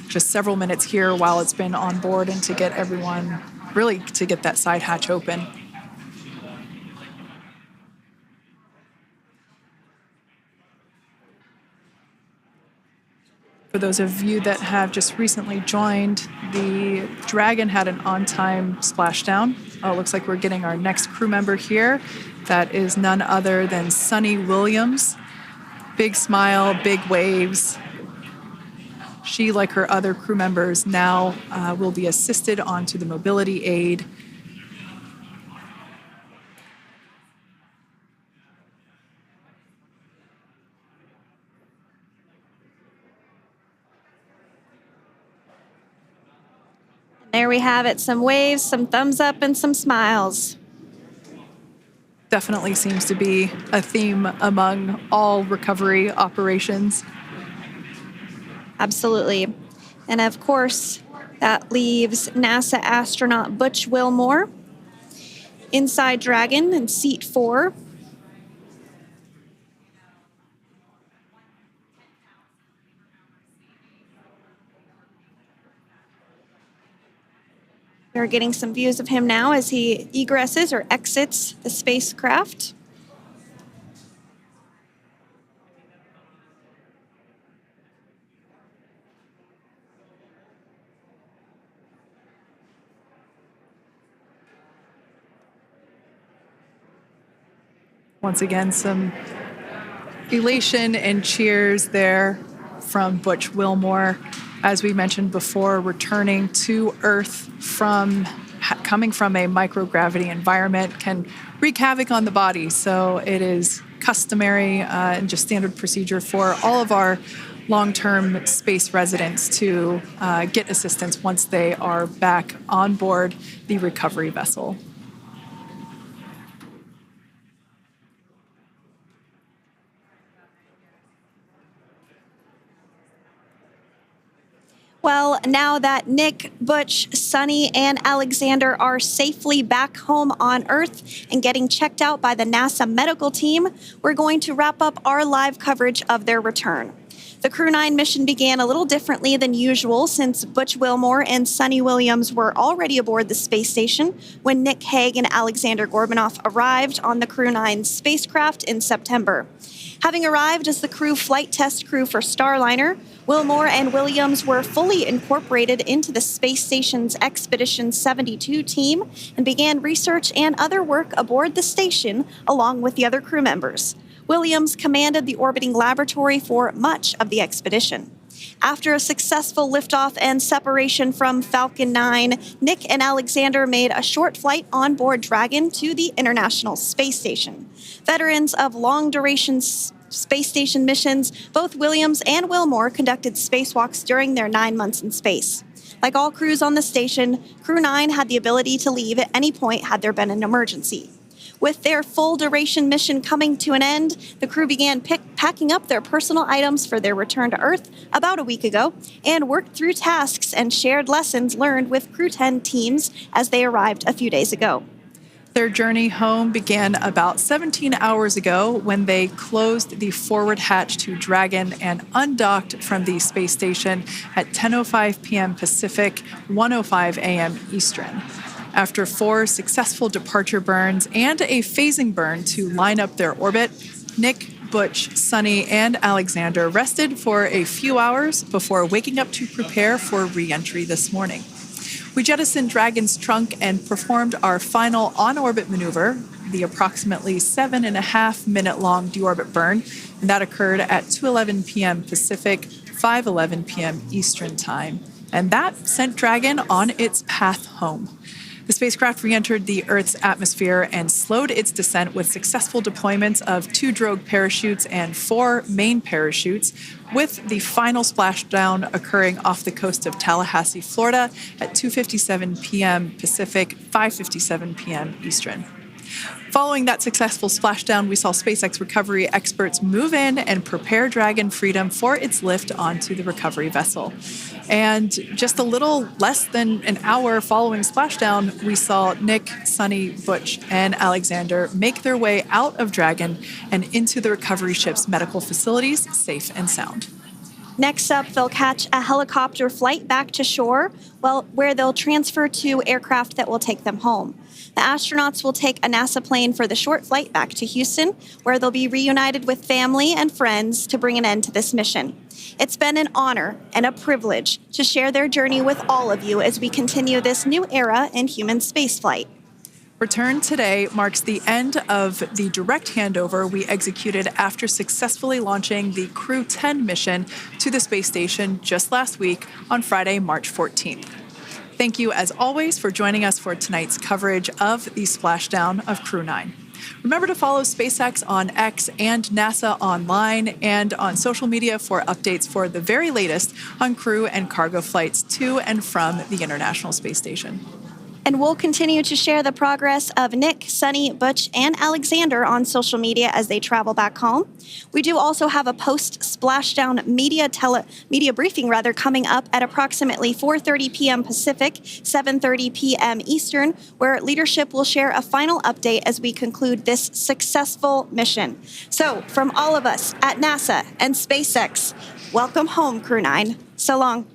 F: just several minutes here while it's been on board and to get everyone, really to get that side hatch open. For those of you that have just recently joined, the Dragon had an on-time splashdown. It looks like we're getting our next crew member here. That is none other than Suni Williams. Big smile, big waves. She, like her other crew members, now will be assisted onto the mobility aid.
G: There we have it, some waves, some thumbs up, and some smiles.
F: Definitely seems to be a theme among all recovery operations.
G: Absolutely. And of course, that leaves NASA astronaut Butch Wilmore inside Dragon in seat 4. We're getting some views of him now as he egresses or exits the spacecraft.
F: Once again, some elation and cheers there from Butch Wilmore. As we mentioned before, returning to Earth coming from a microgravity environment can wreak havoc on the body. So it is customary and just standard procedure for all of our long-term space residents to get assistance once they are back on board the recovery vessel.
G: Well, now that Nick, Butch, Suni, and Aleksandr are safely back home on Earth and getting checked out by the NASA medical team, we're going to wrap up our live coverage of their return. The Crew-9 mission began a little differently than usual since Butch Wilmore and Suni Williams were already aboard the space station when Nick, Hague, and Aleksandr Gorbunov arrived on the Crew-9 spacecraft in September. Having arrived as the crew flight test crew for Starliner, Wilmore and Williams were fully incorporated into the space station's Expedition 72 team and began research and other work aboard the station along with the other crew members. Williams commanded the orbiting laboratory for much of the expedition. After a successful liftoff and separation from Falcon 9, Nick and Aleksandr made a short flight on board Dragon to the International Space Station. Veterans of long-duration space station missions, both Williams and Wilmore conducted spacewalks during their 9 months in space. Like all crews on the station, Crew-9 had the ability to leave at any point had there been an emergency. With their full-duration mission coming to an end, the crew began packing up their personal items for their return to Earth about a week ago and worked through tasks and shared lessons learned with Crew-10 teams as they arrived a few days ago.
F: Their journey home began about 17 hours ago when they closed the forward hatch to Dragon and undocked from the space station at 10:05 p.m. Pacific, 1:05 a.m. Eastern. After 4 successful departure burns and a phasing burn to line up their orbit, Nick, Butch, Suni, and Aleksandr rested for a few hours before waking up to prepare for re-entry this morning. We jettisoned Dragon's trunk and performed our final on-orbit maneuver, the approximately 7.5-minute-long deorbit burn, and that occurred at 2:11 p.m. Pacific, 5:11 p.m. Eastern Time. And that sent Dragon on its path home. The spacecraft re-entered the Earth's atmosphere and slowed its descent with successful deployments of 2 drogue parachutes and 4 main parachutes, with the final splashdown occurring off the coast of Tallahassee, Florida at 2:57 p.m. Pacific, 5:57 p.m. Eastern. Following that successful splashdown, we saw SpaceX recovery experts move in and prepare Dragon Freedom for its lift onto the recovery vessel. And just a little less than an hour following splashdown, we saw Nick, Suni, Butch, and Aleksandr make their way out of Dragon and into the recovery ship's medical facilities, safe and sound.
G: Next up, they'll catch a helicopter flight back to shore, where they'll transfer to aircraft that will take them home. The astronauts will take a NASA plane for the short flight back to Houston, where they'll be reunited with family and friends to bring an end to this mission. It's been an honor and a privilege to share their journey with all of you as we continue this new era in human spaceflight.
F: Return today marks the end of the direct handover we executed after successfully launching the Crew-10 mission to the space station just last week on Friday, March 14th. Thank you, as always, for joining us for tonight's coverage of the splashdown of Crew-9. Remember to follow SpaceX on X and NASA online and on social media for updates for the very latest on crew and cargo flights to and from the International Space Station.
G: And we'll continue to share the progress of Nick, Suni, Butch, and Aleksandr on social media as they travel back home. We do also have a post-splashdown media briefing coming up at approximately 4:30 p.m. Pacific, 7:30 p.m. Eastern, where leadership will share a final update as we conclude this successful mission. So, from all of us at NASA and SpaceX, welcome home, Crew-9. So long.